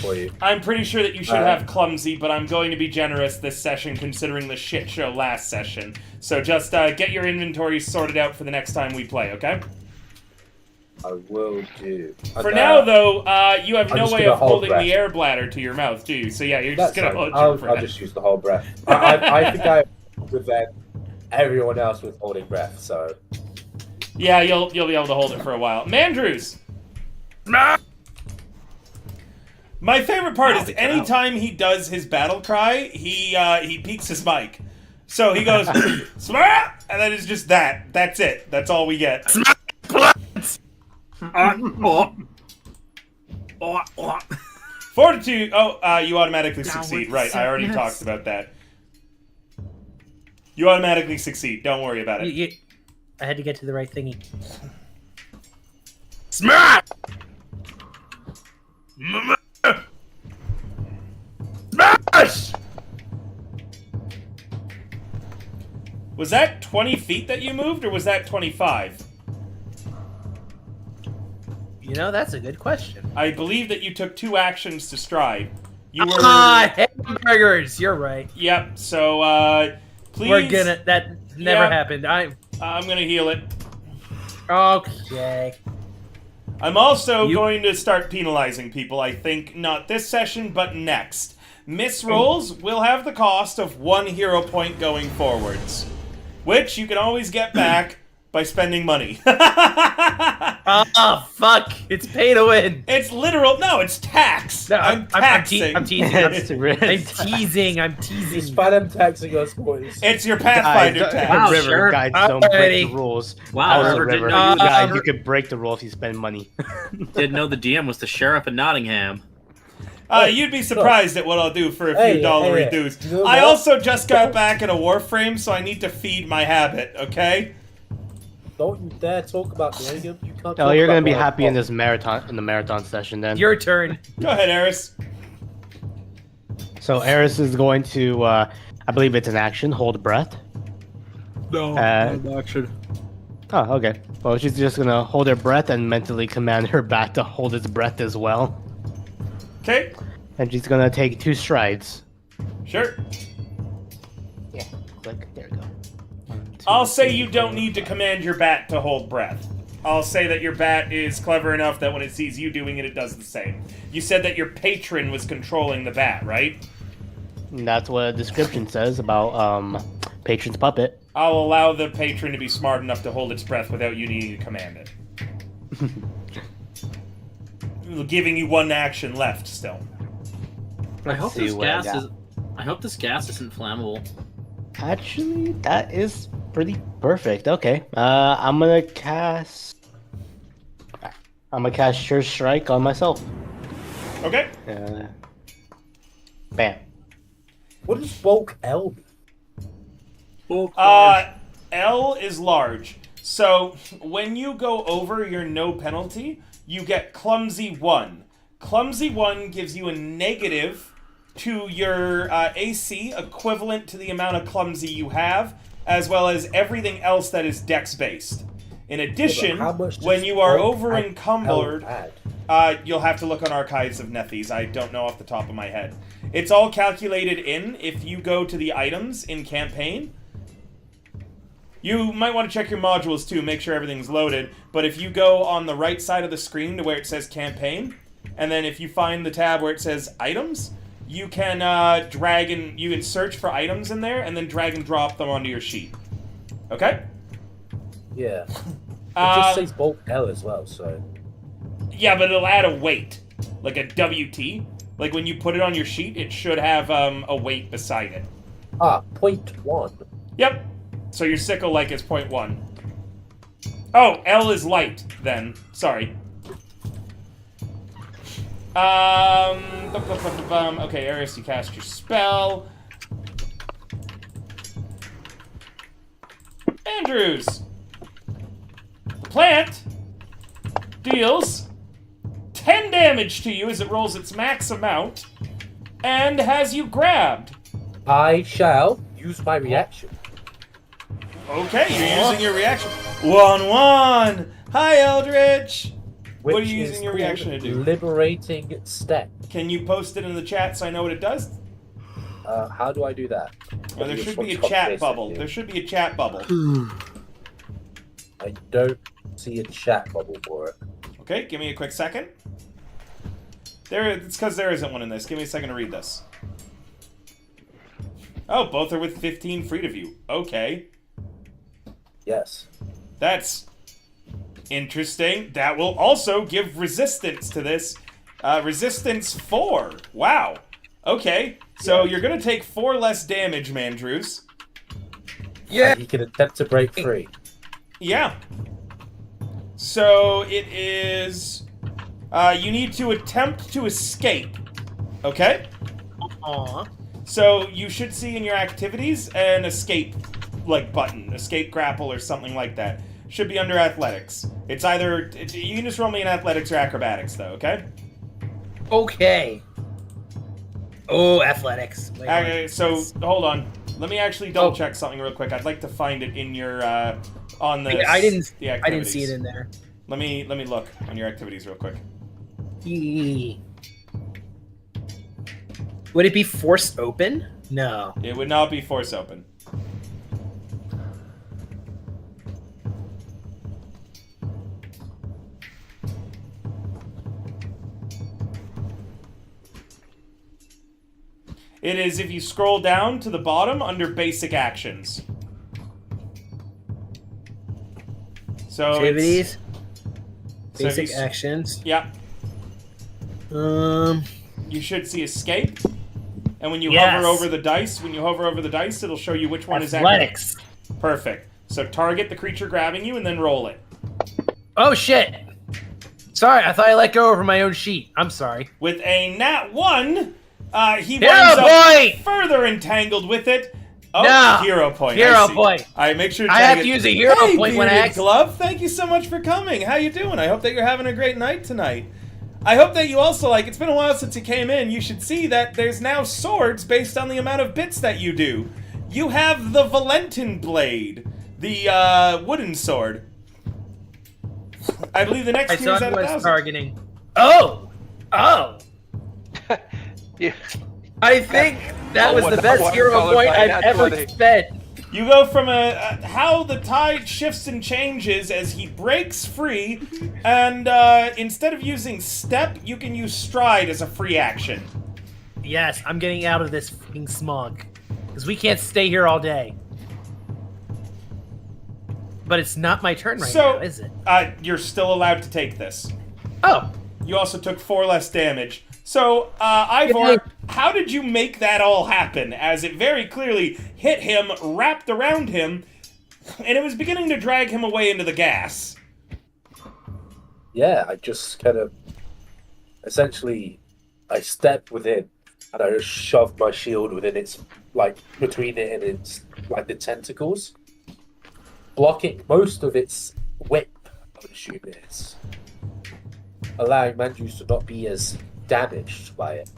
for you. I'm pretty sure that you should have clumsy, but I'm going to be generous this session considering the shit show last session. So just get your inventory sorted out for the next time we play, okay? I will do. For now, though, you have I'm no just way gonna of hold holding breath. the air bladder to your mouth, do you? So yeah, you're That's just gonna fine. hold your breath. I'll just use the whole breath. I think I prevent everyone else with holding breath, so... Yeah, you'll be able to hold it for a while. Mandrews! My favorite part is anytime he does his battle cry, he peaks his mic. So he goes, "Smack!" And then it's just that. That's it. That's all we get. Fortitude. Oh, you automatically succeed. Right, I already talked about that. You automatically succeed. Don't worry about it. I had to get to the right thingy. Smash! Smash! Was that 20 feet that you moved, or was that 25? You know, that's a good question. I believe that you took 2 actions to stride. You were... Hamburgers! You're right. Yep, so, please... We're gonna... That never happened. I'm gonna heal it. Okay. I'm also going to start penalizing people, I think, not this session, but next. Miss rolls will have the cost of 1 hero point going forwards, which you can always get back by spending money. Oh, fuck. It's pay to win. It's literal. No, it's tax. No, I'm taxing. I'm teasing. That's risk. I'm teasing. He's Phantom taxing us, boys. It's your Pathfinder Guys, tax. Wow, River, sure. guys, don't break Alrighty. the rules. Wow, Also, River didn't River, know you guys, were- you could break the rule if you spend money. Didn't know the DM was the sheriff of Nottingham. You'd be surprised at what I'll do for a few dollar reduce. You know I what? also just got back at a Warframe, so I need to feed my habit, okay? Don't you dare talk about Millennium. You can't Oh, talk you're about gonna be Millennium. happy in the marathon session then. Your turn. Go ahead, Eris. So Eris is going to, I believe it's an action, hold breath. No, action. Oh, okay. Well, she's just gonna hold her breath and mentally command her bat to hold its breath as well. Okay, And she's gonna take 2 strides. sure. Yeah, click. There we go. 1, 2, I'll say 3, you don't 4. need to command your bat to hold breath. I'll say that your bat is clever enough that when it sees you doing it, it does the same. You said that your patron was controlling the bat, right? That's what a description says about Patron's puppet. I'll allow the patron to be smart enough to hold its breath without you needing to command it. Giving you one action left still. I hope see this what I gas got. is. I hope this gas isn't flammable. Actually, that is pretty perfect. Okay, I'm gonna cast Sure Strike on myself. Okay. Bam. What does bulk L mean? L is large. So when you go over your no penalty, you get Clumsy 1. Clumsy 1 gives you a negative to your AC equivalent to the amount of clumsy you have, as well as everything else that is dex based. In addition, how much does when you are bulk over L encumbered, add? you'll have to look on Archives of Nethys. I don't know off the top of my head. It's all calculated in if you go to the items in campaign. You might want to check your modules too, make sure everything's loaded. But if you go on the right side of the screen to where it says campaign, and then if you find the tab where it says items, you can you can search for items in there and then drag and drop them onto your sheet. Okay? Yeah. It just says bulk L as well, so. Yeah, but it'll add a weight, like a WT. Like when you put it on your sheet, it should have a weight beside it. 0.1. Yep. So your sickle like is 0.1. Oh, L is light then. Sorry. Okay, Arius, you cast your spell. Andrews. The plant deals 10 damage to you as it rolls its max amount and has you grabbed. I shall use my reaction. Okay, you're using your reaction. 1-1. Hi, Eldritch. What are you using your reaction to do? Liberating Step. Can you post it in the chat so I know what it does? How do I do that? Well, there should be a chat bubble. There should be a chat bubble. I don't see a chat bubble for it. Okay, give me a quick second. It's because there isn't one in this. Give me a second to read this. Oh, both are with 15 free to view. Okay. Yes. That's interesting. That will also give resistance to this. Resistance 4. Wow. Okay. So you're going to take 4 less damage, Mandrews. Yeah. He can attempt to break free. Yeah. So it is... you need to attempt to escape. Okay? Aww. So you should see in your activities an escape button, escape grapple or something like that. Should be under athletics. It's either you can just roll me in athletics or acrobatics though, okay? Okay. Oh, athletics. Wait, Okay, so hold on. Let me actually double check something real quick. I'd like to find it in your on the I didn't the I didn't see activities. it in there. Let me look on your activities real quick. Would it be forced open? No. It would not be force open. It is if you scroll down to the bottom under basic actions. So Activities. So if Basic you actions. Yeah. You should see escape. And when you hover over the dice, it'll show you which one is athletics. Perfect. So target the creature grabbing you and then roll it. Oh shit. Sorry, I thought I let go over my own sheet. I'm sorry. With a nat 1, he Hero winds up point! further entangled with it. Oh, No! hero point. Hero I see. point. All right, make sure to I tag have it. to use a hero Hey, point when I Bearded act. Glove, thank you so much for coming. How you doing? I hope that you're having a great night tonight. I hope that you also it's been a while since you came in. You should see that there's now swords based on the amount of bits that you do. You have the Valentin blade, the wooden sword. I believe the next I tier is thought at it was 1,000. targeting. Oh! Yeah. I think that was the best hero point I've ever spent. You go from how the tide shifts and changes as he breaks free, and instead of using step, you can use stride as a free action. Yes, I'm getting out of this fucking smog. Because we can't stay here all day. But it's not my turn right now, is it? You're still allowed to take this. Oh. You also took 4 less damage. So, Ivor, how did you make that all happen? As it very clearly hit him, wrapped around him, and it was beginning to drag him away into the gas. Yeah, I just kind of... Essentially, I stepped within, and I just shoved my shield within its... Like, between it and its... Like, the tentacles. Blocking most of its whip, I would assume it is. Allowing Manjus to not be as damaged by it.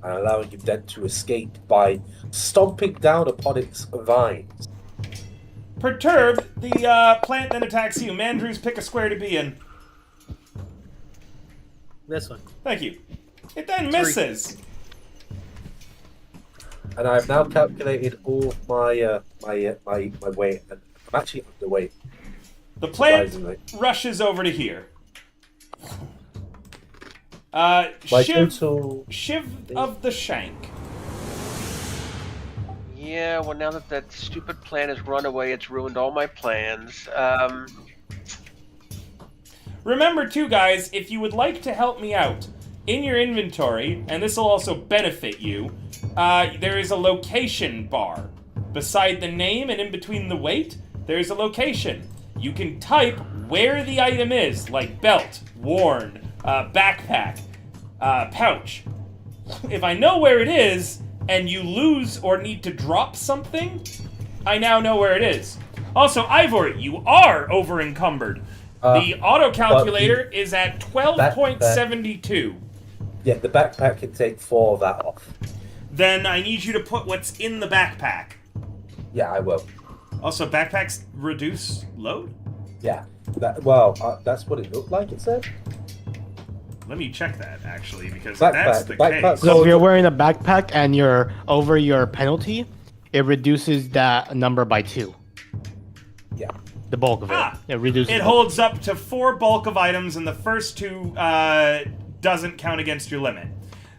And allowing him then to escape by stomping down upon its vines. Perturbed, the plant then attacks you. Mandrews, pick a square to be in. This one. Thank you. It then misses. And I've now calculated all my my weight, and I'm actually underweight. The plant rushes over to here. Shiv of the Shank. Yeah, well, now that that stupid plan has run away, it's ruined all my plans. Remember, too, guys, if you would like to help me out, in your inventory, and this will also benefit you, there is a location bar. Beside the name and in between the weight, there's a location. You can type where the item is, like belt, worn, backpack, pouch. If I know where it is, and you lose or need to drop something, I now know where it is. Also, Ivor, you are over encumbered. The auto calculator is at 12.72. Yeah, the backpack can take 4 of that off. Then I need you to put what's in the backpack. Yeah, I will. Also, backpacks reduce load? Yeah. That's what it looked like, it said. Let me check that, actually, because Backpack, that's the backpack. case. So if you're wearing a backpack and you're over your penalty, it reduces that number by 2. Yeah. The bulk of it. It reduces. It holds up to 4 bulk of items, and the first 2 doesn't count against your limit.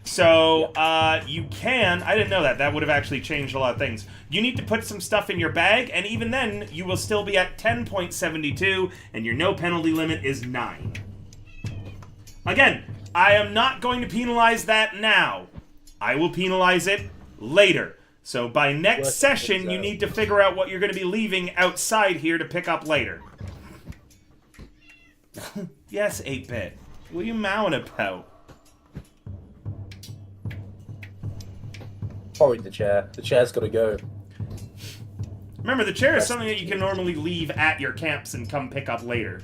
So, you can... I didn't know that. That would have actually changed a lot of things. You need to put some stuff in your bag, and even then, you will still be at 10.72, and your no penalty limit is 9. Again, I am not going to penalize that now. I will penalize it later. So by next session, you need to figure out what you're going to be leaving outside here to pick up later. Yes, 8-bit. What are you mowing about? Probably the chair. The chair's got to go. Remember, the chair is something that you can normally leave at your camps and come pick up later.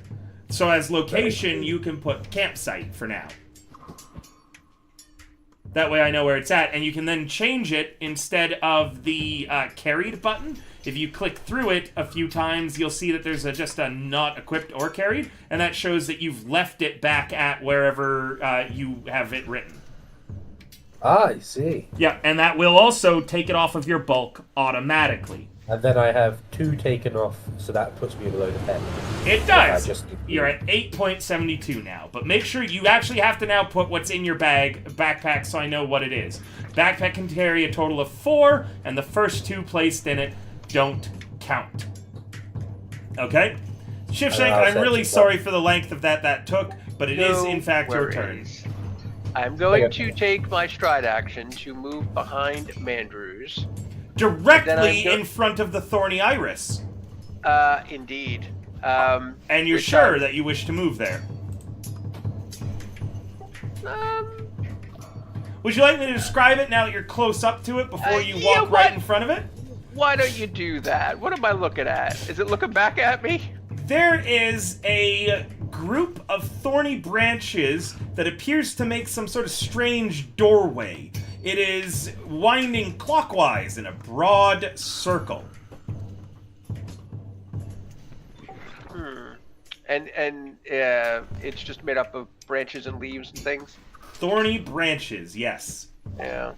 So as location, you can put campsite for now. That way I know where it's at, and you can then change it instead of the carried button. If you click through it a few times, you'll see that there's just a not equipped or carried, and that shows that you've left it back at wherever you have it written. Ah, I see. Yeah, and that will also take it off of your bulk automatically. And then I have 2 taken off, so that puts me below the 10. It does! You're at 8.72 now, but make sure you actually have to now put what's in your backpack, so I know what it is. Backpack can carry a total of 4, and the first 2 placed in it don't count. Okay? Shifshank, I'm really sorry for the length of that took, but it is in fact your turn. I'm going to take my stride action to move behind Mandrews. Directly in front of the thorny iris. Indeed. And you're sure that you wish to move there? Would you like me to describe it now that you're close up to it before you walk right in front of it? Why don't you do that? What am I looking at? Is it looking back at me? There is a group of thorny branches that appears to make some sort of strange doorway. It is winding clockwise in a broad circle. And it's just made up of branches and leaves and things? Thorny branches, yes. Yeah.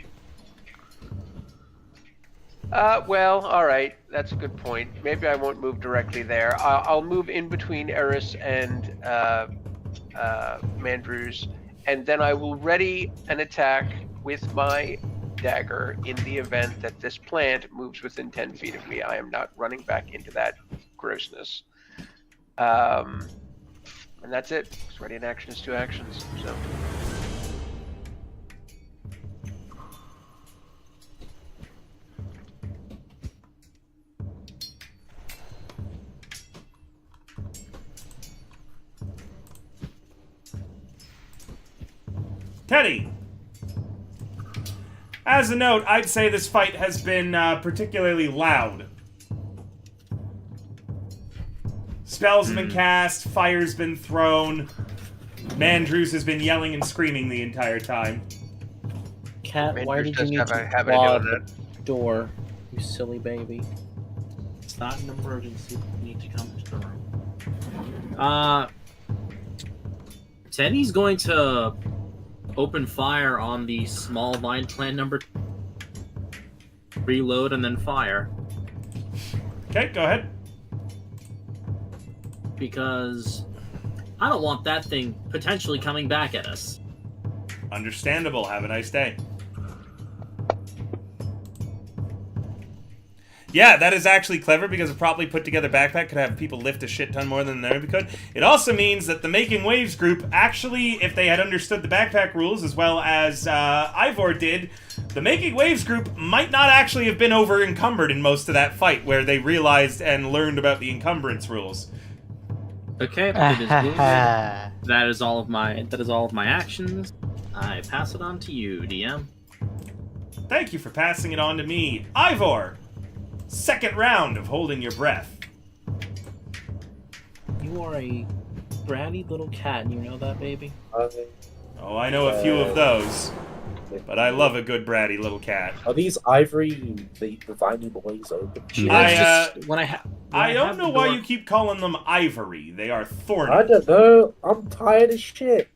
Well, alright. That's a good point. Maybe I won't move directly there. I'll move in between Eris and Mandrews, and then I will ready an attack with my dagger in the event that this plant moves within 10 feet of me. I am not running back into that grossness. And that's it. It's ready in action is 2 actions. So. Teddy! As a note, I'd say this fight has been particularly loud. Spells have been cast, fire's been thrown. Mandrews has been yelling and screaming the entire time. Cat, why Mandrews did you does need have to a habit of claw doing the door, you silly baby? It's not an emergency. You need to come to the room. Teddy's going to open fire on the small mine plant number 2. Reload and then fire. Okay, go ahead. Because I don't want that thing potentially coming back at us. Understandable. Have a nice day. Yeah, that is actually clever because a properly put together backpack could have people lift a shit ton more than they ever could. It also means that the Making Waves group actually, if they had understood the backpack rules as well as Ivor did, the Making Waves group might not actually have been over encumbered in most of that fight where they realized and learned about the encumbrance rules. Okay, that is good. That is all of my actions. I pass it on to you, DM. Thank you for passing it on to me. Ivor! Second round of holding your breath. You are a bratty little cat, and you know that, baby? Oh, I know a few of those. But I love a good bratty little cat. Are these ivory, the viney boys open? I I don't know why you keep calling them ivory. They are thorny. I don't know. I'm tired as shit.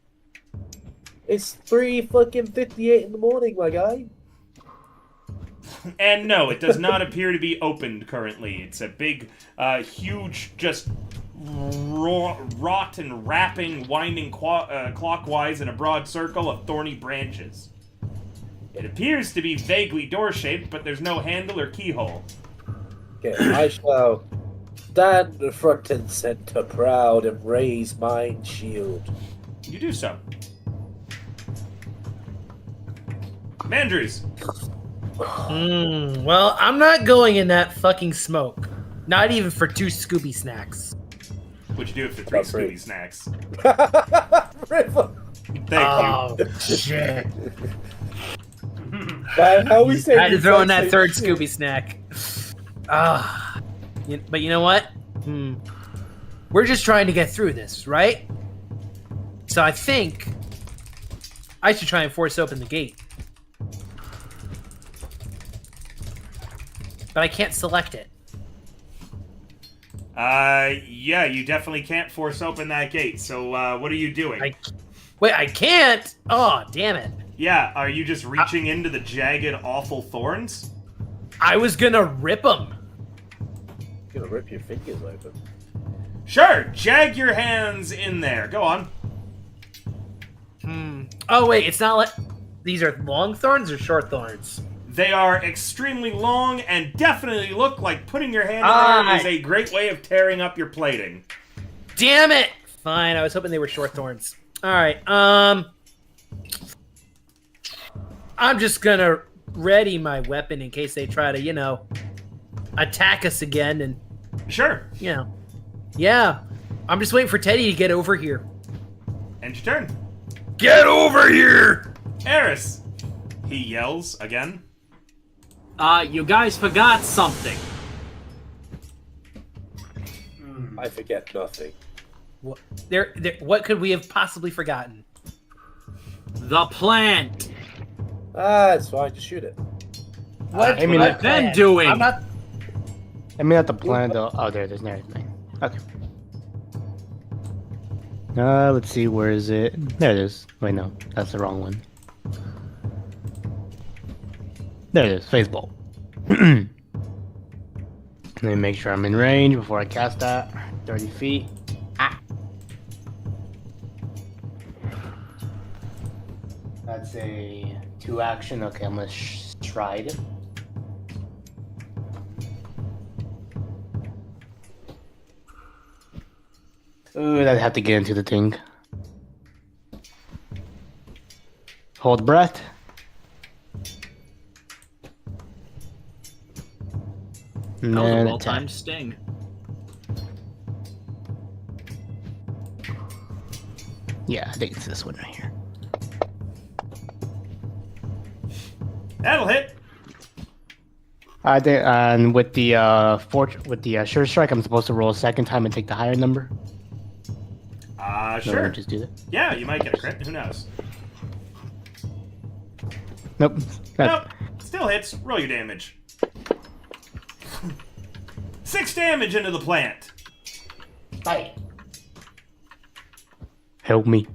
It's 3:58 in the morning, my guy. And no, it does not appear to be opened currently. It's a big, huge, just rot and wrapping, winding clockwise in a broad circle of thorny branches. It appears to be vaguely door-shaped, but there's no handle or keyhole. Okay, I shall stand front and center proud and raise mine shield. You do so. Mandrews. Well, I'm not going in that fucking smoke. Not even for 2 Scooby snacks. Would you do it for 3 That's right. Scooby snacks? River. Thank you. Shit. How we say? I had to throw in that 3rd Scooby snack. But you know what? We're just trying to get through this, right? So I think I should try and force open the gate. But I can't select it. Yeah, you definitely can't force open that gate. So, what are you doing? Wait, I can't? Oh, damn it. Yeah, are you just reaching into the jagged, awful thorns? I was gonna rip them. You're gonna rip your fingers open. Sure, jag your hands in there. Go on. Oh, wait, it's not like... These are long thorns or short thorns? They are extremely long and definitely look like putting your hand in there is a great way of tearing up your plating. Damn it! Fine, I was hoping they were short thorns. Alright, I'm just gonna ready my weapon in case they try to, attack us again and... Sure. Yeah. I'm just waiting for Teddy to get over here. End your turn. Get over here! Eris. He yells again. You guys forgot something. I forget nothing. What could we have possibly forgotten? The plant. It's fine. Just shoot it. What? I mean, I've been doing. I'm not... I mean, at the plan, though. Oh, there's everything. Okay. Let's see. Where is it? There it is. Wait, no. That's the wrong one. There it is. Phase bolt. Let me make sure I'm in range before I cast that. 30 feet. That's a 2 action. Okay, I'm gonna stride. Ooh, I'd have to get into the thing. Hold breath. And That was a then well-timed attack. sting. Yeah, I think it's this one right here. That'll hit. I think, and with the sure strike, I'm supposed to roll a second time and take the higher number. No, Sure. just do that. Yeah, you might get a crit. Who knows? Nope. Nope. Still hits. Roll your damage. 6 damage into the plant. Bite. Help me.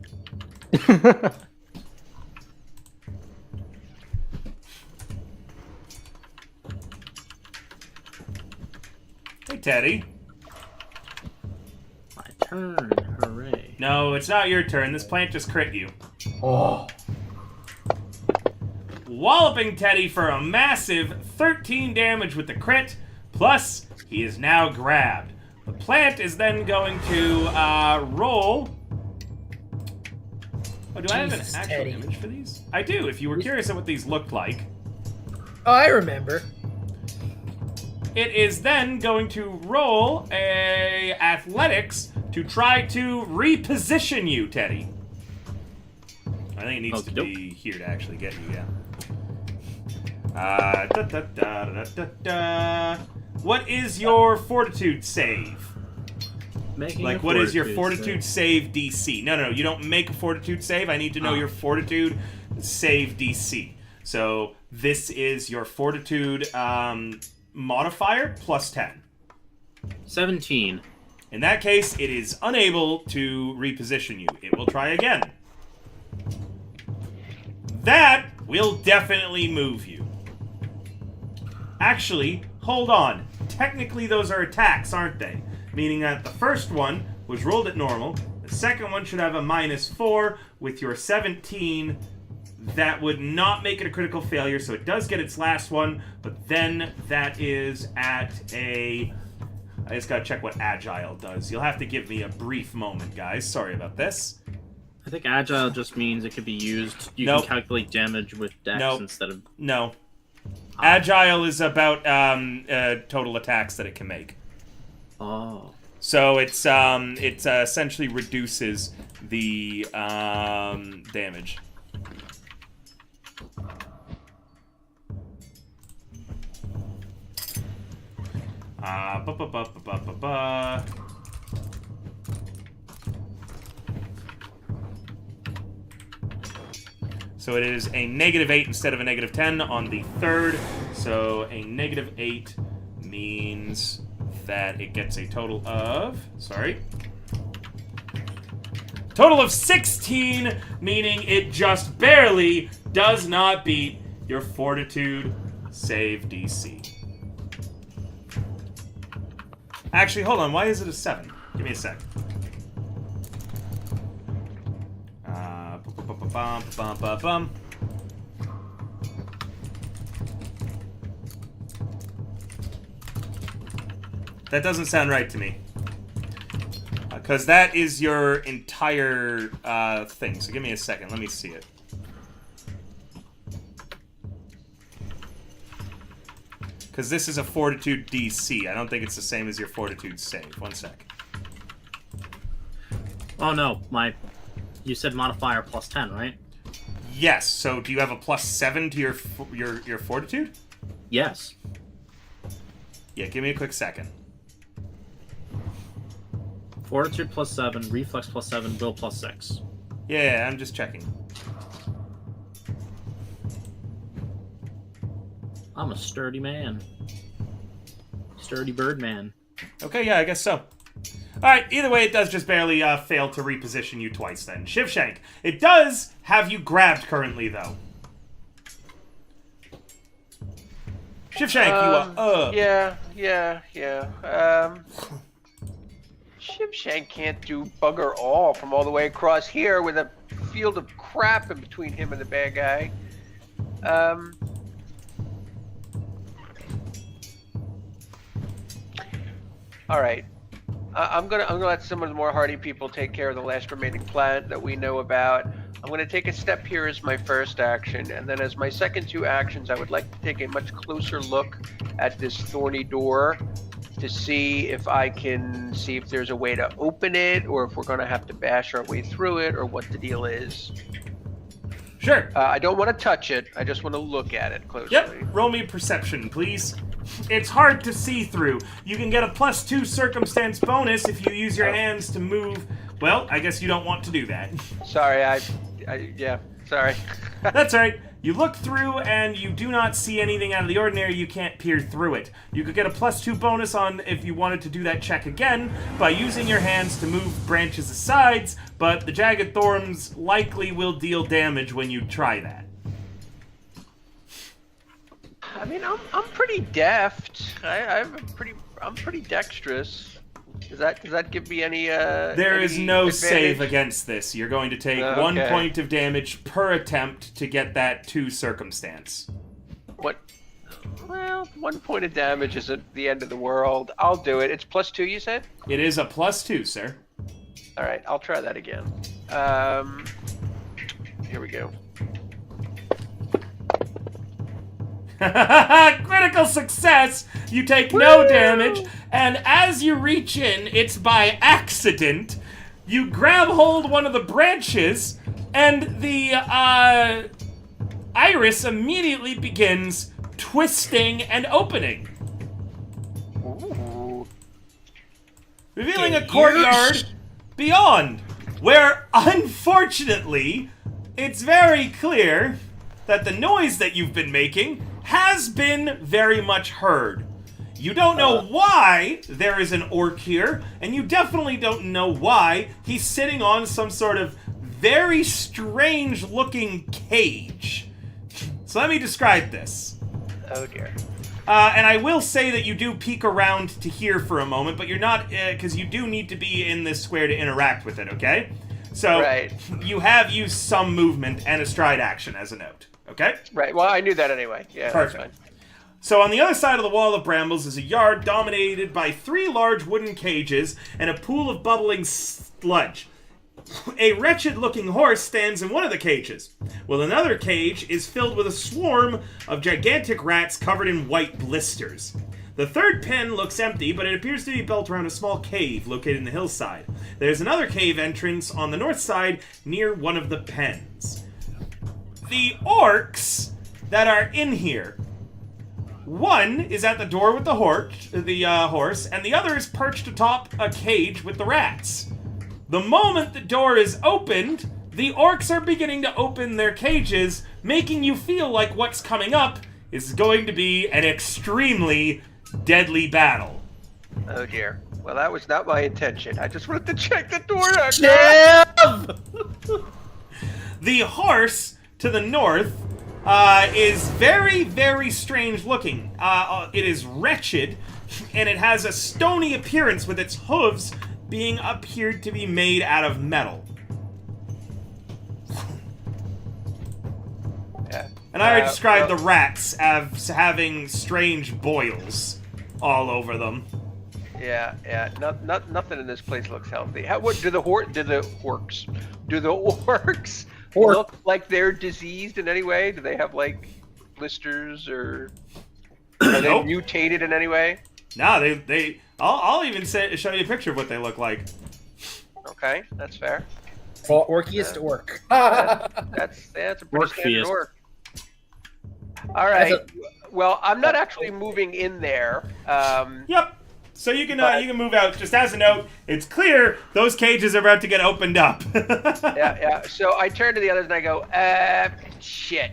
Hey, Teddy. My turn. Hooray. No, it's not your turn. This plant just crit you. Oh. Walloping Teddy for a massive 13 damage with the crit, plus he is now grabbed. The plant is then going to roll. Oh, do I have an Jesus, actual Teddy. image for these? I do, if you were curious at what these looked like. Oh, I remember. It is then going to roll a athletics to try to reposition you, Teddy. I think it needs to be here to actually get you, yeah. What is your fortitude save? Making What is your fortitude save DC? No, you don't make a fortitude save. I need to know your fortitude save DC. So this is your fortitude modifier plus 10. 17. In that case, it is unable to reposition you. It will try again. That will definitely move you. Actually, hold on. Technically, those are attacks, aren't they? Meaning that the first one was rolled at normal. The second one should have a -4 with your 17. That would not make it a critical failure, so it does get its last one, but then that is at a... I just gotta check what Agile does. You'll have to give me a brief moment, guys. Sorry about this. I think agile just means it could be used. You Nope. can calculate damage with dex Nope. instead of. No. Agile is about total attacks that it can make. Oh. So it's essentially reduces the damage. So it is a -8 instead of a -10 on the third. So a -8 means that it gets a total of... Total of 16, meaning it just barely does not beat your fortitude save DC. Actually, hold on. Why is it a 7? Give me a sec. That doesn't sound right to me. Because that is your entire thing. So give me a second. Let me see it. Because this is a fortitude DC. I don't think it's the same as your fortitude save. One sec. Oh no, you said modifier plus 10, right? Yes. So do you have a +7 to your fortitude? Yes. Yeah. Give me a quick second. Fortitude plus 7, reflex plus 7, will plus 6. Yeah, I'm just checking. I'm a sturdy man. Sturdy bird man. Okay, yeah, I guess so. Alright, either way, it does just barely fail to reposition you twice then. Shivshank. It does have you grabbed currently, though. Shivshank, you are... Yeah. Shivshank can't do bugger all from all the way across here with a field of crap in between him and the bad guy. All right. I'm gonna let some of the more hardy people take care of the last remaining plant that we know about. I'm gonna take a step here as my first action, and then as my second two actions, I would like to take a much closer look at this thorny door to see if I can see if there's a way to open it, or if we're gonna have to bash our way through it, or what the deal is. Sure. I don't want to touch it. I just want to look at it closely. Yep. Roll me perception, please. It's hard to see through. You can get a +2 circumstance bonus if you use your hands to move. Well, I guess you don't want to do that. Sorry, yeah, sorry. That's right. You look through and you do not see anything out of the ordinary. You can't peer through it. You could get a +2 bonus on if you wanted to do that check again by using your hands to move branches aside, but the jagged thorns likely will deal damage when you try that. I mean, I'm pretty deft. I'm pretty dexterous. Does that give me any? There is no advantage? save against this. You're going to take 1 point of damage per attempt to get that 2 circumstance. What? Well, 1 point of damage isn't the end of the world. I'll do it. It's +2, you said? It is a +2, sir. All right, I'll try that again. Here we go. Critical success! You take no damage, and as you reach in, it's by accident. You grab hold one of the branches, and the iris immediately begins twisting and opening. Ooh. Revealing a courtyard beyond, where, unfortunately, it's very clear that the noise that you've been making has been very much heard. You don't know why there is an orc here, and you definitely don't know why he's sitting on some sort of very strange-looking cage. So let me describe this. Oh dear. And I will say that you do peek around to hear for a moment, but you're not, because you do need to be in this square to interact with it, okay? So Right. You have used some movement and a stride action as a note, okay? Right. Well, I knew that anyway. Yeah. Perfect. That's fine. So on the other side of the wall of brambles is a yard dominated by 3 large wooden cages and a pool of bubbling sludge. A wretched-looking horse stands in one of the cages, while another cage is filled with a swarm of gigantic rats covered in white blisters. The third pen looks empty, but it appears to be built around a small cave located in the hillside. There's another cave entrance on the north side near one of the pens. The orcs that are in here, one is at the door with the horse, and the other is perched atop a cage with the rats. The moment the door is opened, the orcs are beginning to open their cages, making you feel like what's coming up is going to be an extremely deadly battle. Oh dear. Well, that was not my intention. I just wanted to check the door out. The horse to the north is very, very strange looking. It is wretched, and it has a stony appearance with its hooves being appeared to be made out of metal. Yeah. And I already described the rats as having strange boils all over them. Yeah. Nothing in this place looks healthy. What do the orcs look like they're diseased in any way? Do they have like blisters, or are they Nope. mutated in any way? No, they. I'll even show you a picture of what they look like. Okay, that's fair. For orkiest orc. That's a pretty standard Orc-fiest. orc. All right. Well, I'm not actually moving in there. Yep. So you can move out. Just as a note, it's clear those cages are about to get opened up. Yeah. So I turn to the others and I go, shit.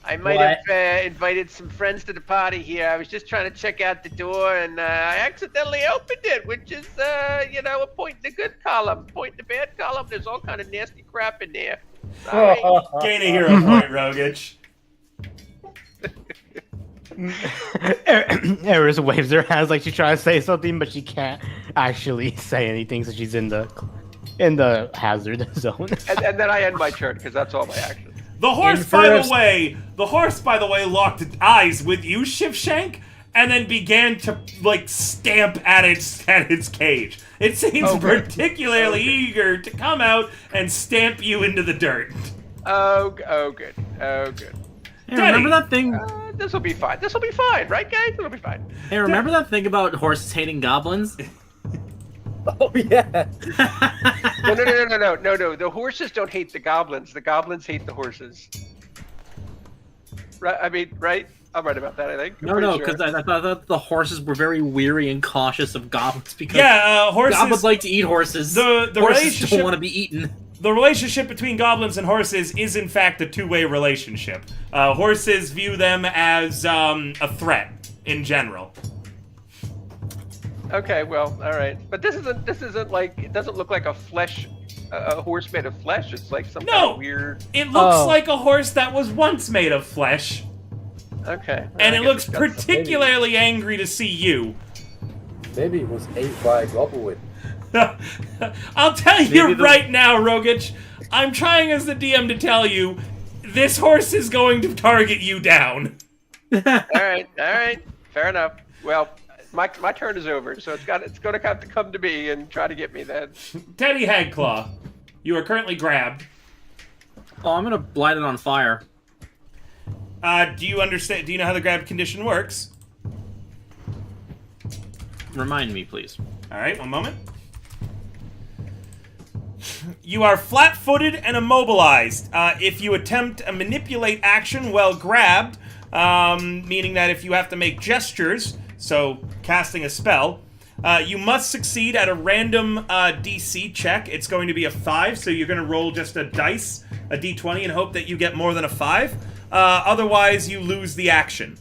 I might have invited some friends to the party here. I was just trying to check out the door, and I accidentally opened it, which is, a point in the good column, point in the bad column. There's all kind of nasty crap in there. Sorry. Gain a hero point, Rogich. Eris waves her hands like she's trying to say something, but she can't actually say anything, so she's in the hazard zone. And then I end my turn, because that's all my actions. The horse, by the way, locked eyes with you, Shivshank, and then began to like stamp at its cage. It seems particularly eager to come out and stamp you into the dirt. Oh, good. Hey, remember that thing? This will be fine. This will be fine, right, guys? It'll be fine. Hey, remember that thing about horses hating goblins? Oh yeah. No. The horses don't hate the goblins. The goblins hate the horses. Right? I mean, right? I'm right about that, I think. No, because I thought that the horses were very weary and cautious of goblins because horses. Goblins like to eat horses. The horses relationship don't want to be eaten. The relationship between goblins and horses is, in fact, a two-way relationship. Horses view them as a threat in general. Okay, well, all right, but this isn't like, it doesn't look like a horse made of flesh. It's like some kind of weird. It looks like a horse that was once made of flesh. Okay. And it looks particularly angry to see you. Maybe it was ate by a goblin. I'll tell you right now, Rogich, I'm trying as the DM to tell you, this horse is going to target you down. All right, fair enough. Well, my turn is over, so it's going to have to come to me and try to get me then. Teddy Hagclaw, you are currently grabbed. Oh, I'm gonna light it on fire. Do you understand? Do you know how the grab condition works? Remind me, please. All right, one moment. You are flat-footed and immobilized. If you attempt a manipulate action while grabbed, meaning that if you have to make gestures, so casting a spell, you must succeed at a random DC check. It's going to be a 5, so you're going to roll just a dice, a d20, and hope that you get more than a 5. Otherwise, you lose the action.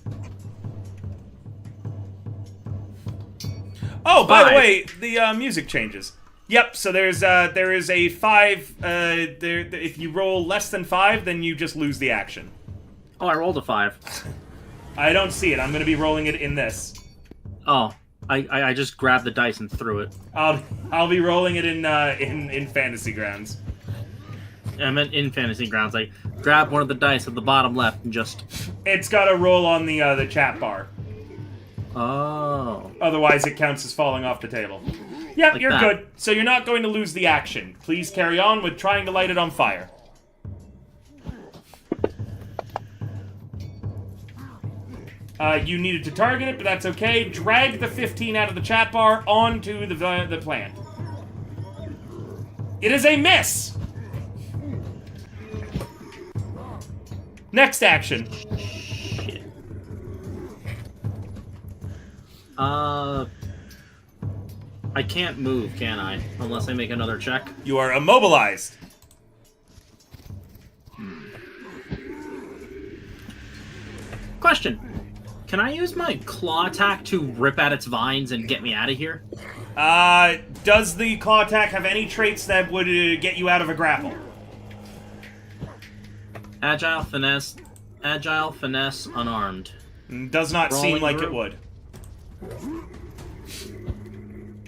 Oh, by the way, the music changes. Yep, so there is a 5. If you roll less than 5, then you just lose the action. Oh, I rolled a 5. I don't see it. I'm going to be rolling it in this. Oh, I just grabbed the dice and threw it. I'll be rolling it in Fantasy Grounds. I meant in Fantasy Grounds. I grabbed one of the dice at the bottom left and just... It's got to roll on the chat bar. Oh. Otherwise, it counts as falling off the table. Yep, like you're good. So you're not going to lose the action. Please carry on with trying to light it on fire. You needed to target it, but that's okay. Drag the 15 out of the chat bar onto the plant. It is a miss! Next action. Shit. I can't move, can I? Unless I make another check. You are immobilized. Question. Can I use my claw attack to rip at its vines and get me out of here? Does the claw attack have any traits that would get you out of a grapple? Agile, finesse, unarmed. Does not seem like it would.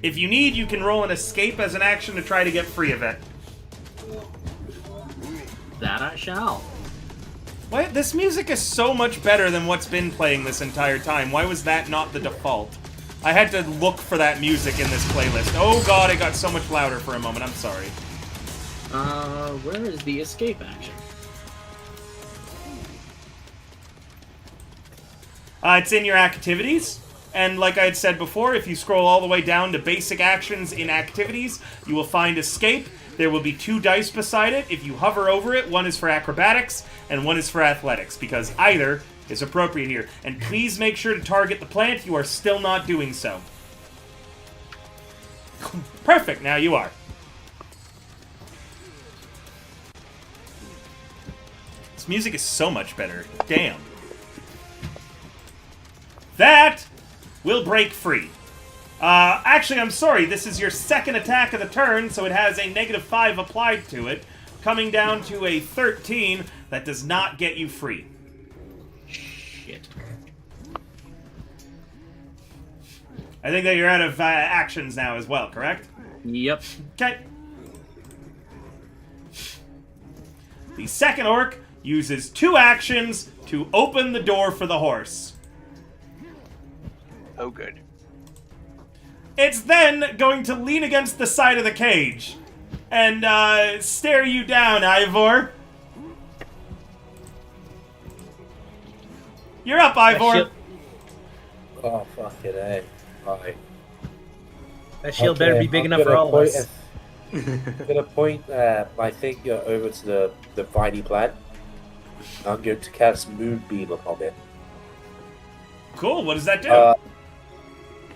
If you need, you can roll an escape as an action to try to get free of it. That I shall. Why, this music is so much better than what's been playing this entire time. Why was that not the default? I had to look for that music in this playlist. Oh god, it got so much louder for a moment. I'm sorry. Where is the escape action? It's in your activities. And like I had said before, if you scroll all the way down to basic actions in activities, you will find escape. There will be 2 dice beside it. If you hover over it, one is for acrobatics and one is for athletics, because either is appropriate here. And please make sure to target the plant. You are still not doing so. Perfect, now you are. This music is so much better. Damn. That will break free. Actually, I'm sorry. This is your second attack of the turn, so it has a -5 applied to it, coming down to a 13. That does not get you free. Shit. I think that you're out of actions now as well, correct? Yep. Okay. The second orc uses 2 actions to open the door for the horse. Oh, good. It's then going to lean against the side of the cage and stare you down, Ivor. You're up, Ivor. Oh, fucking A. Right. That shield better be big enough for all of us. I'm going to point my finger over to the viney plant. I'm going to cast Moonbeam upon it. Cool, what does that do?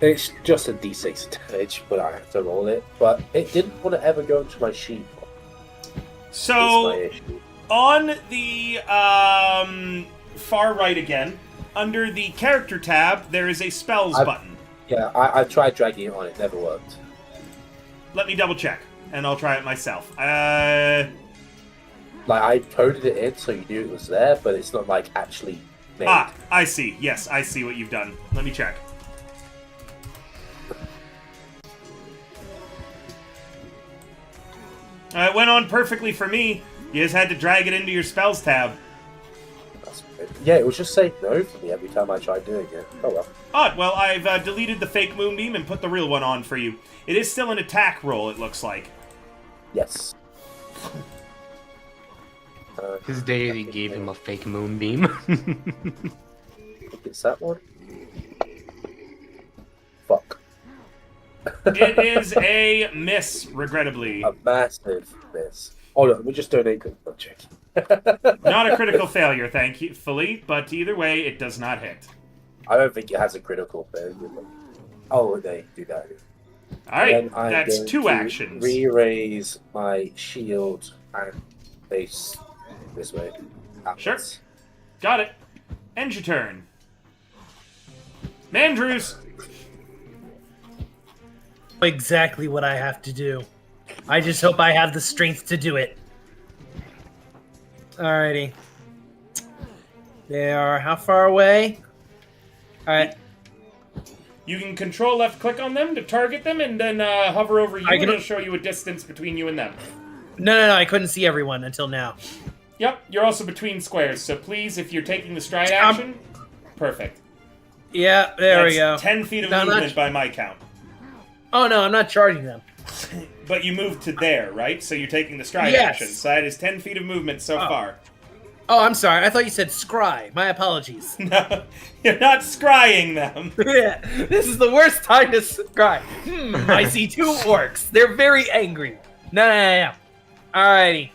It's just a d6 damage, but I have to roll it. But it didn't want to ever go into my sheet. So, on the far right again, under the character tab, there is a spells button. Yeah, I tried dragging it on, it never worked. Let me double check, and I'll try it myself. Like, I coded it in so you knew it was there, but it's not, like, actually made. Ah, I see. Yes, I see what you've done. Let me check. It went on perfectly for me. You just had to drag it into your spells tab. Yeah, it was just saying no for me every time I tried doing it. Oh well. Odd. Well, I've deleted the fake moonbeam and put the real one on for you. It is still an attack roll, it looks like. Yes. His deity gave him a fake moonbeam. It's that one. Fuck. It is a miss, regrettably. A massive miss. Oh no, we just donate to the check. Not a critical failure, thankfully, but either way, it does not hit. I don't think it has a critical failure. Oh, they do that. Alright, that's 2 actions. Re-raise my shield and face this way. Sure. Got it. End your turn. Mandrews! Exactly what I have to do. I just hope I have the strength to do it. Alrighty. They are how far away? Alright. You can control left click on them to target them and then hover over you and it'll show you a distance between you and them. No, I couldn't see everyone until now. Yep, you're also between squares, so please, if you're taking the stride action, perfect. Yeah, there we go. 10 feet of movement by my count. Oh no, I'm not charging them. But you moved to there, right? So you're taking the stride action. So that is 10 feet of movement so far. Oh, I'm sorry. I thought you said scry. My apologies. No, you're not scrying them. Yeah, this is the worst time to scry. I see 2 orcs. They're very angry. No. Alrighty.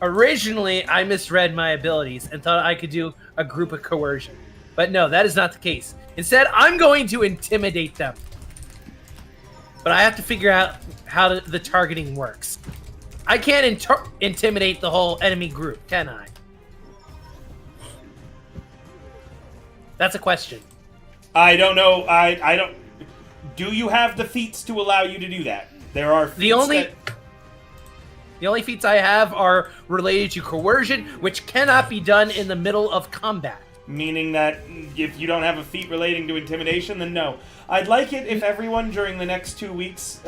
Originally, I misread my abilities and thought I could do a group of coercion. But no, that is not the case. Instead, I'm going to intimidate them. But I have to figure out how the targeting works. I can't intimidate the whole enemy group, can I? That's a question. I don't know. I don't. Do you have the feats to allow you to do that? There are feats The only feats I have are related to coercion, which cannot be done in the middle of combat. Meaning that if you don't have a feat relating to intimidation, then no. I'd like it if everyone during the next 2 weeks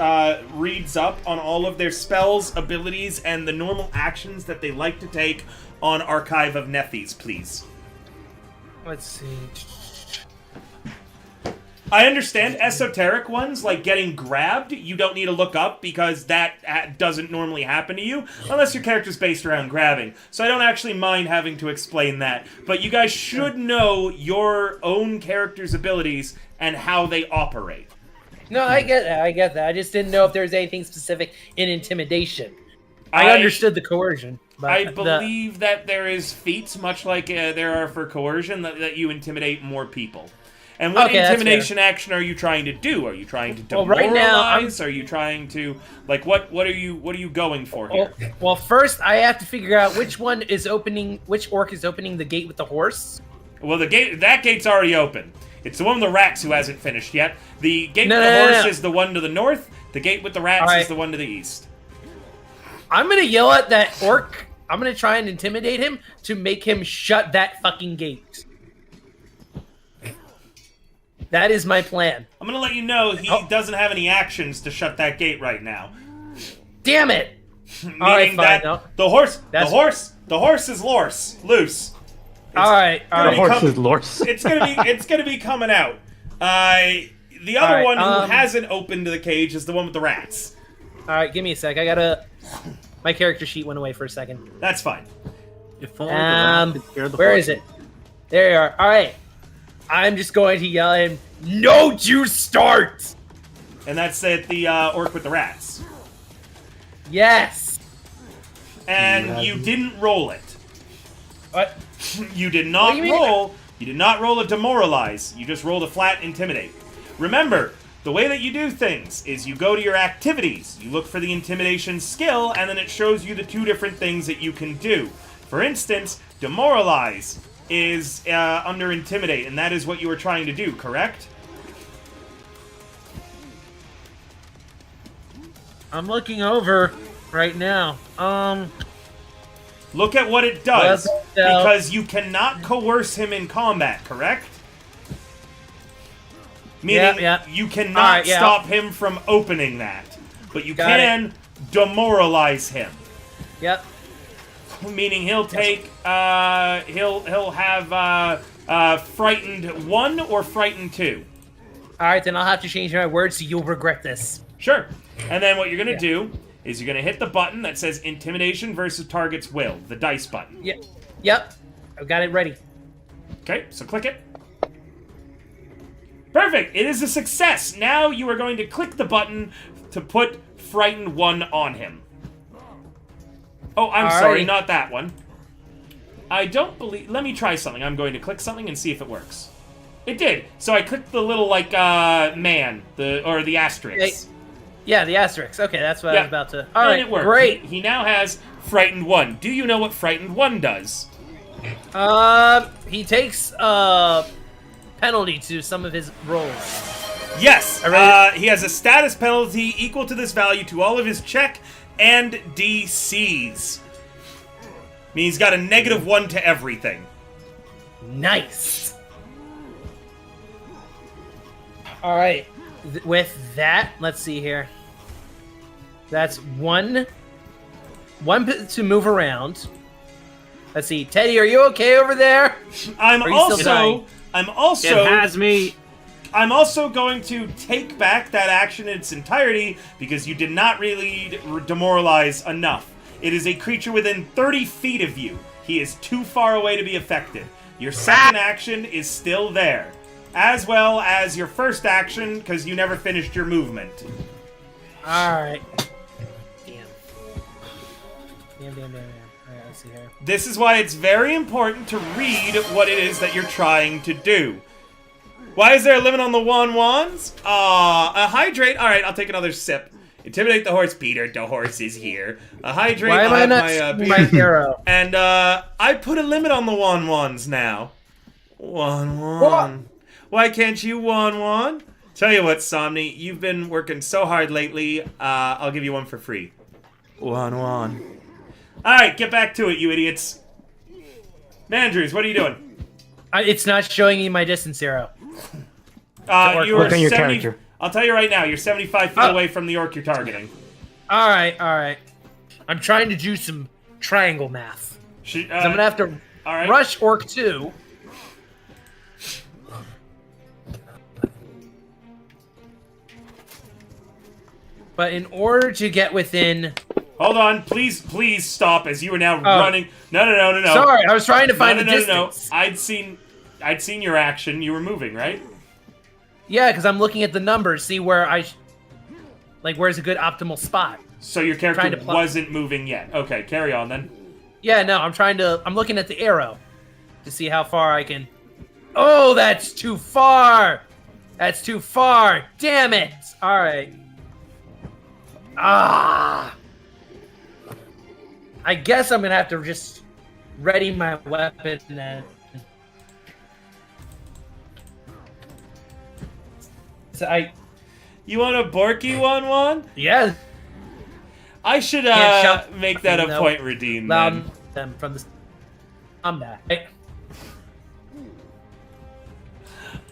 reads up on all of their spells, abilities, and the normal actions that they like to take on Archive of Nethys, please. Let's see. I understand esoteric ones, like getting grabbed, you don't need to look up because that doesn't normally happen to you, unless your character's based around grabbing. So I don't actually mind having to explain that. But you guys should know your own character's abilities and how they operate. No, I get that. I just didn't know if there was anything specific in intimidation. I understood the coercion. But I believe that there is feats, much like there are for coercion, that you intimidate more people. And what intimidation action are you trying to do? Are you trying to demoralize? Well, right now, are you trying to what are you going for here? Well, first I have to figure out which orc is opening the gate with the horse. Well, that gate's already open. It's the one with the rats who hasn't finished yet. The gate with the horse is the one to the north. The gate with the rats is the one to the east. I'm gonna yell at that orc. I'm gonna try and intimidate him to make him shut that fucking gate. That is my plan. I'm gonna let you know he doesn't have any actions to shut that gate right now. Damn it! Meaning that the horse The horse is loose. All right. The horse is Lors. It's gonna be coming out. The other right, one who hasn't opened the cage is the one with the rats. All right, give me a sec. My character sheet went away for a second. That's fine. If only the rat could scare the Where horse. is it? There you are. All right. I'm just going to yell at him. Don't you start! And that's at the orc with the rats. Yes. And you didn't roll it. What? You did What not do you mean? roll. You did not roll a demoralize. You just rolled a flat intimidate. Remember, the way that you do things is you go to your activities, you look for the intimidation skill, and then it shows you the two different things that you can do. For instance, demoralize is under intimidate, and that is what you were trying to do, correct? I'm looking over right now. Look at what it does, Well, because you cannot coerce him in combat, correct? Meaning, Yeah. you cannot Alright, yeah. stop him from opening that, but you Got can demoralize him. Yep. Meaning he'll take, he'll have frightened 1 or frightened 2. All right, then I'll have to change my words so you'll regret this. Sure. And then what you're gonna do is you're gonna hit the button that says intimidation versus target's will, the dice button. Yep. I've got it ready. Okay, so click it. Perfect! It is a success! Now you are going to click the button to put frightened 1 on him. Oh, I'm sorry, not that one. I don't believe... Let me try something. I'm going to click something and see if it works. It did! So I clicked the little, man, or the asterisk. Yeah, the asterisk. Okay, that's what I was about to... All and right, it worked. great. He now has frightened 1. Do you know what frightened 1 does? He takes, penalty to some of his rolls. Yes! He has a status penalty equal to this value to all of his check and DCs. I mean, he's got a -1 to everything. Nice. All right. With that, let's see here. That's one to move around. Let's see, Teddy, are you okay over there? I'm also It has me. I'm also going to take back that action in its entirety because you did not really demoralize enough. It is a creature within 30 feet of you. He is too far away to be affected. Your second action is still there, as well as your first action because you never finished your movement. All right. Damn. All right, let's see here. This is why it's very important to read what it is that you're trying to do. Why is there a limit on the wands? A hydrate. All right, I'll take another sip. Intimidate the horse, Peter. The horse is here. A hydrate. Why am I not my my hero? And I put a limit on the wands now. Wand. Why can't you wand? Tell you what, Somni, you've been working so hard lately. I'll give you one for free. Wand. All right, get back to it, you idiots. Mandrews, what are you doing? It's not showing me my distance arrow. You are Look on your 70 character. I'll tell you right now, you're 75 feet away from the orc you're targeting. All right. I'm trying to do some triangle math. I'm gonna have to rush Orc 2. But in order to get within... Hold on, please stop as you are now running. No. Sorry, I was trying to find the No. distance. I'd seen your action. You were moving, right? Yeah, because I'm looking at the numbers, see where where's a good optimal spot. So your character wasn't moving yet. Okay, carry on then. Yeah, no, I'm looking at the arrow to see how far I can... Oh, that's too far! That's too far! Damn it! Alright. I guess I'm gonna have to just ready my weapon and... So You want a Borky one? Yeah. I should make that a point redeem then. Them from the combat.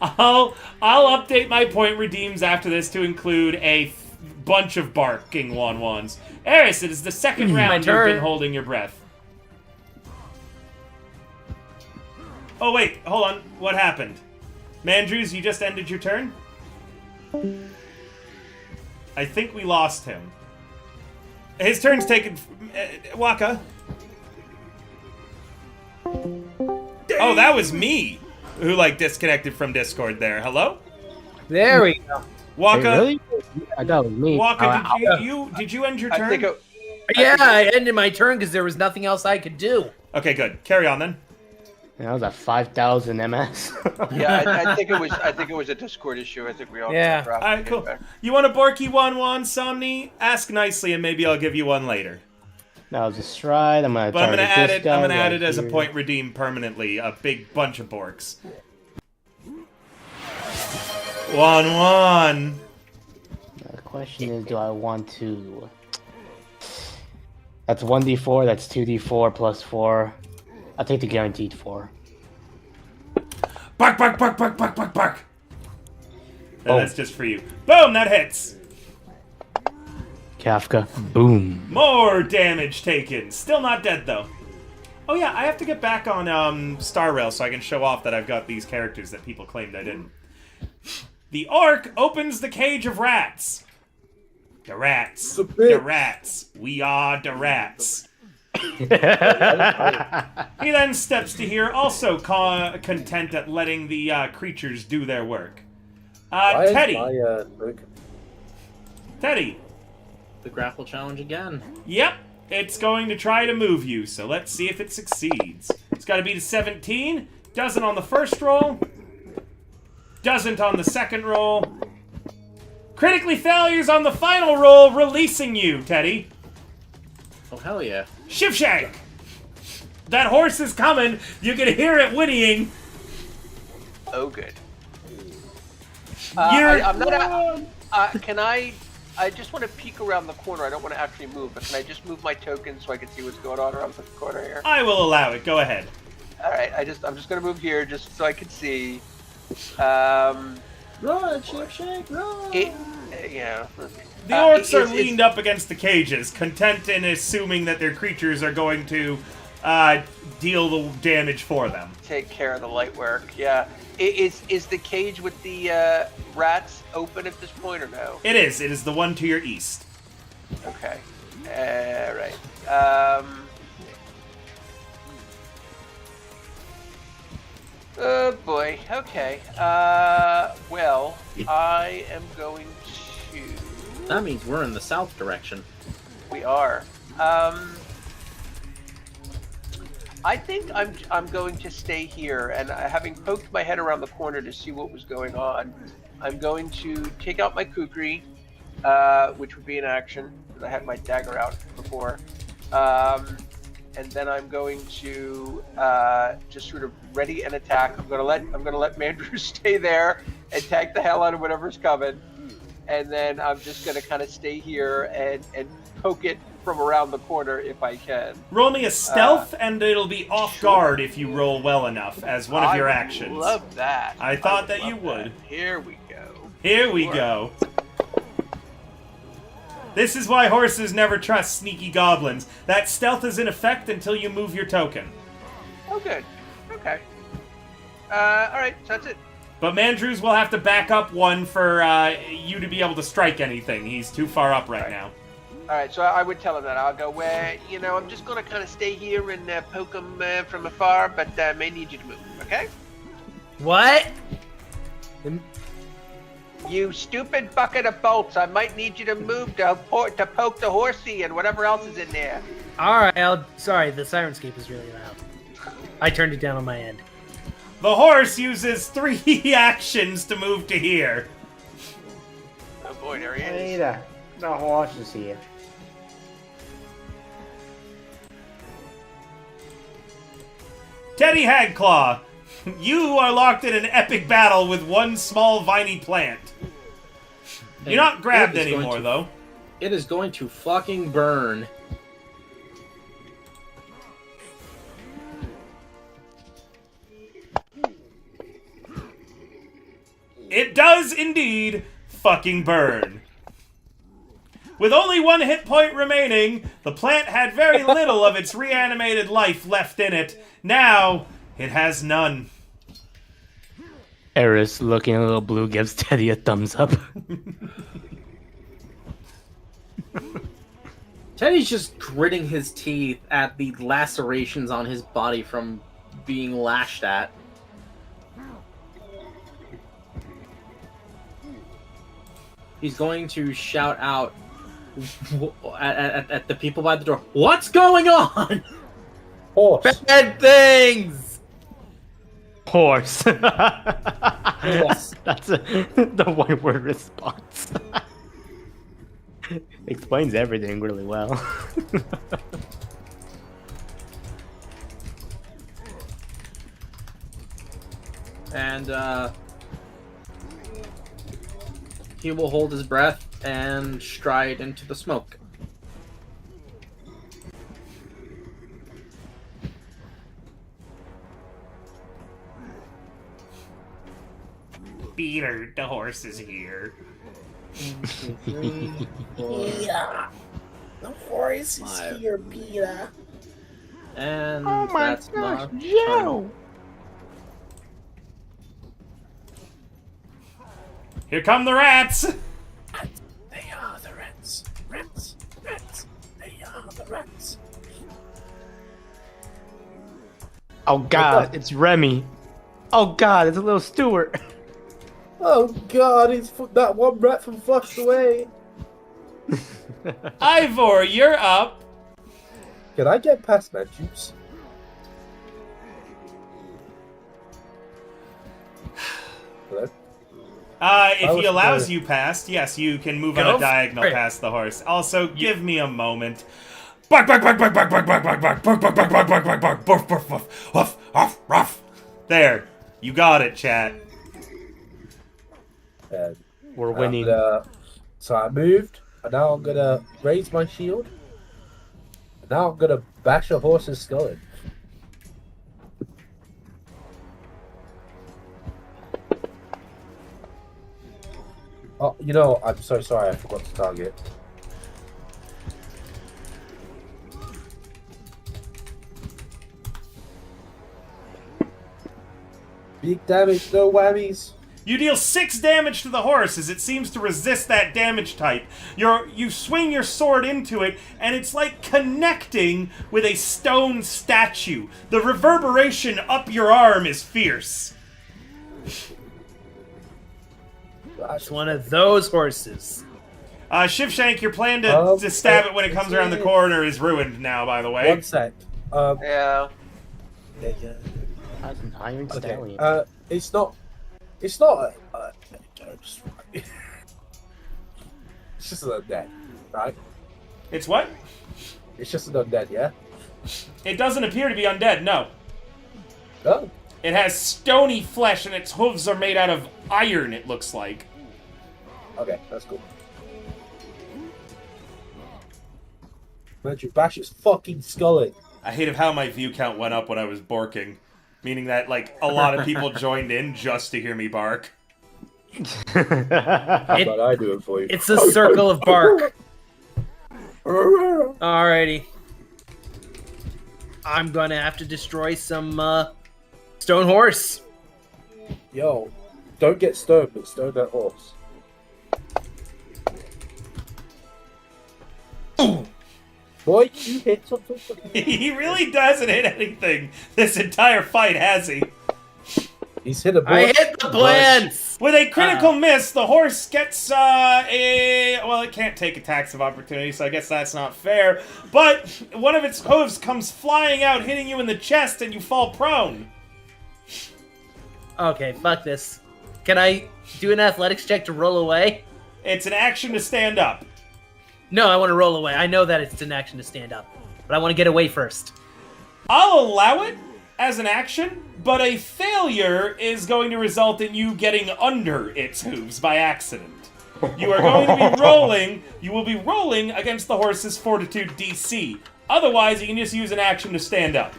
I'll update my point redeems after this to include a bunch of barking wands. Eris, it is the second round you've been holding your breath. Oh, wait. Hold on. What happened? Mandrews, you just ended your turn? I think we lost him. His turn's taken... Waka. Oh, that was me who, like, disconnected from Discord there. Hello? There we go. Waka, Wait, really? I thought it was me. Waka, did you end your turn? I think Yeah, I ended my turn because there was nothing else I could do. Okay, good. Carry on then. That was at 5,000 MS. Yeah, I think it was a Discord issue. I think we all Yeah. dropped All right, cool. You want a Borky 1-1, Somni? Ask nicely, and maybe I'll give you one later. That was a stride. I'm gonna. But I'm gonna target add this it. guy I'm gonna add right it as a here. point redeem permanently. A big bunch of Borks. 1-1. The question is, do I want to? That's 1d4. That's 2d4 plus 4. I'll take the guaranteed 4. Bark, bark, bark, bark, bark, bark, bark. Oh. That's just for you. Boom, that hits. Kafka. Boom. More damage taken. Still not dead, though. Oh, yeah, I have to get back on Star Rail so I can show off that I've got these characters that people claimed I didn't. The orc opens the cage of rats. The rats. The rats. We are the rats. He then steps to here, also content at letting the creatures do their work. Why is Teddy. my, broken? Teddy. The grapple challenge again. Yep, it's going to try to move you, so let's see if it succeeds. It's got to beat a 17. Doesn't on the first roll. Doesn't on the second roll. Critically failures on the final roll, releasing you, Teddy. Oh, hell yeah. Shivshank! That horse is coming. You can hear it whinnying. Oh, good. You're... I'm not. Can I? I just want to peek around the corner. I don't want to actually move, but can I just move my token so I can see what's going on around the corner here? I will allow it. Go ahead. All right. I'm just gonna move here just so I can see. Run, Shake, run! Yeah. The orcs are leaned up against the cages, content in assuming that their creatures are going to deal the damage for them. Take care of the light work. Yeah. Is the cage with the rats open at this point or no? It is. It is the one to your east. Okay. Right. Oh boy. Okay. Well, I am going to. That means we're in the south direction. We are. I think I'm going to stay here, and having poked my head around the corner to see what was going on, I'm going to take out my kukri, which would be an action because I had my dagger out before, and then I'm going to just sort of ready an attack. I'm gonna let Mandrew stay there and tag the hell out of whatever's coming, and then I'm just gonna kind of stay here and poke it from around the corner if I can. Roll me a stealth, and it'll be off guard if you roll well enough as one of your actions. I love that. I thought that you would. Here we go. Here we go. This is why horses never trust sneaky goblins. That stealth is in effect until you move your token. Oh, good. Okay. Alright, so that's it. But Mandrews will have to back up one for you to be able to strike anything. He's too far up right now. Alright, so I would tell him that. I'll go, I'm just going to kind of stay here and poke him from afar, but may need you to move, okay? What? You stupid bucket of bolts. I might need you to move to poke the horsey and whatever else is in there. Alright, sorry, the Sirenscape is really loud. I turned it down on my end. The horse uses 3 actions to move to here. Oh boy, there he is. Hey, the horse is here. Teddy Hagclaw, you are locked in an epic battle with one small viney plant. You're not grabbed anymore, though. It is going to fucking burn. It does indeed fucking burn. With only 1 hit point remaining, the plant had very little of its reanimated life left in it. Now, It has none. Eris, looking a little blue, gives Teddy a thumbs up. Teddy's just gritting his teeth at the lacerations on his body from being lashed at. He's going to shout out at the people by the door. What's going on? Horse. Bad things. Horse. Yes. That's the one word response. Explains everything really well. And he will hold his breath and stride into the smoke. Peter, the horse is here. 1, 2, 3, 4, The horse Five. here, Peter. and Oh my that's gosh, not Joe! Here come the rats! They are the rats. Rats. Rats. They are the rats. Oh god, it's Remy. Oh god, it's a little Stuart. Oh god, it's that one rat from Flushed Away. Ivor, you're up. Can I get past my juice? Hello? If was he allows the- you past, yes, you can move Go on a for diagonal it. past the horse. Also, give me a moment. Bark, bark, bark, bark, bark, bark, bark, bark, bark, bark, bark, bark, bark, bark, bark, bark, bark, bark, bark, ruff, ruff, ruff. There. You got it, chat. And We're winning. so I moved, and now I'm gonna raise my shield. And now I'm gonna bash a horse's skull in. Oh, you know, I'm so sorry, I forgot to target. Big damage, no whammies. You deal 6 damage to the horse as it seems to resist that damage type. You swing your sword into it, and it's like connecting with a stone statue. The reverberation up your arm is fierce. It's one of those horses. Shivshank, your plan to stab it when it comes around the it's- corner is ruined now, by the way. One sec. Yeah. That's an iron Okay. stallion. It's not. It's not. It's just an undead, right? It's what? It's just an undead, yeah. It doesn't appear to be undead, no. Oh, It has stony flesh and its hooves are made out of iron, it looks like. okay, that's cool. Let you bash its fucking skull in. I hate how my view count went up when I was barking. Meaning that, like, a lot of people joined in just to hear me bark. How about I do it for you? It's a circle of bark. Alrighty. I'm gonna have to destroy some stone horse. Yo, don't get stoned, but stone that horse. Boy, you hit something. He really doesn't hit anything this entire fight, has he? He's hit a I bullet. hit the plants. With a critical miss, the horse gets well, it can't take attacks of opportunity, so I guess that's not fair. But one of its hooves comes flying out, hitting you in the chest, and you fall prone. Okay, fuck this. Can I do an athletics check to roll away? It's an action to stand up. No, I want to roll away. I know that it's an action to stand up, but I want to get away first. I'll allow it as an action, but a failure is going to result in you getting under its hooves by accident. You are going to be rolling. You will be rolling against the horse's fortitude DC. Otherwise, you can just use an action to stand up.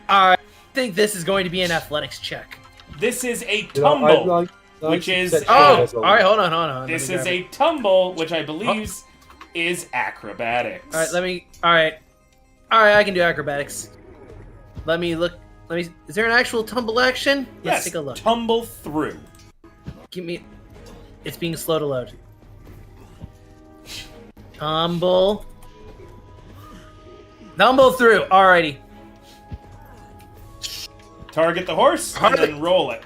I think this is going to be an athletics check. This is a You know, I'm tumble. like which is- 90% Oh, sure that's all right, hold on. Let This me is grab a it. tumble, which I believe is acrobatics. All right, all right, I can do acrobatics. Let me look Let me. Is there an actual tumble action? Let's Yes, take a look. tumble through. Give me. It's being slow to load. Tumble. Tumble through. Alrighty. Target the horse and then roll it.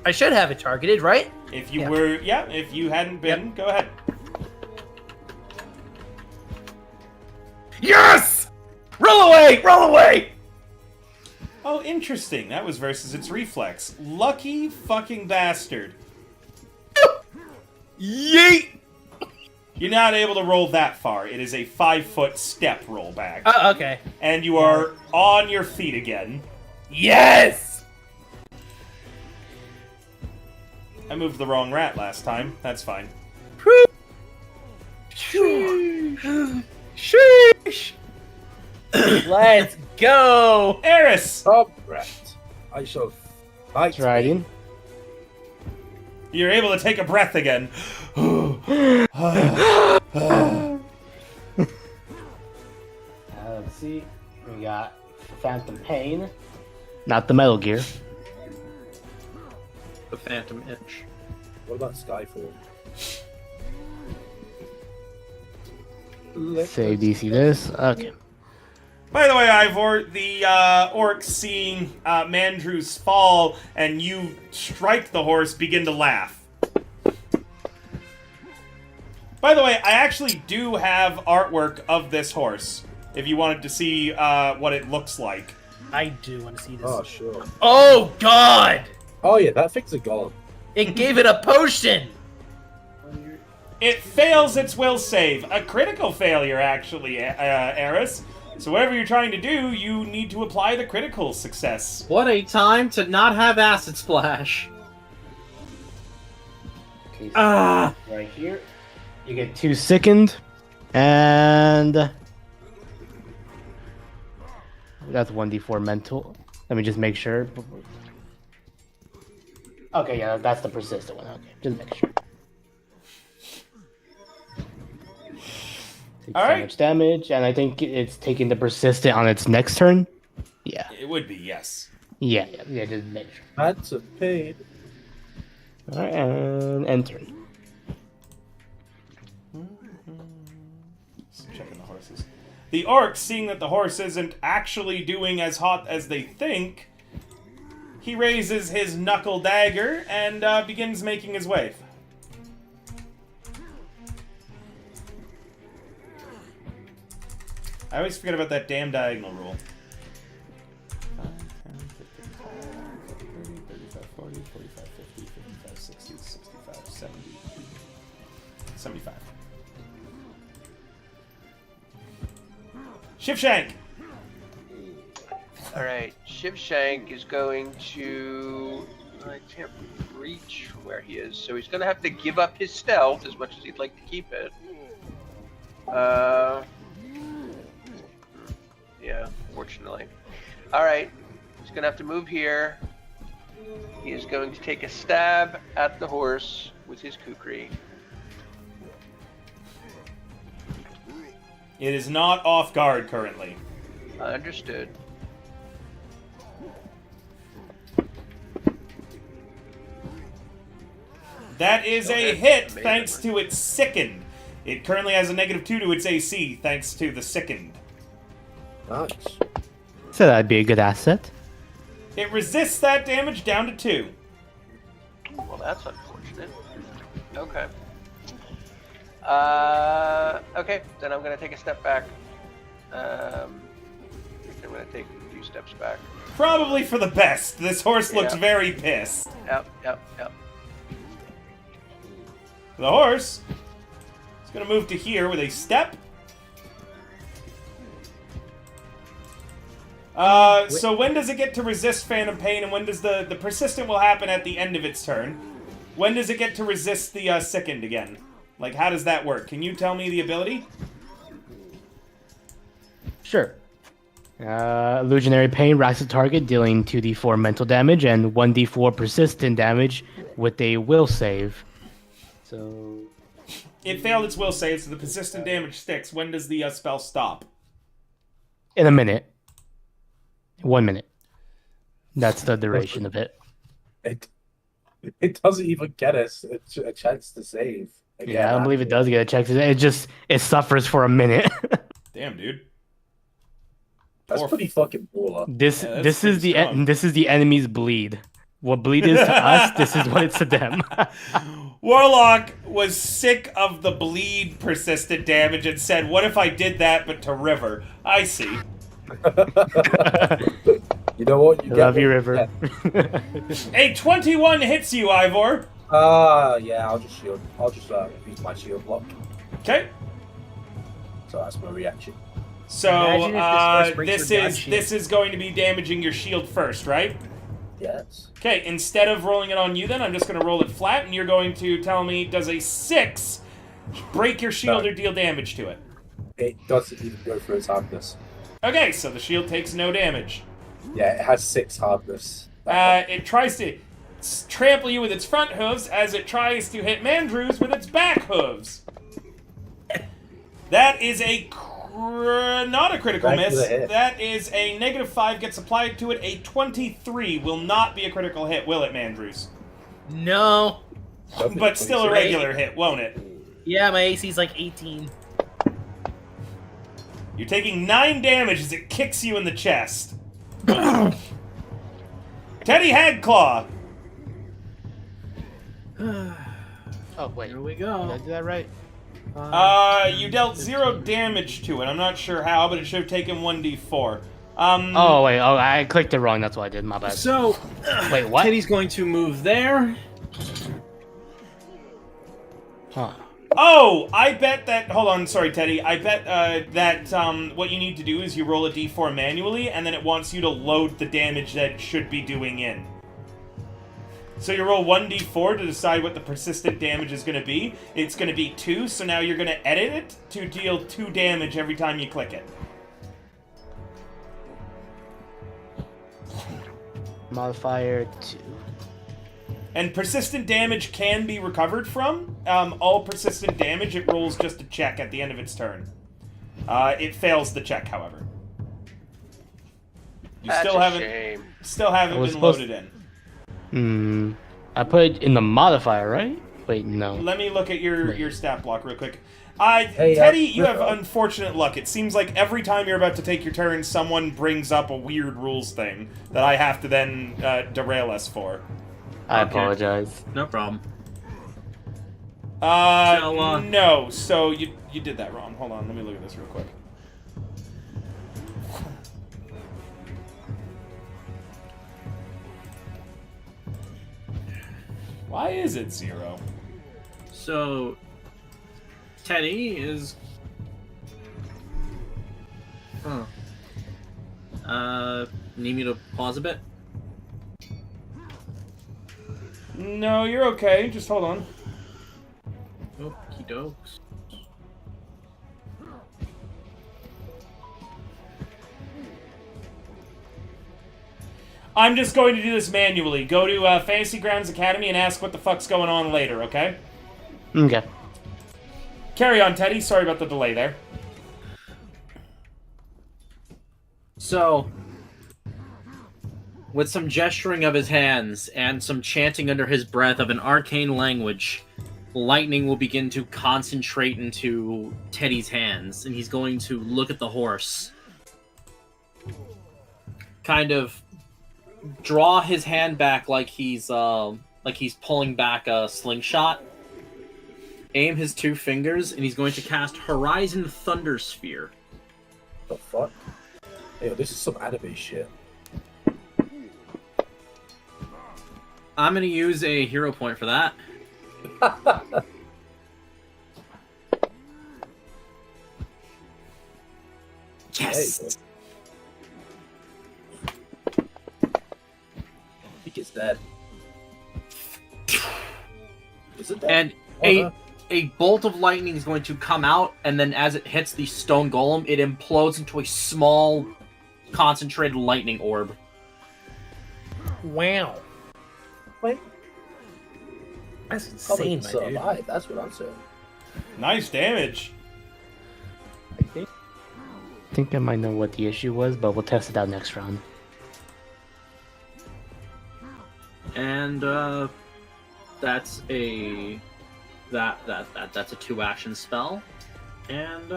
I should have it targeted, right? If you were, if you hadn't been, go ahead. Yes! Roll away! Roll away! Oh, interesting. That was versus its reflex. Lucky fucking bastard. Yeet! You're not able to roll that far. It is a 5-foot step rollback. Okay. And you are on your feet again. Yes! I moved the wrong rat last time. That's fine. Sheesh! Let's go. Eris! Oh, Brett. I shall fight. Striding. You're able to take a breath again. Let's see. We got Phantom Pain. Not the Metal Gear. The Phantom Itch. What about Skyfall? Save DC this. Okay. By the way, Ivor, the orcs seeing Mandrew's fall and you strike the horse begin to laugh. By the way, I actually do have artwork of this horse, if you wanted to see what it looks like. I do want to see this. Oh, sure. Oh God! Oh, yeah, that thing's a golem. It gave it a potion. It fails its will save. A critical failure, actually, Eris. So whatever you're trying to do, you need to apply the critical success. What a time to not have acid splash. Okay, so right here. You get 2 sickened. And that's 1d4 mental. Let me just make sure. Okay, yeah, that's the persistent one. Okay, just make sure. Takes All so right. much damage, and I think it's taking the persistent on its next turn. Yeah. It would be, yes. Yeah, just make sure. That's a pain. Alright, and end turn. Just checking the horses. The orc, seeing that the horse isn't actually doing as hot as they think, he raises his knuckle dagger and begins making his way. I always forget about that damn diagonal rule. 5, 10, 15, 30, 35, 40, 45, 50, 55, 60, 65, 70, 75. Shivshank! Alright, Shivshank is going to... I can't reach where he is, so he's going to have to give up his stealth as much as he'd like to keep it. Yeah, fortunately. Alright, he's going to have to move here. He is going to take a stab at the horse with his kukri. It is not off guard currently. Understood. That is a hit thanks to its sickened. It currently has a -2 to its AC thanks to the sickened. Nice. So that'd be a good asset. It resists that damage down to 2. Well, that's unfortunate. Okay. Okay, then I'm going to take a step back. I'm going to take a few steps back. Probably for the best. This horse looks Yeah. very pissed. Yep. The horse is going to move to here with a step. So when does it get to resist Phantom Pain, and when does the persistent will happen at the end of its turn? When does it get to resist the sickened again? Like, how does that work? Can you tell me the ability? Sure. Illusionary Pain racks the target, dealing 2d4 mental damage and 1d4 persistent damage with a will save. So... It failed its will save, so the persistent damage sticks. When does the spell stop? in a minute. 1 minute. That's the duration of it. It doesn't even get us a chance to save. Again, Yeah, I don't believe it does get a check. It suffers for a minute. Damn, dude. That's Poor pretty fucking baller. This Yeah, that's this is pretty strong. this is the enemy's bleed. What bleed is to us, this is what it's to them. Warlock was sick of the bleed persistent damage and said, "What if I did that, but to River?" I see. You know what? You Love get you, what River. A 21 hits you, Ivor. Yeah, I'll just shield. I'll just use my shield block. Okay. So that's my reaction. So Imagine if this this breaks your is god shield. this is going to be damaging your shield first, right? Yes. Okay, instead of rolling it on you then, I'm just going to roll it flat, and you're going to tell me, does a 6 break your shield No. or deal damage to it? It doesn't even go for its hardness. Okay, so the shield takes no damage. Yeah, it has 6 hardness. It tries to trample you with its front hooves as it tries to hit Mandrews with its back hooves. That is not a critical Back to miss. the hit. That is a -5 gets applied to it. A 23 will not be a critical hit, will it, Mandrews? No. But still a regular hit, won't it? Yeah, my AC's like 18. You're taking 9 damage as it kicks you in the chest. Teddy Hagclaw. Oh wait, Here we did I go. do that right? You dealt 0 damage to it. I'm not sure how, but it should have taken 1d4. Oh wait, I clicked it wrong. That's what I did. My bad. So, Wait, what? Teddy's going to move there. Huh. Oh, I bet that. Hold on, sorry, Teddy. I bet that what you need to do is you roll a d4 manually, and then it wants you to load the damage that it should be doing in. So you roll 1d4 to decide what the persistent damage is going to be. It's going to be 2, so now you're going to edit it to deal 2 damage every time you click it. Modifier 2. And persistent damage can be recovered from. All persistent damage, it rolls just a check at the end of its turn. It fails the check, however. You That's still a haven't shame. been was supposed- loaded in. I put it in the modifier, right? Wait, no. Let me look at your stat block real quick. Hey, Teddy, you have River. unfortunate luck. It seems like every time you're about to take your turn, someone brings up a weird rules thing that I have to then derail us for. I Okay. apologize. No problem. No. So you did that wrong. Hold on, let me look at this real quick. Why is it 0? So, Teddy is. Need me to pause a bit? No, you're okay. Just hold on. Okie dokes. I'm just going to do this manually. Go to Fantasy Grounds Academy and ask what the fuck's going on later, okay? Okay. Carry on, Teddy. Sorry about the delay there. So, with some gesturing of his hands and some chanting under his breath of an arcane language, lightning will begin to concentrate into Teddy's hands, and he's going to look at the horse. Kind of draw his hand back like he's pulling back a slingshot. Aim his 2 fingers, and he's going to cast Horizon Thunder Sphere. The fuck? Hey, this is some anime shit. I'm going to use a hero point for that. Yes! I think it's dead. Is it dead? And a bolt of lightning is going to come out, and then as it hits the stone golem, it implodes into a small, concentrated lightning orb. Wow. Wait, That's how insane, is my so dude. alive? That's what I'm saying. Nice damage. I think I might know what the issue was, but we'll test it out next round. And that's a that's a 2-action spell. And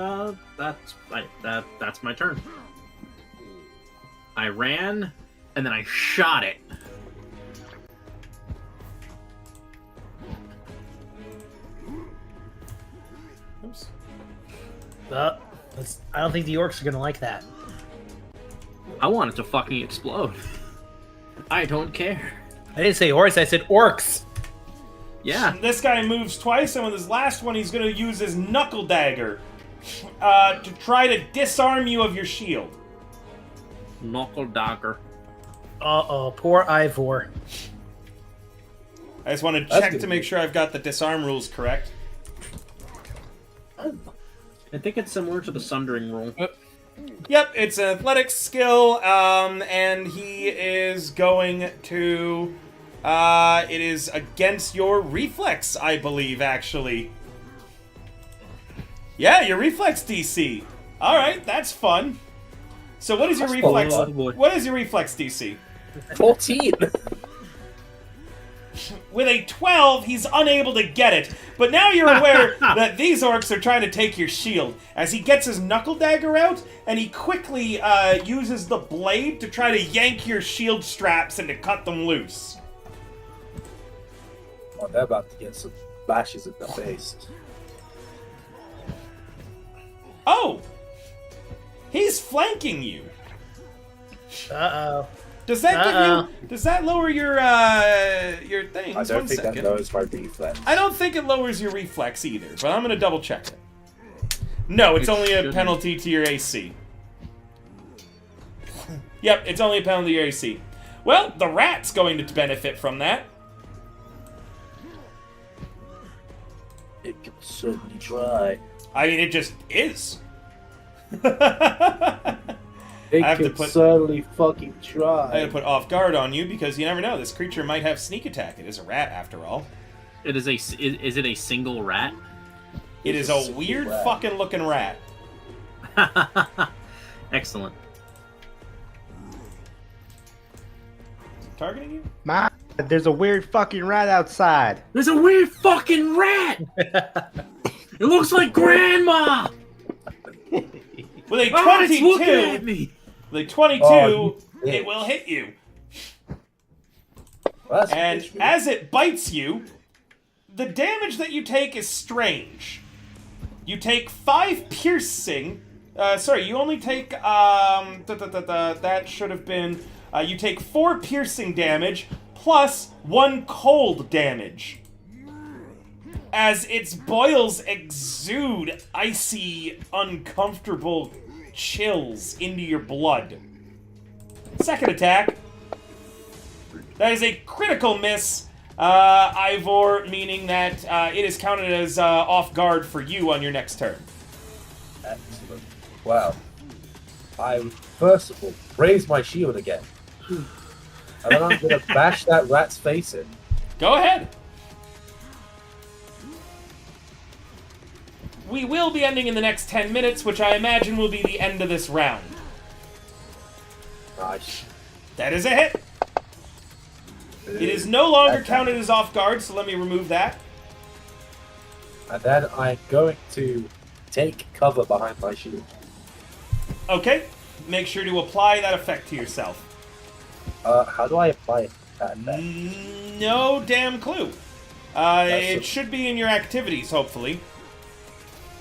that's my turn. I ran, and then I shot it. Oops. I don't think the orcs are gonna like that. I want it to fucking explode. I don't care. I didn't say orcs, I said orcs. Yeah. This guy moves twice, and with his last one, he's going to use his knuckle dagger to try to disarm you of your shield. Knuckle dagger. Uh-oh, poor Ivor. I just want to That's check good. to make sure I've got the disarm rules correct. I think it's similar to the Sundering rule. Yep, it's an athletics skill, and he is going to... it is against your reflex, I believe, actually. Yeah, your reflex DC. Alright, that's fun. So what is your That's reflex? fun. What is your reflex DC? 14. With a 12, he's unable to get it. But now you're aware that these orcs are trying to take your shield. As he gets his knuckle dagger out, and he quickly uses the blade to try to yank your shield straps and to cut them loose. Oh, they're about to get some bashes in the face. Oh! He's flanking you. Uh-oh. Does that Uh-oh. give you? Does that lower your things? I don't One think second. that lowers my reflex. I don't think it lowers your reflex either, but I'm gonna double check it. No, it's It only a shouldn't. penalty to your AC. Yep, it's only a penalty to your AC. Well, the rat's going to benefit from that. It can certainly try. I mean, it just is. It I have to can put- certainly fucking try. I had to put off guard on you because you never know. This creature might have sneak attack. It is a rat, after all. It is is it a single rat? It is a weird rat. fucking looking rat. Excellent. Targeting you? Ma, there's a weird fucking rat outside. There's a weird fucking rat. It looks like Grandma. With a Oh, it's looking at 22, me. with a 22, Oh, you it bitch. will hit you. Well, that's And bitch. as it bites you, the damage that you take is strange. You take 5 piercing. Sorry, you only take. That should have been. You take 4 piercing damage plus 1 cold damage. As its boils exude icy, uncomfortable chills into your blood. Second attack. That is a critical miss, Ivor, meaning that it is counted as off guard for you on your next turn. Excellent. Wow. I first of all raise my shield again. And then I'm gonna bash that rat's face in. Go ahead. We will be ending in the next 10 minutes, which I imagine will be the end of this round. Nice. That is a hit. It is no longer counted as off guard, so let me remove that. And then I'm going to take cover behind my shield. Okay, make sure to apply that effect to yourself. How do I apply that effect? No damn clue. It a- should be in your activities, hopefully.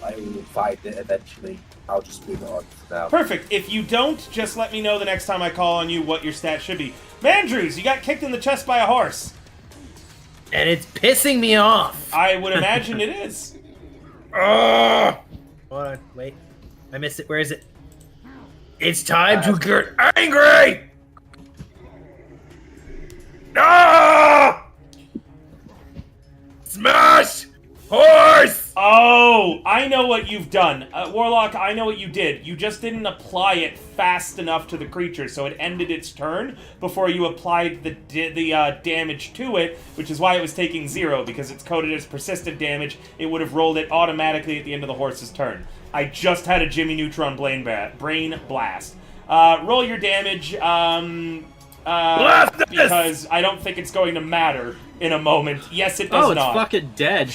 I will find it eventually. I'll just move it on for now. Perfect. If you don't, just let me know the next time I call on you what your stat should be. Mandrews, you got kicked in the chest by a horse. And it's pissing me off. I would imagine it is. Ugh. Hold on, wait. I missed it. Where is it? It's time to get angry! Ah! Smash! Horse! Oh, I know what you've done. Warlock, I know what you did. You just didn't apply it fast enough to the creature, so it ended its turn before you applied the damage to it, which is why it was taking 0, because it's coded as persistent damage. It would have rolled it automatically at the end of the horse's turn. I just had a Jimmy Neutron brain blast. Roll your damage. Blast this! because I don't think it's going to matter in a moment. Yes, it does Oh, it's not. fucking dead.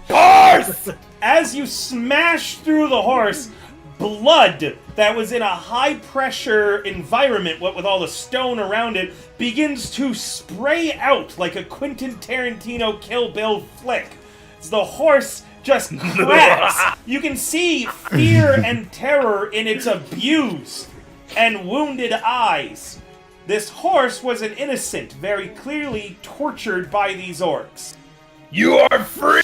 Horse! As you smash through the horse, blood that was in a high-pressure environment, what with all the stone around it, begins to spray out like a Quentin Tarantino Kill Bill flick. As the horse just cracks. You can see fear and terror in its abused and wounded eyes. This horse was an innocent, very clearly tortured by these orcs. You are free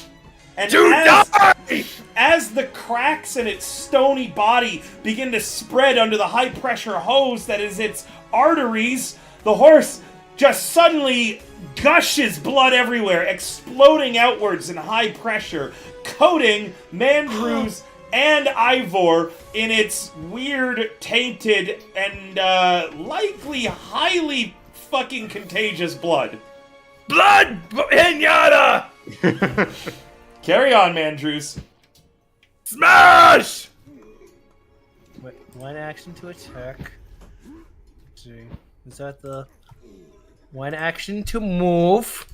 And to die! as the cracks in its stony body begin to spread under the high-pressure hose that is its arteries, the horse just suddenly gushes blood everywhere, exploding outwards in high pressure, coating Mandrews and Ivor in its weird, tainted, and likely highly fucking contagious blood. Blood pinata! Carry on, Mandrews. Smash! Wait, one action to attack. Let's see. Is that the one action to move?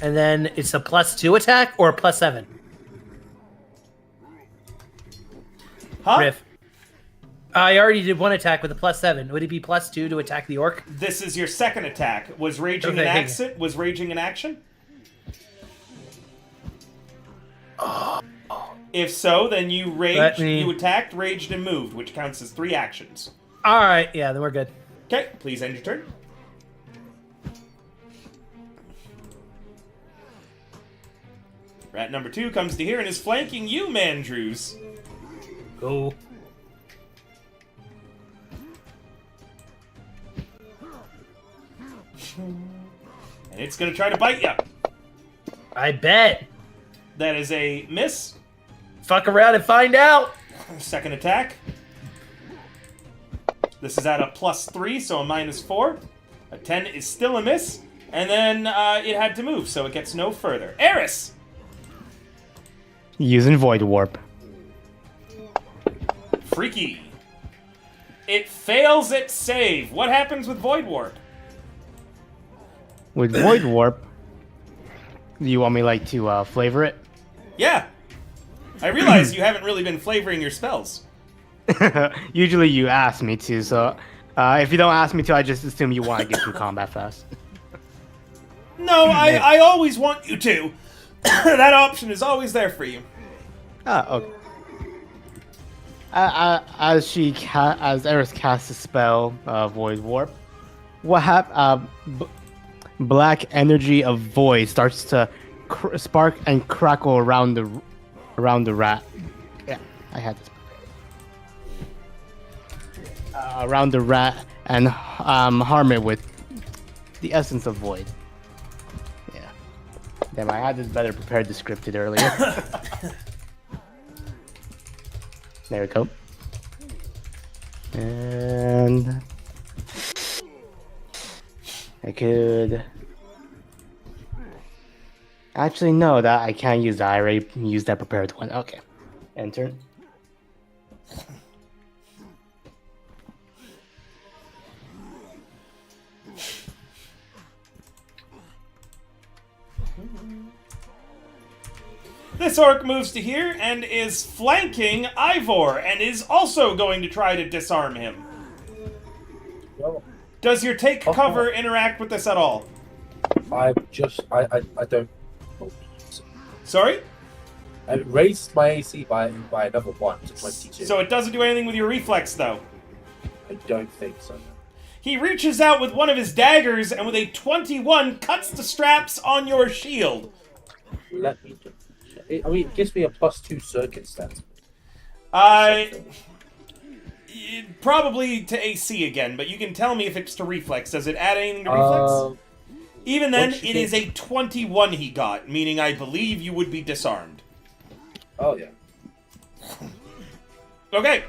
And then it's a +2 attack or a +7? Huh? Riff. I already did one attack with a +7. Would it be +2 to attack the orc? This is your second attack. Was raging Okay, an hang on. action? Was raging an action? If so, then you Let raged, me- you attacked, raged, and moved, which counts as 3 actions. All right, yeah, then we're good. Okay, please end your turn. Rat number 2 comes to here and is flanking you, Mandrews. Go. And it's going to try to bite you. I bet. That is a miss. Fuck around and find out. Second attack. This is at a +3, so a -4. A 10 is still a miss. And then it had to move, so it gets no further. Eris! Using Void Warp. Freaky. It fails its save. What happens with Void Warp? With Void Warp, do you want me like to flavor it? Yeah. I realize you haven't really been flavoring your spells. Usually you ask me to, so if you don't ask me to, I just assume you want to get through combat fast. No, I always want you to. That option is always there for you. Ah, okay. As Eris casts the spell, Void Warp, what black energy of void starts to spark and crackle around the rat. Yeah, I had this. Around the rat and harm it with the essence of void. Yeah. Damn, I had this better prepared to script it earlier. There we go. And I could actually no, that I can't use that. I already used that prepared one. Okay. Enter. This orc moves to here and is flanking Ivor and is also going to try to disarm him. Well, Does your take cover interact with this at all? I don't. Sorry? I raised my AC by another 1 to 22. So it doesn't do anything with your reflex, though. I don't think so. He reaches out with one of his daggers and with a 21 cuts the straps on your shield. Let me. I mean, it gives me a +2 circumstance. Probably to AC again, but you can tell me if it's to reflex. Does it add anything to reflex? Even then, what you it is a 21 he got, meaning I believe you would be disarmed. Oh yeah. Okay.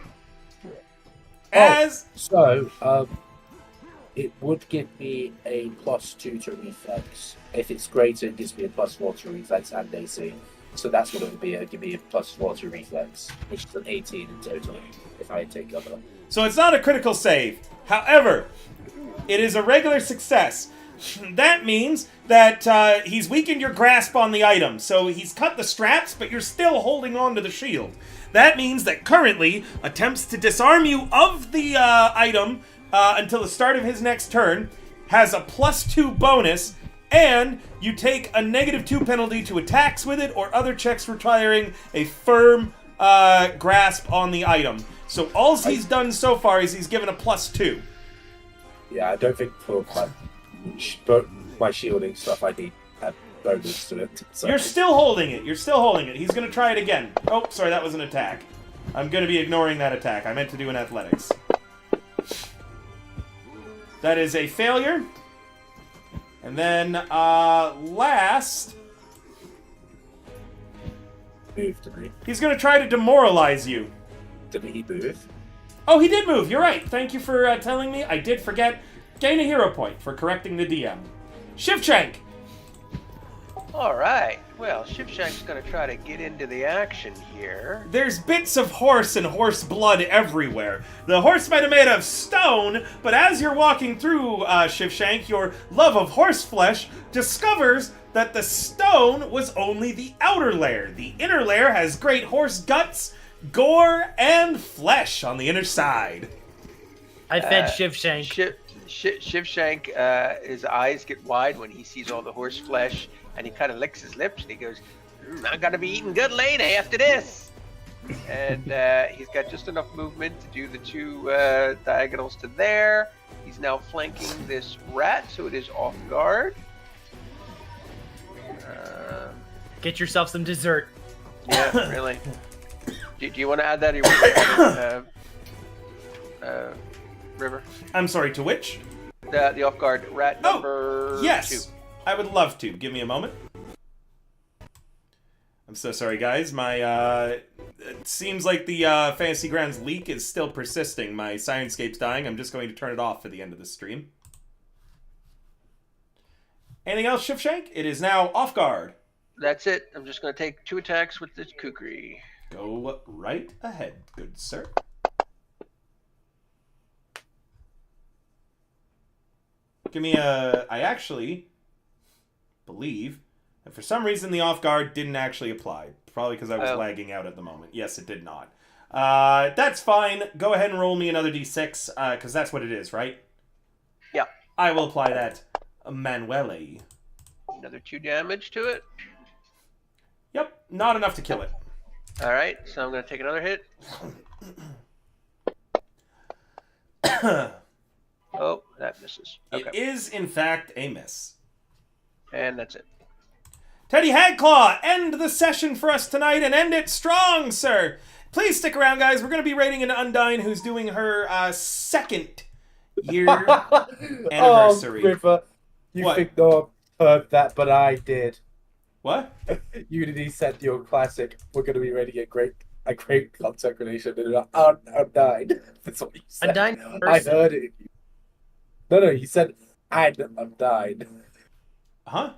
It would give me a +2 to reflex. If it's greater, it gives me a +4 to reflex and AC. So that's going to give me a +4 to reflex, which is an 18 in total if I take cover. So it's not a critical save. However, it is a regular success. That means that he's weakened your grasp on the item. So he's cut the straps, but you're still holding on to the shield. That means that currently attempts to disarm you of the item until the start of his next turn has a +2 bonus, and you take a -2 penalty to attacks with it or other checks requiring a firm grasp on the item. So all he's done so far is he's given a +2. Yeah, I don't think for my shielding stuff I need a bonus to it. So. You're still holding it. You're still holding it. He's going to try it again. Oh, sorry, that was an attack. I'm going to be ignoring that attack. I meant to do an athletics. That is a failure. And then, last... Move to me. He's going to try to demoralize you. Did he move? Oh, he did move. You're right. Thank you for telling me. I did forget. Gain a hero point for correcting the DM. Shivshank. All right. Well, Shivshank's going to try to get into the action here. There's bits of horse and horse blood everywhere. The horse might have made of stone, but as you're walking through, Shivshank, your love of horse flesh discovers that the stone was only the outer layer. The inner layer has great horse guts, gore, and flesh on the inner side. I fed Shivshank. Shivshank, his eyes get wide when he sees all the horse flesh, and he kind of licks his lips, and he goes, I'm going to be eating good later after this. And he's got just enough movement to do the 2 diagonals to there. He's now flanking this rat, so it is off guard. Get yourself some dessert. Yeah, really. Do you want to add that? Or you want to add, River? I'm sorry, to which? The off guard rat number yes. 2. I would love to. Give me a moment. I'm so sorry, guys. My, it seems like the Fantasy Grounds leak is still persisting. My Sirenscape's dying. I'm just going to turn it off for the end of the stream. Anything else, Shivshank? It is now off guard. That's it. I'm just going to take 2 attacks with this kukri. Go right ahead, good sir. Give me a... I actually believe that for some reason the off guard didn't actually apply. Probably because I was lagging out at the moment. Yes, it did not. That's fine. Go ahead and roll me another d6, because that's what it is, right? Yeah. I will apply that manually. Another 2 damage to it. Yep, not enough to kill it. All right, so I'm going to take another hit. Oh, that misses. Okay. It is, in fact, a miss. And that's it. Teddy Hagclaw, end the session for us tonight and end it strong, sir. Please stick around, guys. We're going to be rating an Undyne who's doing her 2nd year anniversary. Oh, River, you What? think no one heard that, but I did. What? Unity said your classic. We're going to be rating a great contact relation. And Undyne. That's what you said. Undyne I person. heard it. No, you said I'm Undyne. Huh?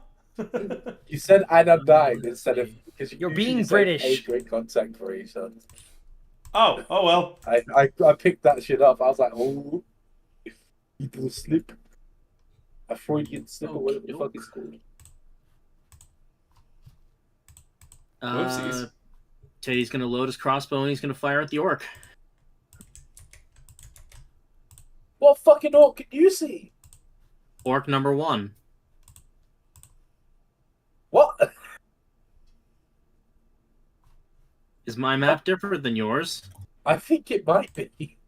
You said I'm Undyne instead of because You're usually being say British. A great contact for each other. Oh well. I picked that shit up. I was like, oh, little slip. A Freudian slip or whatever the fuck it's called. Whoopsies. Teddy's gonna load his crossbow and he's gonna fire at the orc. What fucking orc can you see? Orc number 1. What? Is my map different than yours? I think it might be.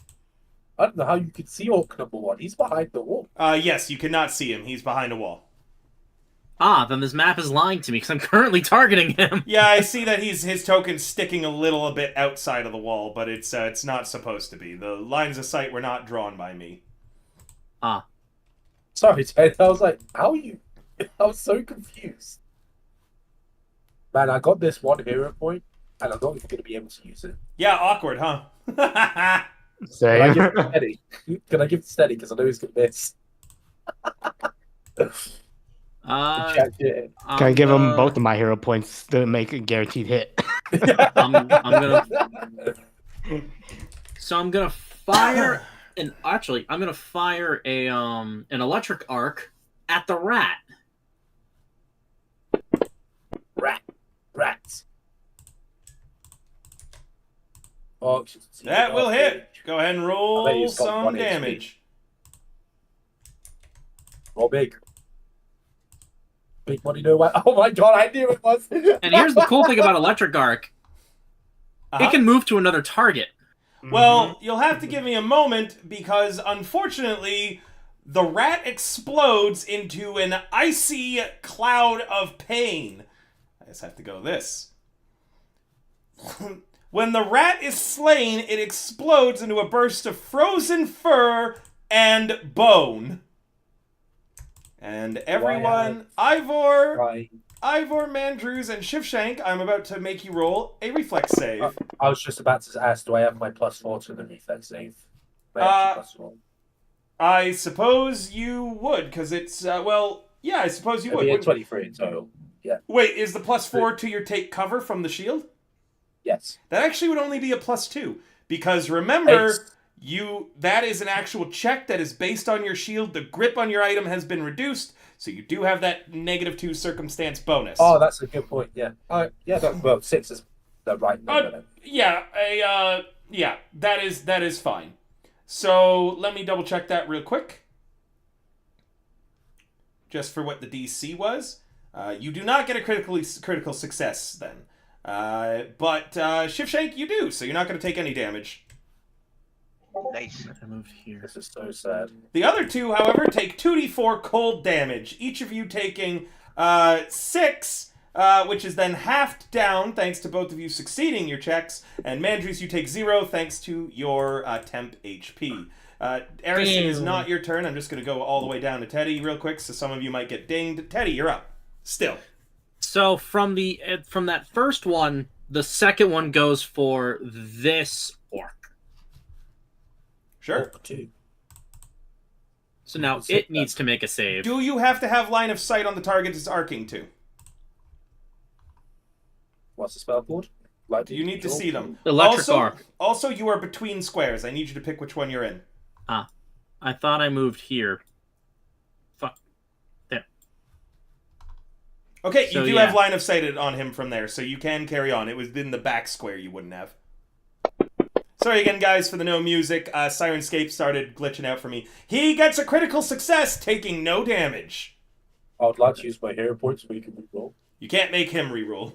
I don't know how you can see orc number 1. He's behind the wall. Yes, you cannot see him. He's behind a wall. Ah, then this map is lying to me because I'm currently targeting him. Yeah, I see that his token's sticking a little bit outside of the wall, but it's not supposed to be. The lines of sight were not drawn by me. Ah. Sorry, Ted. I was like, how are you? I was so confused. Man, I got this 1 hero point, and I'm not even going to be able to use it. Yeah, awkward, huh? Can I Same. give it steady? Can I give it steady? Because I know he's going to miss. Check it. Can I give him both of my hero points to make a guaranteed hit? I'm gonna. So I'm gonna fire I'm gonna fire an electric arc at the rat. Rats. Oh, That will hit. Go ahead and I bet roll he's got some 1 HP. damage. Roll big. Big money, no way. Oh my god, I knew it was. And here's the cool thing about electric arc: it can move to another target. Well, you'll have to give me a moment because, unfortunately, the rat explodes into an icy cloud of pain. I just have to go this. When the rat is slain, it explodes into a burst of frozen fur and bone. And everyone, Ivor, Mandrews, and Shivshank, I'm about to make you roll a reflex save. I was just about to ask, do I have my +4 to the reflex save? +4. I suppose you would, because it's, yeah, I suppose you would. 23 in total. Yeah. Wait, is the +4 to your take cover from the shield? Yes. That actually would only be a +2, because remember, It's- that is an actual check that is based on your shield. The grip on your item has been reduced, so you do have that -2 circumstance bonus. Oh, that's a good point. Yeah. Yeah. Well, 6 is the right number. Then. Yeah, that is fine. So let me double check that real quick, just for what the DC was. You do not get a critical success then, but Shivshank, you do, so you're not going to take any damage. Nice. I moved here. This is so sad. The other two, however, take 2d4 cold damage, each of you taking 6, which is then halved down thanks to both of you succeeding your checks, and Mandrews, you take 0 thanks to your temp HP. Arison, is not your turn. I'm just going to go all the way down to Teddy real quick, so some of you might get dinged. Teddy, you're up. Still. So from that first one, the second one goes for this orc. Sure. 2. So now it needs to make a save. Do you have to have line of sight on the target it's arcing to? What's the spell called? You need to see them. Electric arc. Also, you are between squares. I need you to pick which one you're in. I thought I moved here. Fuck. There. Okay, So, you do yeah. have line of sight on him from there, so you can carry on. It was in the back square you wouldn't have. Sorry again, guys, for the no music. Sirenscape started glitching out for me. He gets a critical success, taking no damage. I would like to use my hero points so we can reroll. You can't make him reroll.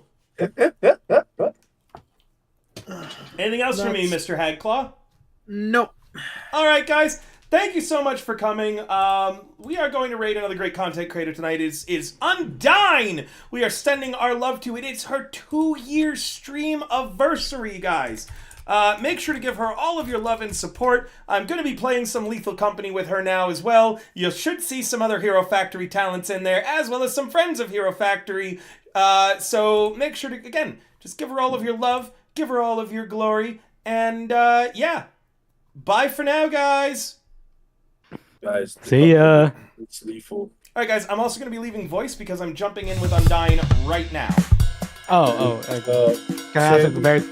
Anything else for me, Mr. Hagclaw? Nope. All right, guys. Thank you so much for coming. We are going to raid another great content creator tonight. Is Undyne. We are sending our love to it. It's her 2-year stream anniversary, guys. Make sure to give her all of your love and support. I'm going to be playing some Lethal Company with her now as well. You should see some other Hero Factory talents in there, as well as some friends of Hero Factory. So make sure to, again, just give her all of your love, give her all of your glory, and yeah. Bye for now, guys. Guys, See ya. It's lethal. All right, guys, I'm also going to be leaving voice because I'm jumping in with Undyne right now. Can I ask a very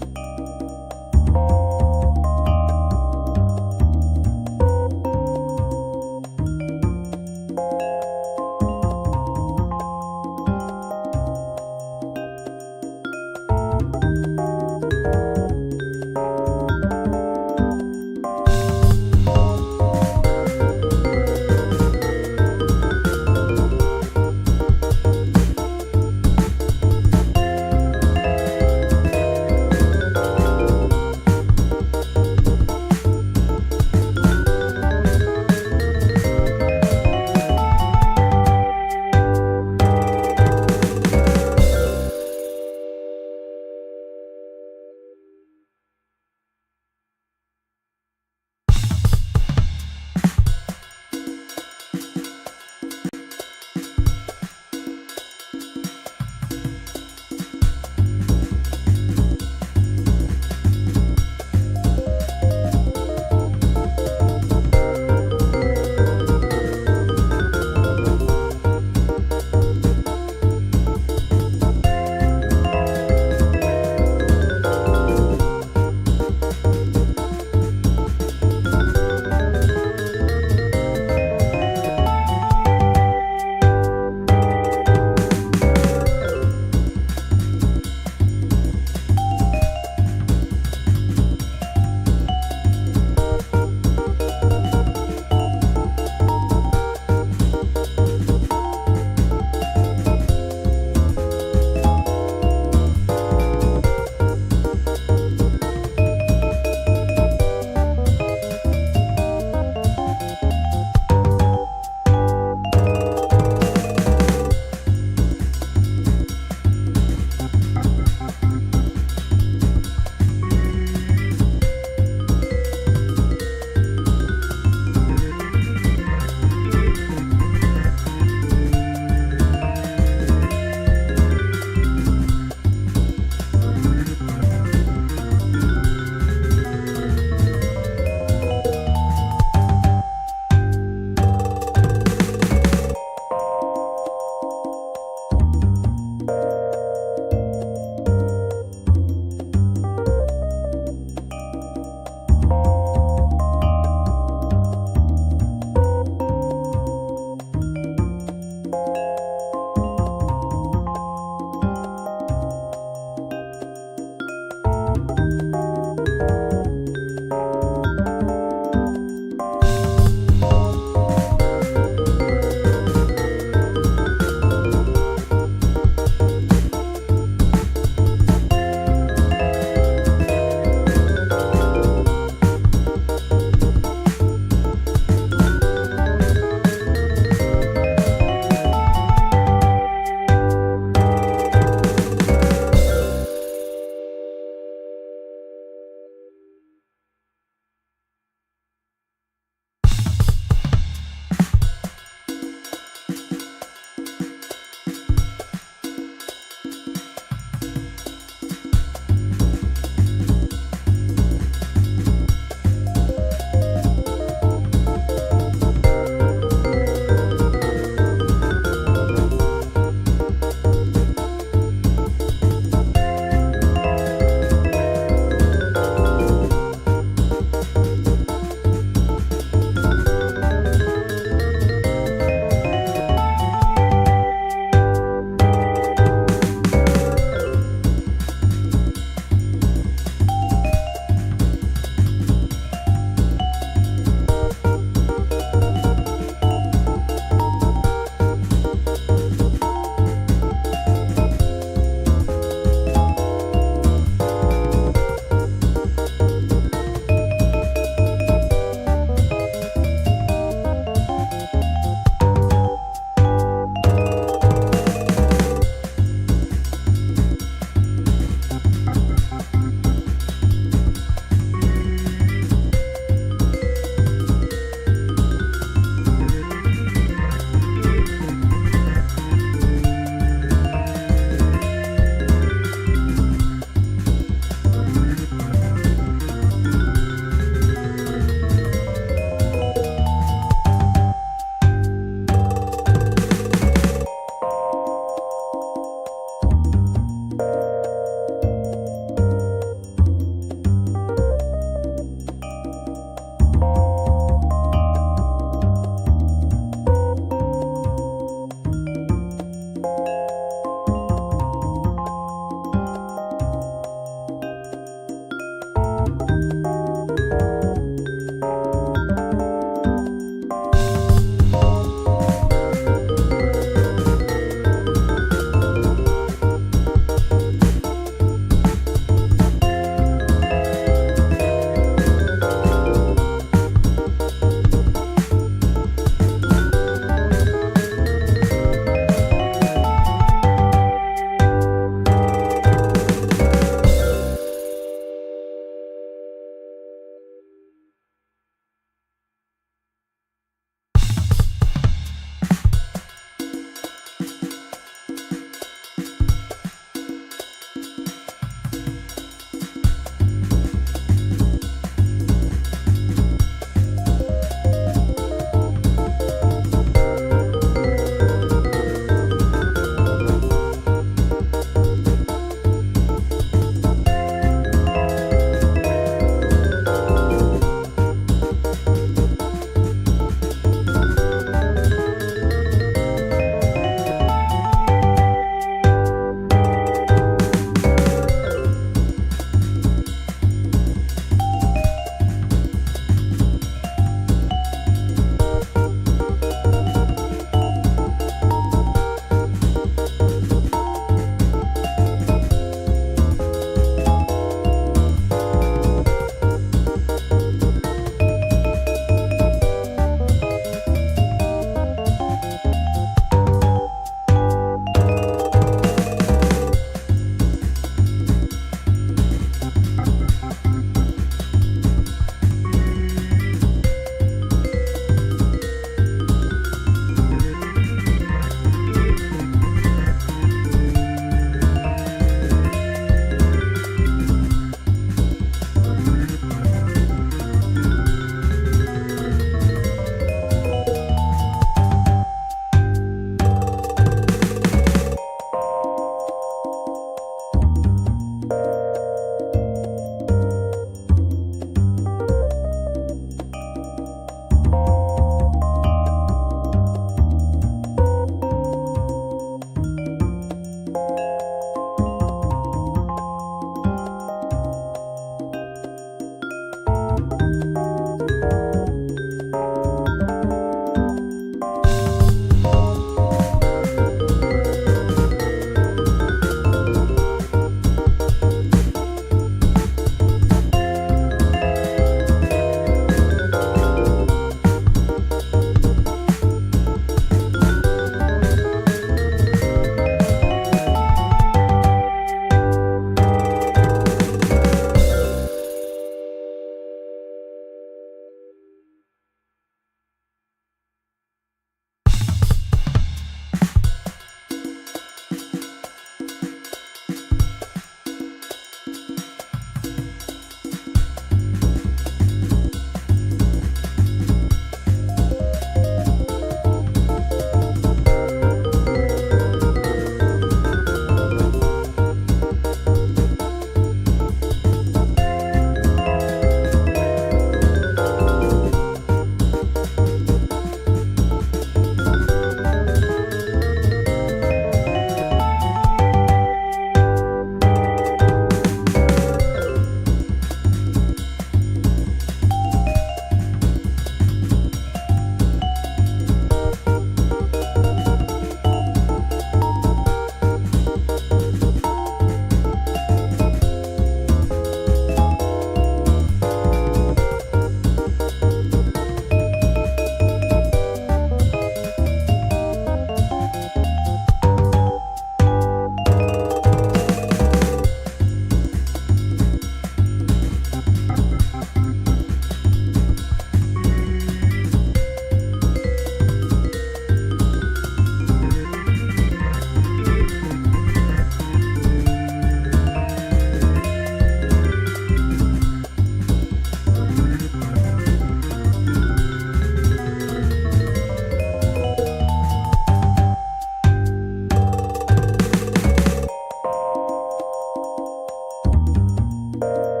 Bye.